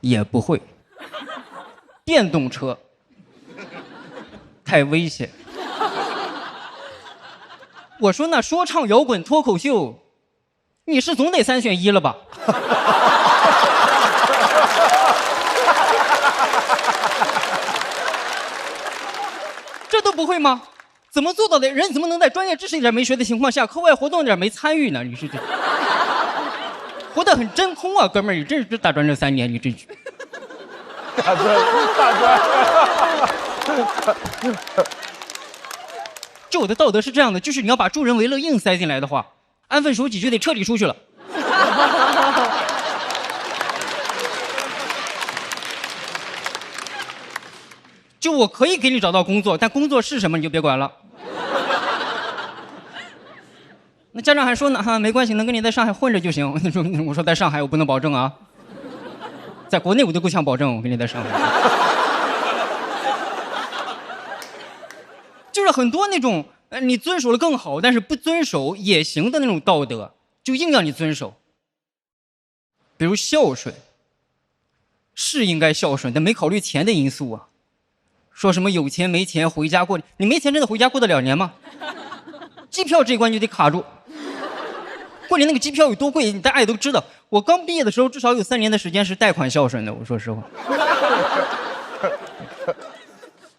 也不会。电动车太危险。我说那说唱摇滚脱口秀你是总得3选1了吧？这都不会吗？怎么做到的？人怎么能在专业知识一点没学的情况下，课外活动一点没参与呢？你是这活得很真空啊，哥们儿！你这大专这3年，你这大专。就我的道德是这样的，就是你要把助人为乐硬塞进来的话，安分守己就得彻底出去了。就我可以给你找到工作，但工作是什么你就别管了。那家长还说呢，哈，没关系，能跟你在上海混着就行。我说在上海我不能保证啊，在国内我都够呛保证，我跟你在上海。就是很多那种，你遵守了更好，但是不遵守也行的那种道德，就硬让你遵守。比如孝顺，是应该孝顺，但没考虑钱的因素啊。说什么有钱没钱回家过，你没钱真的回家过得了年吗？机票这一关就得卡住。过年那个机票有多贵，大家也都知道。我刚毕业的时候，至少有3年的时间是贷款孝顺的。我说实话，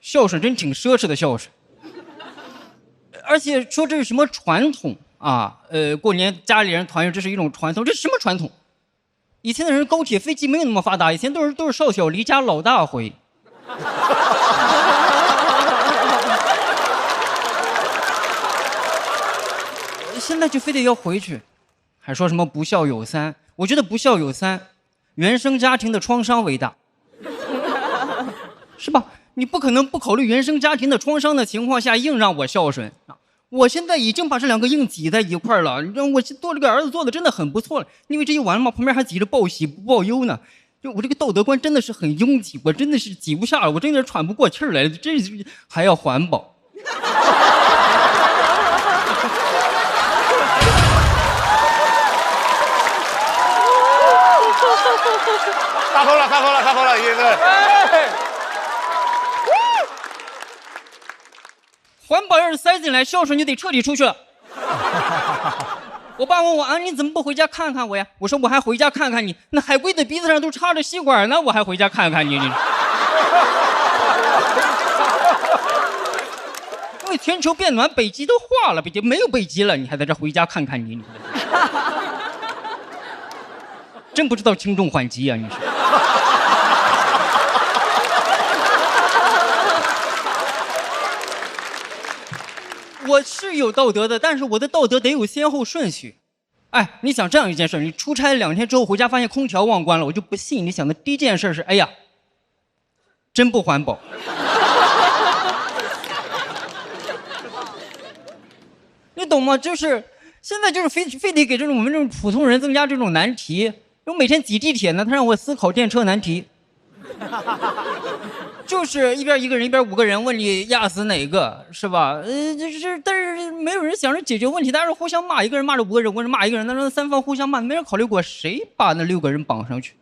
孝顺真挺奢侈的孝顺。而且说这是什么传统啊？过年家里人团圆，这是一种传统，这是什么传统？以前的人高铁飞机没有那么发达，以前都是少小离家老大回。现在就非得要回去，还说什么不孝有3？我觉得不孝有3，原生家庭的创伤为大，是吧？你不可能不考虑原生家庭的创伤的情况下硬让我孝顺。我现在已经把这2个硬挤在一块了，你让我多了个儿子做的真的很不错了。因为这一完了嘛，旁边还挤着报喜不报忧呢。就我这个道德观真的是很拥挤，我真的是挤不下了，我真的喘不过气儿来，这还要环保。开口了，爷爷。环保要是塞进来，孝顺就得彻底出去了。我爸问我啊，你怎么不回家看看我呀？我说我还回家看看你，那海龟的鼻子上都插着吸管呢，我还回家看看你。因为全球变暖，北极都化了，北极没有北极了，你还在这回家看看你。真不知道轻重缓急啊！你说。我是有道德的，但是我的道德得有先后顺序。哎，你想这样一件事，你出差2天之后回家发现空调忘关了，我就不信你想的第一件事是，哎呀，真不环保。你懂吗？就是现在就是非得给我们这种普通人增加这种难题。我每天挤地铁呢，他让我思考电车难题。就是一边1个人，一边5个人，问你压死哪个，是吧？但是没有人想着解决问题，大家是互相骂，1个人骂着5个人，5个人骂1个人，那3方互相骂，没人考虑过谁把那6个人绑上去？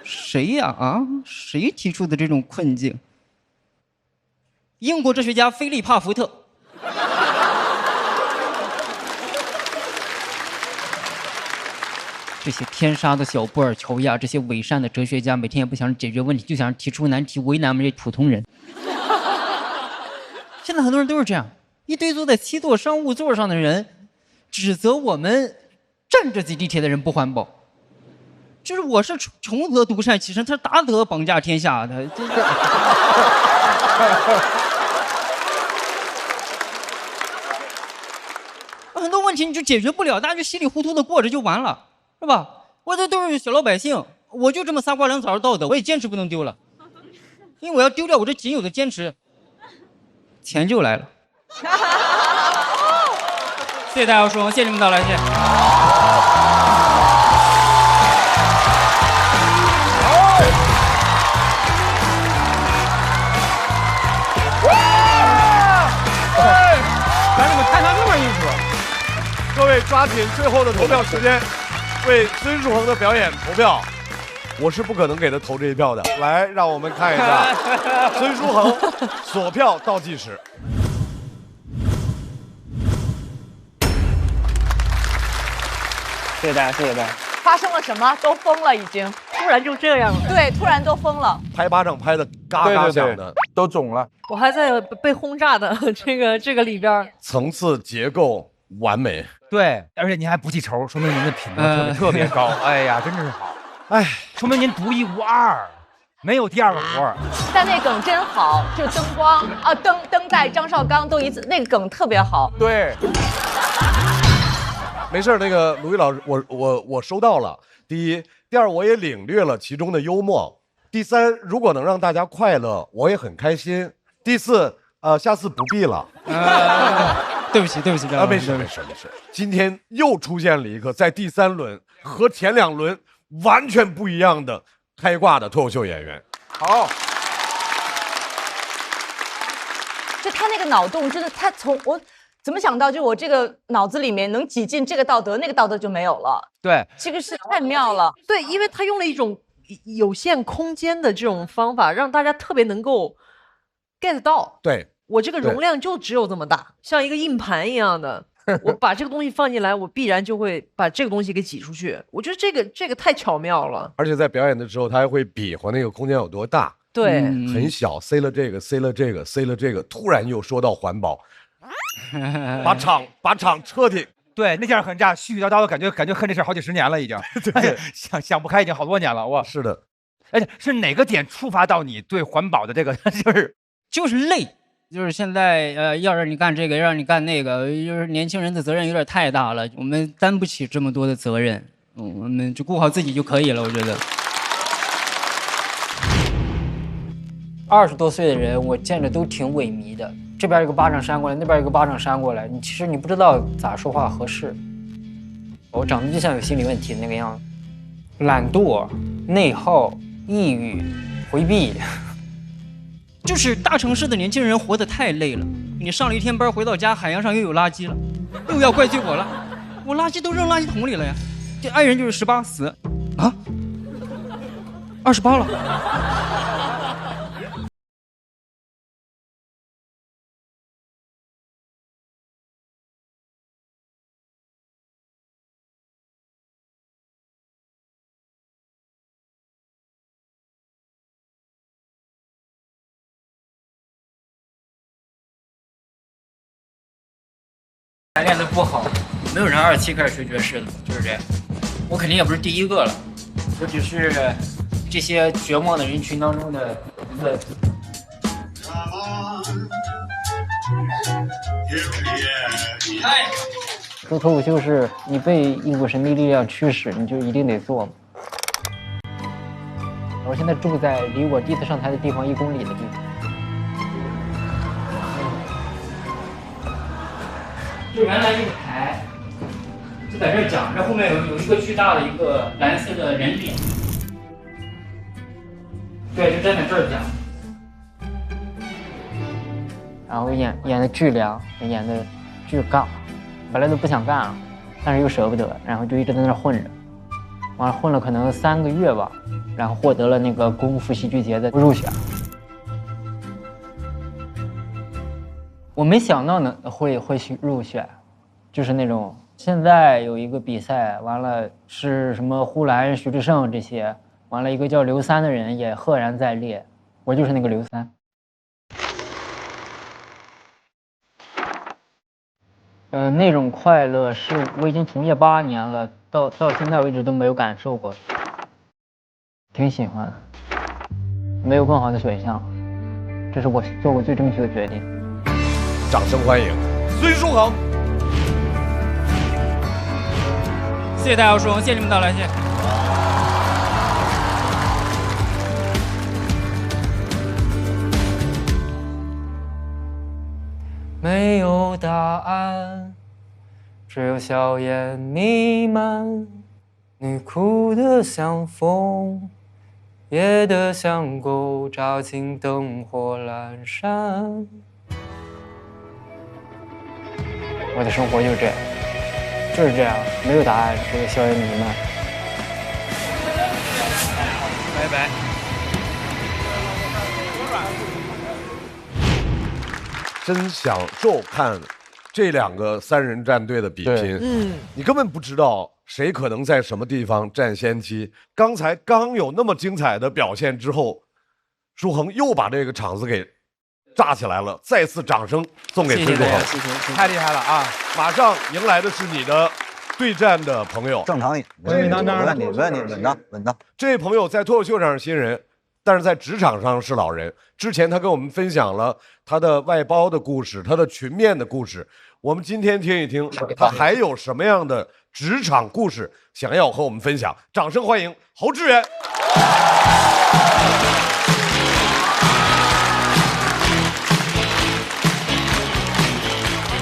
谁呀？啊，谁提出的这种困境？英国哲学家菲利帕福特。这些天杀的小布尔乔亚，这些伪善的哲学家，每天也不想解决问题，就想提出难题，为难我们这普通人。现在很多人都是这样，一堆坐在7座商务座上的人，指责我们站着挤地铁的人不环保。就是我是穷则独善其身，他是达则绑架天下的。很多问题你就解决不了，大家就稀里糊涂的过着就完了。是吧？我这都是小老百姓，我就这么仨瓜两枣的道德，我也坚持不能丢了，因为我要丢掉我这仅有的坚持，钱就来了。谢谢大家说，谢谢你们到来，谢谢。来，你们看他那么意思。各位抓紧最后的投票时间。为孙书恒的表演投票，我是不可能给他投这一票的。来，让我们看一下孙书恒锁票倒计时。谢谢大家，谢谢大家。发生了什么？都疯了，已经，突然就这样了。对，突然都疯了。拍巴掌拍的嘎嘎响的，都肿了。我还在被轰炸的这个里边，层次结构完美。对，而且您还不记仇，说明您的品德特别高。哎呀，真是好。哎，说明您独一无二，没有第二个活儿。但那梗真好，就灯光啊，灯带张绍刚都一次，那个梗特别好。对。没事，那个鲁豫老师，我收到了。第一，第二，我也领略了其中的幽默。第三，如果能让大家快乐，我也很开心。第四，下次不必了。对不起，没事。今天又出现了一个在第3轮和前2轮完全不一样的开挂的脱口秀演员。好。就他那个脑洞，真的，他从我。怎么想到，就我这个脑子里面能挤进这个道德，那个道德就没有了。对，这个是太妙了。对，因为他用了一种有限空间的这种方法，让大家特别能够 get 到。对，我这个容量就只有这么大，像一个硬盘一样的。我把这个东西放进来，我必然就会把这个东西给挤出去。我觉得这个太巧妙了。而且在表演的时候，他还会比划那个空间有多大。对，很小，塞了这个，塞了这个，塞了这个，突然又说到环保。把场彻底对那件很炸，絮絮叨叨的感觉恨这事好几10年了已经，对，想不开已经好多年了哇。是的，而且是哪个点触发到你对环保的这个就是累，就是现在要让你干这个，让你干那个，就是年轻人的责任有点太大了，我们担不起这么多的责任，我们就顾好自己就可以了，我觉得。20多岁的人，我见着都挺萎靡的。这边一个巴掌扇过来，那边一个巴掌扇过来，其实你不知道咋说话合适。我长得就像有心理问题的那个样子，懒惰、内耗、抑郁、回避。就是大城市的年轻人活得太累了，你上了一天班回到家，海洋上又有垃圾了，又要怪罪我了，我垃圾都扔垃圾桶里了呀。这爱人就是18死啊，28了。练得不好，没有人27开始学爵士的，就是这样。我肯定也不是第一个了，我只是这些绝望的人群当中的一个。做脱口秀是你被一股神秘力量驱使，你就一定得做。我现在住在离我第一次上台的地方1公里的地方。就原来一个台，就在这儿讲，这后面有一个巨大的一个蓝色的人脸，对，就站在这儿讲。然后演的巨凉，演的巨尬，本来都不想干了，但是又舍不得，然后就一直在那儿混着，完了混了可能3个月吧，然后获得了那个功夫戏剧节的入选。我没想到呢会入选，就是那种现在有一个比赛，完了是什么呼兰、徐志胜这些，完了一个叫刘三的人也赫然在列，我就是那个刘三。那种快乐是我已经从业8年了，到现在为止都没有感受过，挺喜欢的，没有更好的选项，这是我做过最正确的决定。掌声欢迎孙书恒。谢谢大家，书恒，谢谢你们到来，谢谢。没有答案，只有硝烟弥漫。你哭得像风，噎得像狗，扎进灯火阑珊。我的生活就是这样，就是这样，没有答案，只有硝烟弥漫。拜拜。真享受看这2个3人战队的比拼，你根本不知道谁可能在什么地方占先机。刚才刚有那么精彩的表现之后，舒恒又把这个场子给炸起来了，再次掌声送给崔舒恒，太厉害了啊！马上迎来的是你的对战的朋友，正常一点，稳当。这位朋友在脱口秀上是新人，但是在职场上是老人。之前他跟我们分享了他的外包的故事，他的群面的故事。我们今天听一听他还有什么样的职场故事想要和我们分享。掌声欢迎侯志远。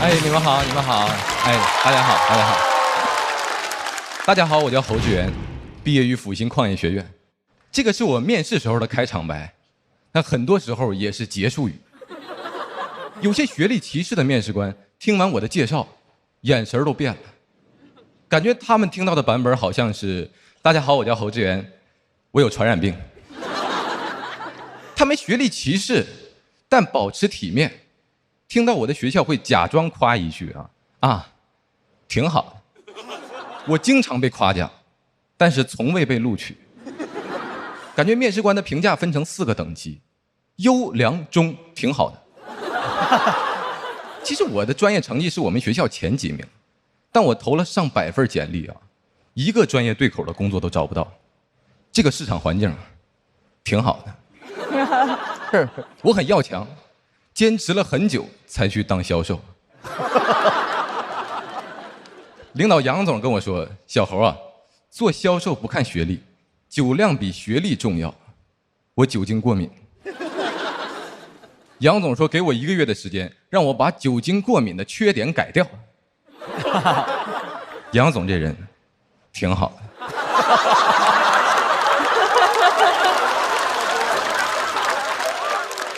哎，你们好，你们好，哎，大家好，大家好，大家好，我叫侯志远，毕业于复兴矿业学院。这个是我面试时候的开场白，那很多时候也是结束语。有些学历歧视的面试官听完我的介绍，眼神都变了，感觉他们听到的版本好像是：大家好，我叫侯志远，我有传染病。他们学历歧视，但保持体面。听到我的学校会假装夸一句挺好的。我经常被夸奖，但是从未被录取。感觉面试官的评价分成4个等级，优、良、中，挺好的。其实我的专业成绩是我们学校前几名，但我投了上百份简历一个专业对口的工作都找不到。这个市场环境挺好的。我很要强，坚持了很久才去当销售。领导杨总跟我说：“小侯做销售不看学历，酒量比学历重要。”我酒精过敏。杨总说给我1个月的时间，让我把酒精过敏的缺点改掉。杨总这人挺好的。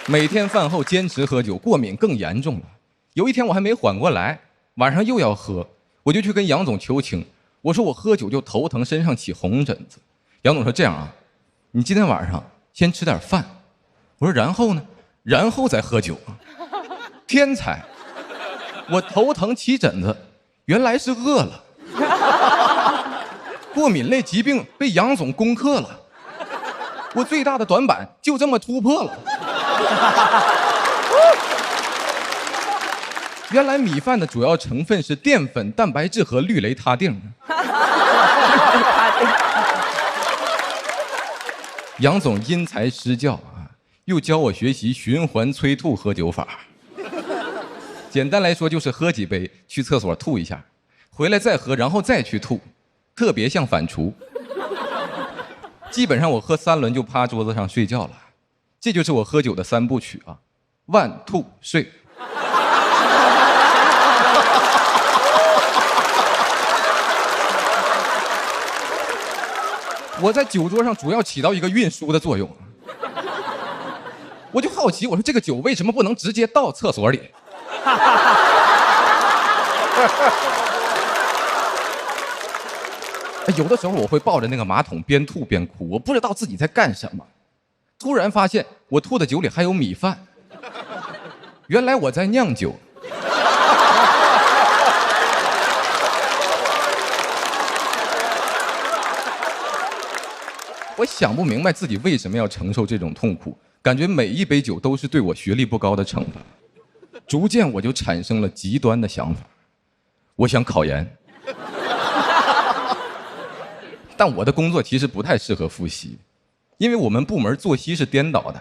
每天饭后坚持喝酒，过敏更严重了。有一天我还没缓过来，晚上又要喝，我就去跟杨总求情，我说我喝酒就头疼，身上起红疹子。杨总说这样你今天晚上先吃点饭。我说然后呢？然后再喝酒。天才！我头疼起疹子，原来是饿了。过敏类疾病被杨总攻克了，我最大的短板就这么突破了。原来米饭的主要成分是淀粉、蛋白质和氯雷他定。杨总因材施教又教我学习循环催吐喝酒法。简单来说就是喝几杯，去厕所吐一下，回来再喝，然后再去吐，特别像反刍。基本上我喝3轮就趴桌子上睡觉了。这就是我喝酒的3部曲万吐睡。我在酒桌上主要起到一个运输的作用。我就好奇，我说这个酒为什么不能直接倒厕所里？有的时候我会抱着那个马桶边吐边哭，我不知道自己在干什么。突然发现我吐的酒里还有米饭，原来我在酿酒。我想不明白自己为什么要承受这种痛苦，感觉每一杯酒都是对我学历不高的惩罚。逐渐我就产生了极端的想法，我想考研。但我的工作其实不太适合复习，因为我们部门作息是颠倒的，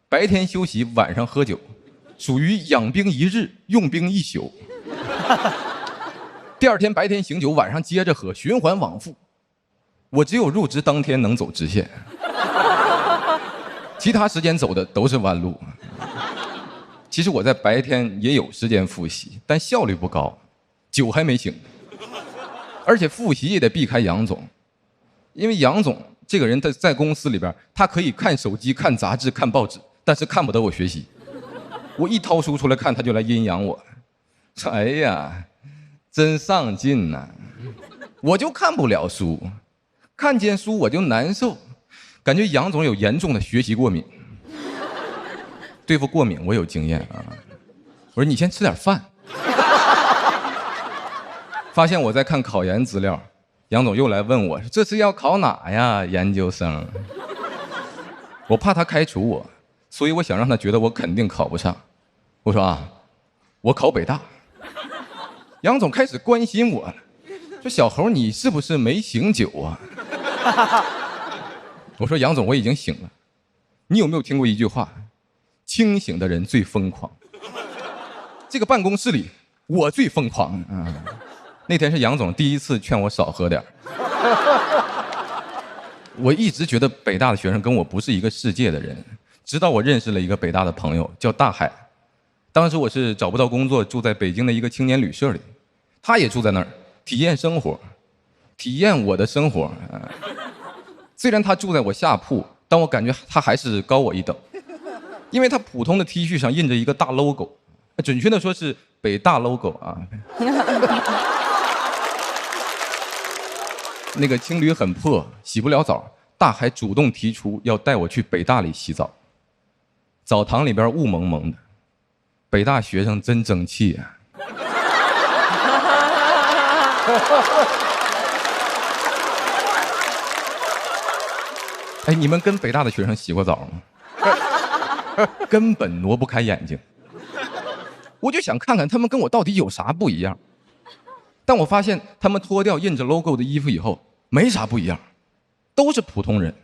白天休息，晚上喝酒，属于养兵1日，用兵1宿。第2天白天醒酒，晚上接着喝，循环往复。我只有入职当天能走直线，其他时间走的都是弯路。其实我在白天也有时间复习，但效率不高，酒还没醒。而且复习也得避开杨总，因为杨总这个人在公司里边，他可以看手机、看杂志、看报纸，但是看不得我学习。我一掏书出来看，他就来阴阳我，说：“哎呀，真上进呐！”我就看不了书，看见书我就难受，感觉杨总有严重的学习过敏。对付过敏我有经验我说你先吃点饭。发现我在看考研资料，杨总又来问我，这次要考哪呀，研究生？我怕他开除我，所以我想让他觉得我肯定考不上。我说啊，我考北大。杨总开始关心我了，说小猴你是不是没醒酒啊？我说杨总我已经醒了。你有没有听过一句话？清醒的人最疯狂。这个办公室里我最疯狂啊！那天是杨总第一次劝我少喝点。我一直觉得北大的学生跟我不是一个世界的人，直到我认识了一个北大的朋友叫大海。当时我是找不到工作，住在北京的一个青年旅社里，他也住在那儿，体验生活，体验我的生活。虽然他住在我下铺，但我感觉他还是高我一等，因为他普通的 T 恤上印着一个大 logo， 准确的说是北大 logo 啊。那个青旅很破，洗不了澡，大海主动提出要带我去北大里洗澡。澡堂里边雾蒙蒙的，北大学生真争气啊！哎，你们跟北大的学生洗过澡吗？根本挪不开眼睛。我就想看看他们跟我到底有啥不一样。但我发现他们脱掉印着 logo 的衣服以后，没啥不一样，都是普通人，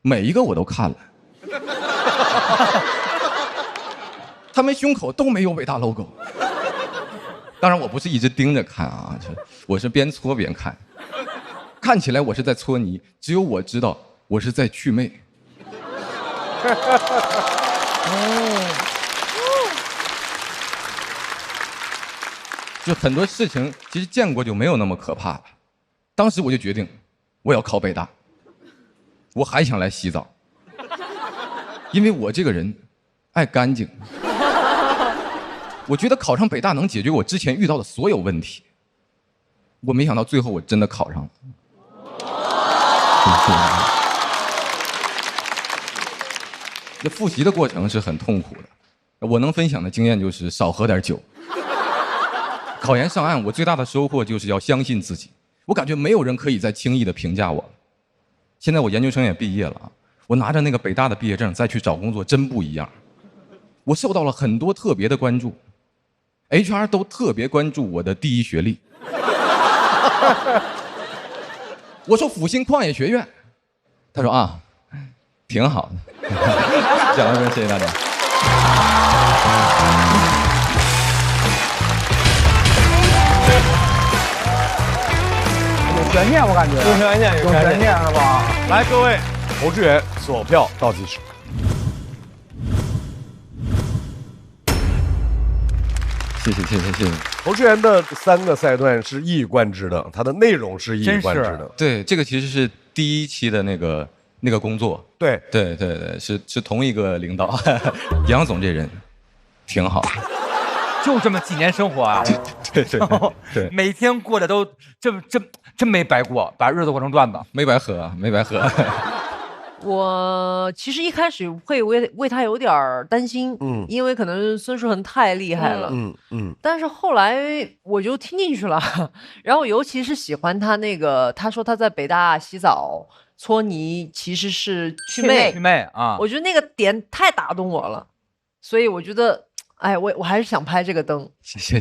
每一个我都看了。他们胸口都没有伟大 logo。当然我不是一直盯着看啊，我是边搓边看，看起来我是在搓泥，只有我知道我是在祛魅。就很多事情其实见过就没有那么可怕了。当时我就决定我要考北大，我还想来洗澡，因为我这个人爱干净。我觉得考上北大能解决我之前遇到的所有问题。我没想到最后我真的考上了。这复习的过程是很痛苦的，我能分享的经验就是少喝点酒。考研上岸，我最大的收获就是要相信自己。我感觉没有人可以再轻易的评价我了。现在我研究生也毕业了，我拿着那个北大的毕业证再去找工作，真不一样。我受到了很多特别的关注 ，HR 都特别关注我的第一学历。我说阜新矿业学院，他说啊，挺好的。讲到这儿，谢谢大家。有悬念，我感觉有悬念，有悬念了吧？来，各位侯志远索票倒计时。谢谢。侯志远的3个赛段是一以贯之的，它的内容是一以贯之的。对，这个其实是第1期的那个工作。对，是同一个领导。杨总这人挺好，就这么几年生活啊？对，每天过得都真没白过，把日子过成段子，没白喝。我其实一开始会为他有点担心，因为可能孙书恒太厉害了，但是后来我就听进去了，然后尤其是喜欢他那个，他说他在北大洗澡搓泥其实是祛魅啊，我觉得那个点太打动我了，所以我觉得，哎，我还是想拍这个灯。谢，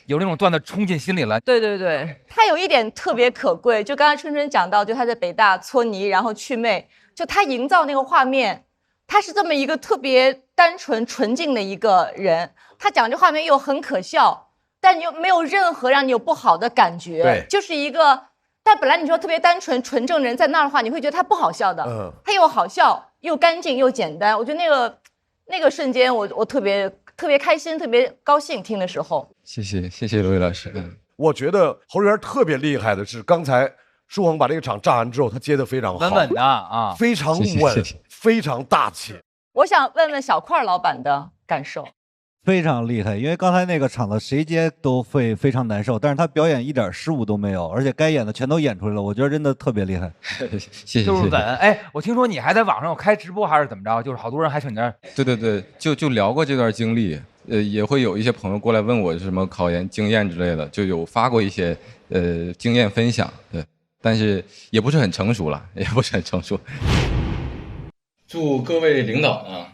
有那种段子冲进心里了。对，他有一点特别可贵，就刚才春春讲到，就他在北大搓泥，然后祛魅。就他营造那个画面，他是这么一个特别单纯纯净的一个人，他讲这画面又很可笑，但你又没有任何让你有不好的感觉，对，就是一个，但本来你说特别单纯纯正人在那儿的话，你会觉得他不好笑的，他又好笑又干净又简单，我觉得那个瞬间我特别开心，特别高兴听的时候。谢谢罗毅老师。我觉得侯志远特别厉害的是刚才。舒恒把这个场炸完之后，他接得非常好，稳稳的啊，非常稳，非常大气。我想问问小块老板的感受。非常厉害，因为刚才那个场子谁接都会非常难受，但是他表演一点失误都没有，而且该演的全都演出来了，我觉得真的特别厉害。谢谢。就是稳。哎，我听说你还在网上有开直播还是怎么着？就是好多人还请你那儿。对，就聊过这段经历，也会有一些朋友过来问我什么考研经验之类的，就有发过一些经验分享，对，但是也不是很成熟了，也不是很成熟。祝各位领导呢，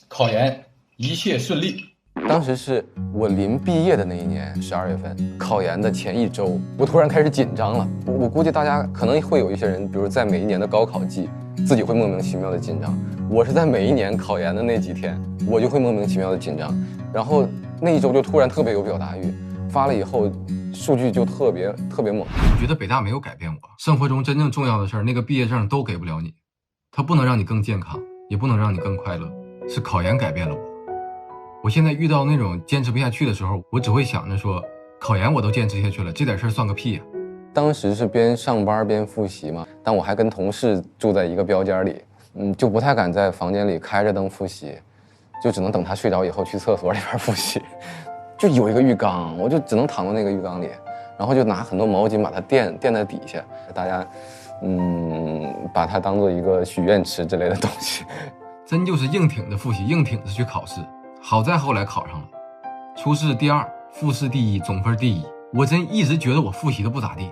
考研一切顺利。当时是我临毕业的那一年12月份，考研的前1周，我突然开始紧张了。我估计大家可能会有一些人，比如在每一年的高考季，自己会莫名其妙的紧张。我是在每一年考研的那几天，我就会莫名其妙的紧张，然后那1周就突然特别有表达欲，发了以后数据就特别猛。我觉得北大没有改变我，生活中真正重要的事儿，那个毕业证都给不了你，它不能让你更健康，也不能让你更快乐，是考研改变了我。我现在遇到那种坚持不下去的时候，我只会想着说，考研我都坚持下去了，这点事儿算个屁呀。当时是边上班边复习嘛，但我还跟同事住在一个标间里，就不太敢在房间里开着灯复习，就只能等他睡着以后去厕所里边复习。就有一个浴缸，我就只能躺到那个浴缸里，然后就拿很多毛巾把它垫在底下，大家把它当做一个许愿池之类的东西。真就是硬挺着复习，硬挺着去考试。好在后来考上了，初试第2，复试第1，总分第1。我真一直觉得我复习的不咋地，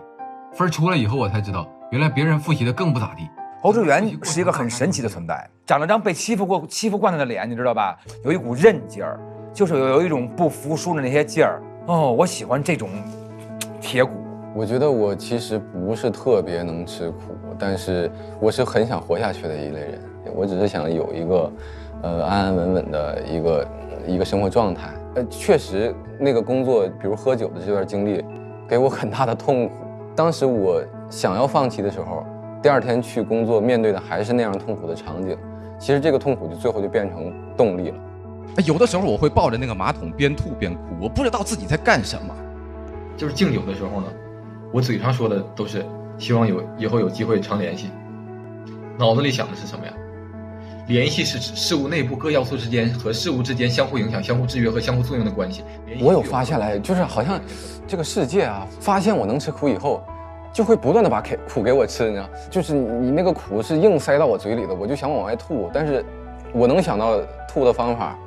分出来以后我才知道，原来别人复习的更不咋地。侯志源是一个很神奇的存在，长了张被欺负惯了的脸，你知道吧？有一股韧劲儿，就是有一种不服输的那些劲儿。哦，我喜欢这种铁骨。我觉得我其实不是特别能吃苦，但是我是很想活下去的一类人。我只是想有一个安安稳稳的一个生活状态。确实那个工作，比如喝酒的这段经历，给我很大的痛苦。当时我想要放弃的时候，第2天去工作，面对的还是那样痛苦的场景。其实这个痛苦最后就变成动力了。有的时候我会抱着那个马桶边吐边哭，我不知道自己在干什么。就是敬酒的时候呢，我嘴上说的都是希望以后有机会常联系，脑子里想的是什么呀？联系是指事物内部各要素之间和事物之间相互影响、相互制约和相互作用的关系。我有发现来，就是好像这个世界啊，发现我能吃苦以后，就会不断的把苦给我吃，你知道？就是你那个苦是硬塞到我嘴里的，我就想往外吐，但是我能想到吐的方法，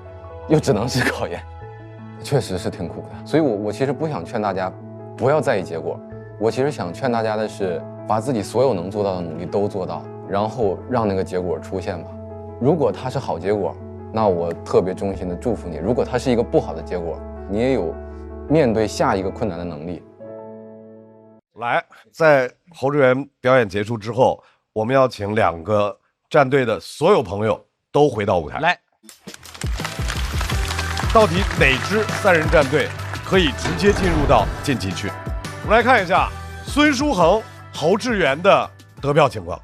又只能是考研，确实是挺苦的。所以我其实不想劝大家不要在意结果，我其实想劝大家的是，把自己所有能做到的努力都做到，然后让那个结果出现吧。如果它是好结果，那我特别衷心的祝福你；如果它是一个不好的结果，你也有面对下一个困难的能力。来，在侯志源表演结束之后，我们要请2个战队的所有朋友都回到舞台。来，到底哪支3人战队可以直接进入到晋级区？我们来看一下孙书恒、侯志源的得票情况。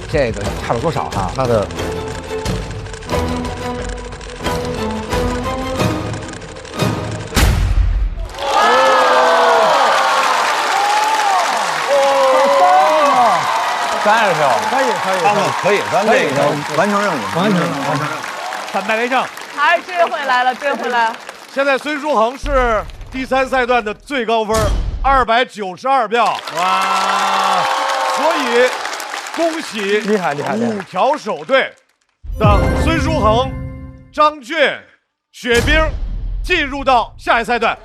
这个差了多少哈？他的30票，可以，咱这个完成任务，完成反败为胜，还追回来了，追回来了。现在孙书恒是第3赛段的最高分，292票，哇！所以恭喜厉害5条手队的孙书恒、张俊、雪冰进入到下一赛段。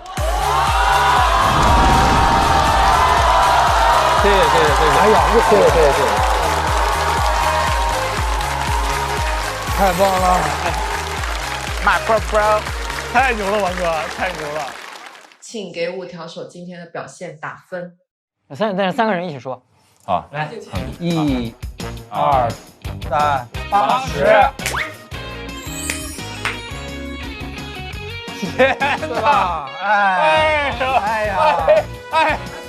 谢谢。哎呀，谢谢，太棒了，My bro， 太牛了，王哥，太牛了。请给5条手今天的表现打分。但是3个人一起说。好，来，1、2、3、80。天哪！哎呀！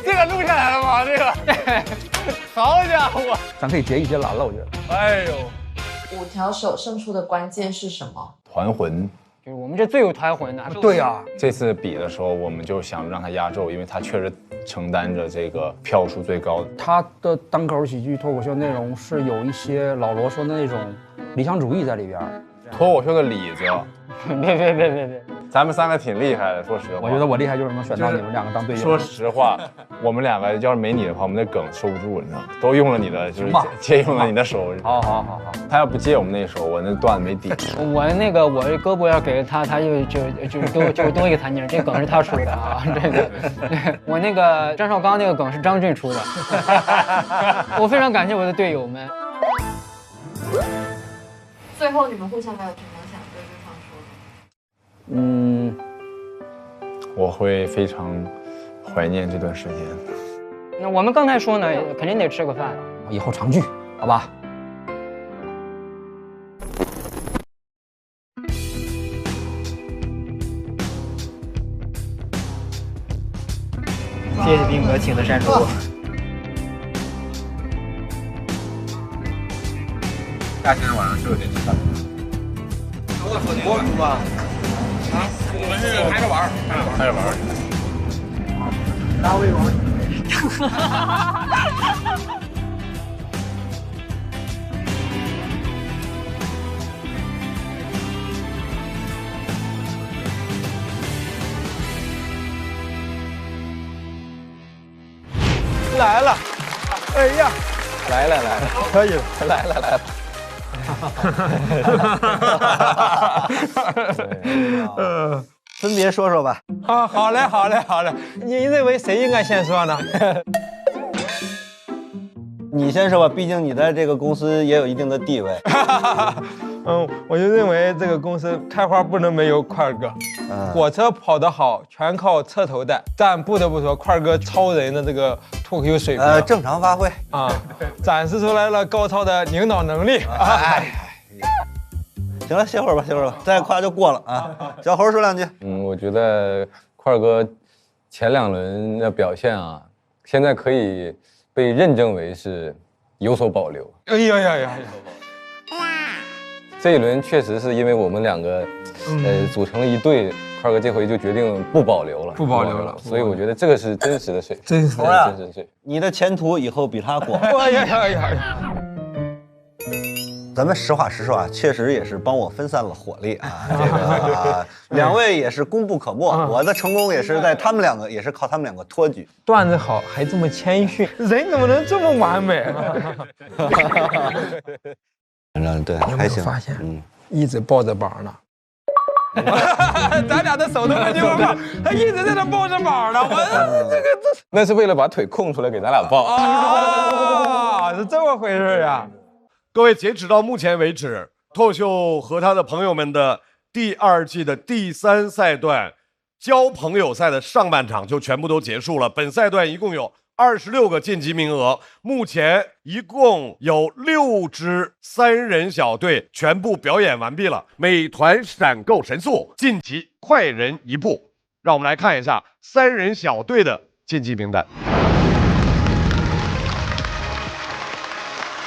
这个录下来了吗？这个，好家伙！咱可以结一结蓝了，我觉得。哎呦，5条手胜出的关键是什么？团魂，就是我们这最有团魂的。对呀，这次比的时候，我们就想让他压轴，因为他确实承担着这个票数最高的。他的单口喜剧脱口秀内容是有一些老罗说的那种理想主义在里边。脱口秀的里子，别，咱们3个挺厉害的，说实话。我觉得我厉害就是能选到你们2个当队友。说实话，我们2个要是没你的话，我们的梗收不住，你知道吗？都用了你的，就是借用了你的手。好。他要不借我们那手，我那段子没底。我胳膊要给他，他就多一个弹筋，这梗是他出的啊。这个，我那个张绍刚那个梗是张俊出的。我非常感谢我的队友们。最后你们互相还有什么想对对方说的？我会非常怀念这段时间。那我们刚才说呢，肯定得吃个饭，以后常聚，好吧？谢谢兵哥请的山猪。夏天晚上是不是得吃饭？我吧。啊，我们是拍着玩，拍着玩。拉威王。来了，哎呀，来了，可以了，来了。分别说说吧。好嘞。你认为谁应该先说呢？你先说吧，毕竟你在这个公司也有一定的地位。我就认为这个公司开花不能没有块哥。火车跑得好，全靠车头带。但不得不说，块哥超人的这个脱口秀水平，正常发挥啊，展示出来了高超的领导能力。行了，歇会儿吧，再夸就过了啊。小猴说2句。我觉得块哥前2轮的表现啊，现在可以被认证为是有所保留。哎呀！这一轮确实是因为我们2个，组成了一队，块哥这回就决定不保留了，所以我觉得这个是真实的水平，真实的水平。你的前途以后比他广。哎呀！咱们实话实说啊，确实也是帮我分散了火力啊。这个2位也是功不可没，我的成功也是在他们2个，也是靠他们2个托举。段子好还这么谦逊，人怎么能这么完美？反正对，还行。发现，一直抱着膀呢。咱俩的手都没地方放，他一直在那抱着膀呢。那是为了把腿空出来给咱俩抱。是这么回事呀。各位，截止到目前为止，脱口秀和他的朋友们的第2季的第3赛段交朋友赛的上半场就全部都结束了。本赛段一共有26个晋级名额，目前一共有6支3人小队全部表演完毕了。美团闪购神速晋级快人一步。让我们来看一下3人小队的晋级名单。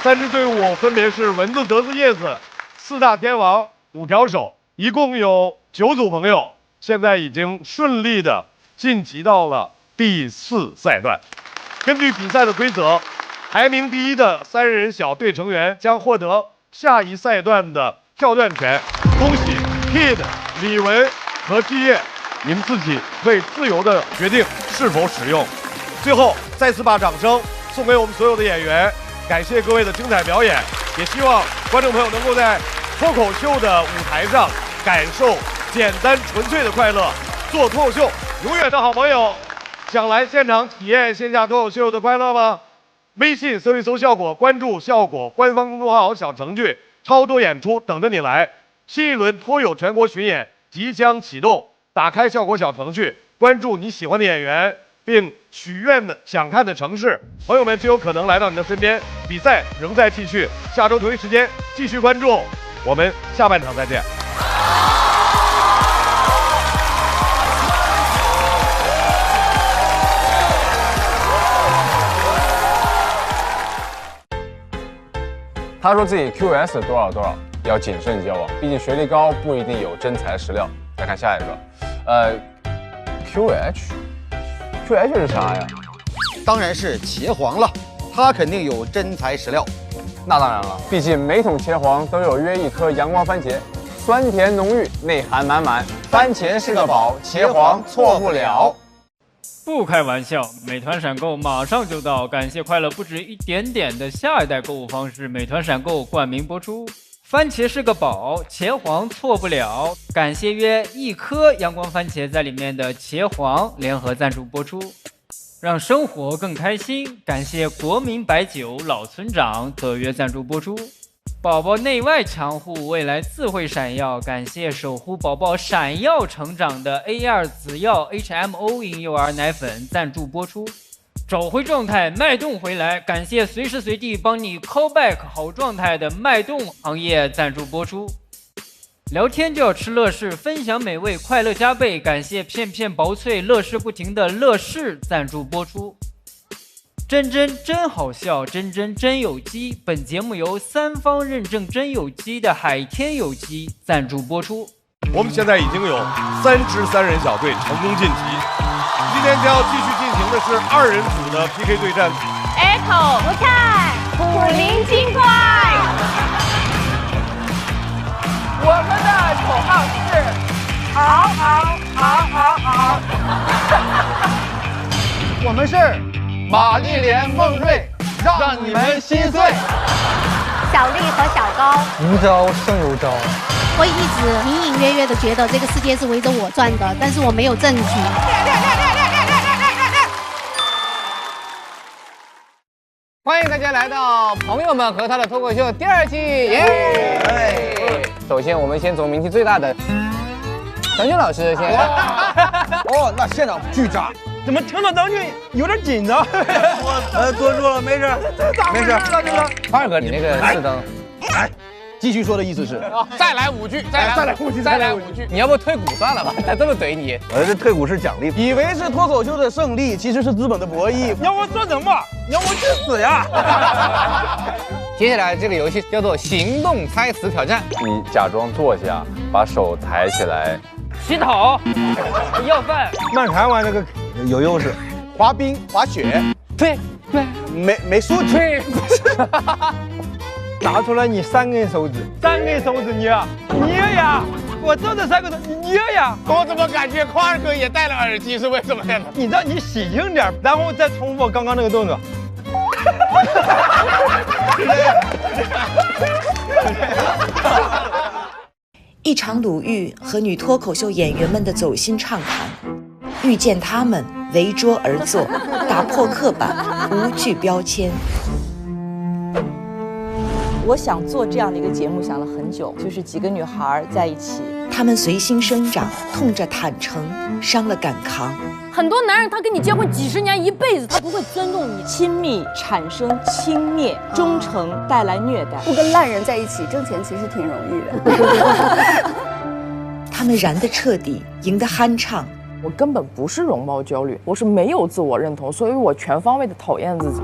3支队伍分别是蚊子、德子、叶子、4大天王、5条手，一共有9组朋友，现在已经顺利的晋级到了第4赛段。根据比赛的规则，排名第1的3人小队成员将获得下一赛段的跳段权。恭喜 Kid、李文和季叶，你们自己可以自由的决定是否使用。最后，再次把掌声送给我们所有的演员。感谢各位的精彩表演，也希望观众朋友能够在脱口秀的舞台上感受简单纯粹的快乐。做脱口秀永远的好朋友，想来现场体验线下脱口秀的快乐吗？微信搜一搜效果，关注效果官方公众号小程序，超多演出等着你来。新一轮脱友全国巡演即将启动，打开效果小程序，关注你喜欢的演员，并许愿的想看的城市，朋友们就有可能来到你的身边。比赛仍在继续，下周同一时间继续关注，我们下半场再见。他说自己 QS 多少多少，要谨慎交往，毕竟学历高不一定有真材实料。再看下一个，QH 是啥呀？当然是茄皇了，他肯定有真材实料。那当然了，毕竟每桶茄皇都有约1颗阳光番茄。酸甜浓郁，内涵满满。番茄是个宝，茄皇错不了。不开玩笑，美团闪购马上就到，感谢快乐不止一点点的下一代购物方式，美团闪购冠名播出。番茄是个宝，茄皇错不了，感谢约1颗阳光番茄在里面的茄皇联合赞助播出，让生活更开心。感谢国民白酒老村长特约赞助播出。宝宝内外强护，未来自会闪耀。感谢守护宝宝闪耀成长的 A2 紫药 HMO 婴幼儿奶粉赞助播出。找回状态，脉动回来。感谢随时随地帮你 call back 好状态的脉动行业赞助播出。聊天就要吃乐事，分享美味，快乐加倍。感谢片片薄脆，乐事不停的乐事赞助播出。真真好笑，真有机。本节目由3方认证真有机的海天有机赞助播出。我们现在已经有3支3人小队成功晋级，今天将要继续进行的是2人组的 PK 对战。Echo 不看，古灵精怪。我们的口号是嗷嗷嗷嗷嗷。我们是玛丽莲梦瑞，让你们心碎。小丽和小高，无招胜有招。我一直隐隐约约的觉得这个世界是围着我转的，但是我没有证据。欢迎大家来到朋友们和他的脱口秀第2期，耶！首先，我们先从名气最大的张军老师先。哦，那现场巨炸，怎么听到张军有点紧张？我坐住了，没事，没事。二哥，你那个四灯，哎，继续说的意思是，再来5句，再来5句，你要不退股算了吧？他这么怼你，这退股是奖励，以为是脱口秀的胜利，其实是资本的博弈。要我说什么？要我去死呀！接下来这个游戏叫做行动猜词挑战，你假装坐下，把手抬起来。洗澡，要饭。漫谈完这个有优势，滑冰、滑雪，对，没素质。拿出来你3根手指，3根手指捏呀！我这3个手指捏呀！我怎么感觉宽二哥也戴了耳机？是为什么呀？你让你洗轻点，然后再重复刚刚那个动作。一场鲁豫和女脱口秀演员们的走心畅谈，遇见他们围桌而坐，打破刻板，无惧标签。我想做这样的一个节目，想了很久，就是几个女孩在一起，她们随心生长，痛着坦诚，伤了敢扛。很多男人他跟你结婚几10年、1辈子，他不会尊重你。亲密产生轻蔑，忠诚带来虐待。不跟烂人在一起挣钱其实挺容易的。他们燃得彻底，赢得酣畅。我根本不是容貌焦虑，我是没有自我认同，所以我全方位的讨厌自己。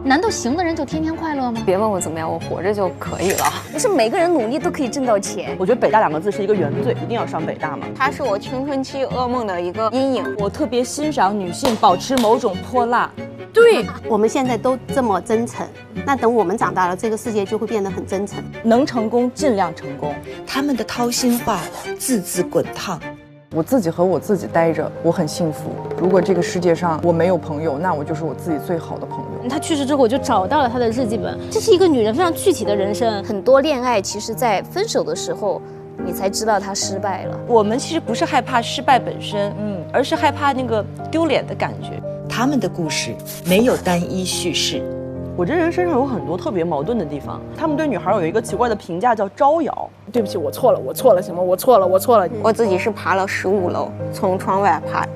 难道行的人就天天快乐吗？别问我怎么样，我活着就可以了。不是每个人努力都可以挣到钱。我觉得北大2个字是一个原罪，一定要上北大嘛。它是我青春期噩梦的一个阴影。我特别欣赏女性保持某种泼辣。对，我们现在都这么真诚，那等我们长大了，这个世界就会变得很真诚。能成功尽量成功。他们的掏心话字字滚烫。我自己和我自己待着，我很幸福。如果这个世界上我没有朋友，那我就是我自己最好的朋友。他去世之后，我就找到了他的日记本。这是一个女人非常具体的人生。很多恋爱其实在分手的时候，你才知道他失败了。我们其实不是害怕失败本身，而是害怕那个丢脸的感觉。他们的故事没有单一叙事。我这人身上有很多特别矛盾的地方。他们对女孩有一个奇怪的评价，叫招摇。对不起，我错了，我错了，什么？我错了，我错了。我自己是爬了15楼，从窗外爬。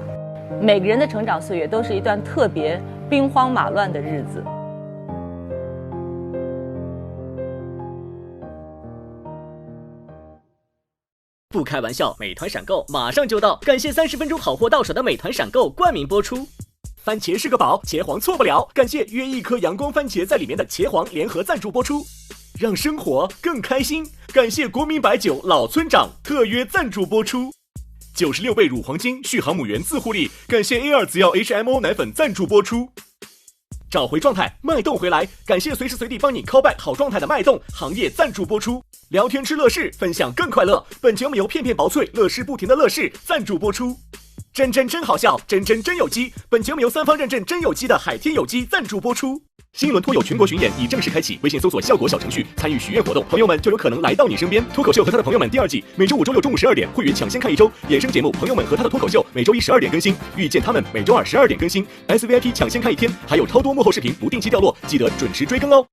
每个人的成长岁月都是一段特别兵荒马乱的日子。不开玩笑，美团闪购马上就到，感谢30分钟好货到手的美团闪购冠名播出。番茄是个宝，茄皇错不了，感谢约1颗阳光番茄在里面的茄皇联合赞助播出，让生活更开心。感谢国民白酒老村长特约赞助播出，96倍乳黄金续航母源自护力，感谢A2 紫药 HMO 奶粉赞助播出。找回状态，脉动回来。感谢随时随地帮你 call back 好状态的脉动行业赞助播出。聊天吃乐事，分享更快乐。本节目由片片薄脆乐事不停的乐事赞助播出。真好笑，真有机。本节目由3方认证真有机的海天有机赞助播出。新一轮脱友全国巡演已正式开启，微信搜索效果小程序参与许愿活动，朋友们就有可能来到你身边。脱口秀和他的朋友们第2季每周5、周6中午12点，会员抢先看1周。衍生节目朋友们和他的脱口秀每周1、12点更新，遇见他们每周2、12点更新。SVIP 抢先看1天，还有超多幕后视频不定期掉落，记得准时追更哦。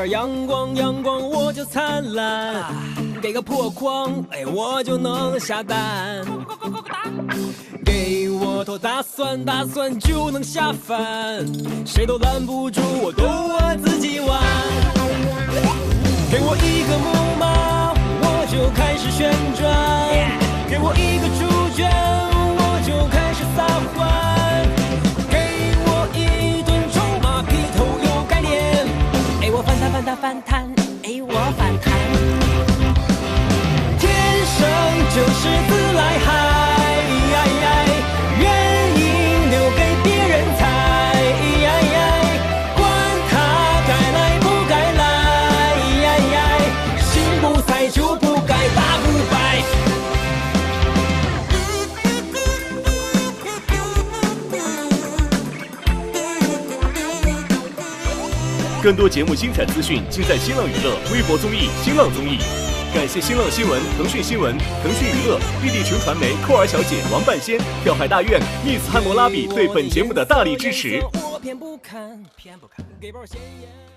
阳光我就灿烂，给个破框，我就能下蛋。给我头大蒜就能下饭，谁都拦不住我，都我自己玩。给我一个木马，我就开始旋转。给我一个主角，我就开始撒欢。给我一顿臭马屁头有概念，我反弹，我反弹。天生就是自来嗨，原因留给别人猜。管他该来不该来，心不塞就不该打不败。更多节目精彩资讯尽在新浪娱乐微博综艺、新浪综艺。感谢新浪新闻、腾讯新闻、腾讯娱乐、丽丽纯传媒、扣儿小姐、王半仙、跳海大院、密斯汉谟拉比对本节目的大力支持。偏不看，给包鲜艳。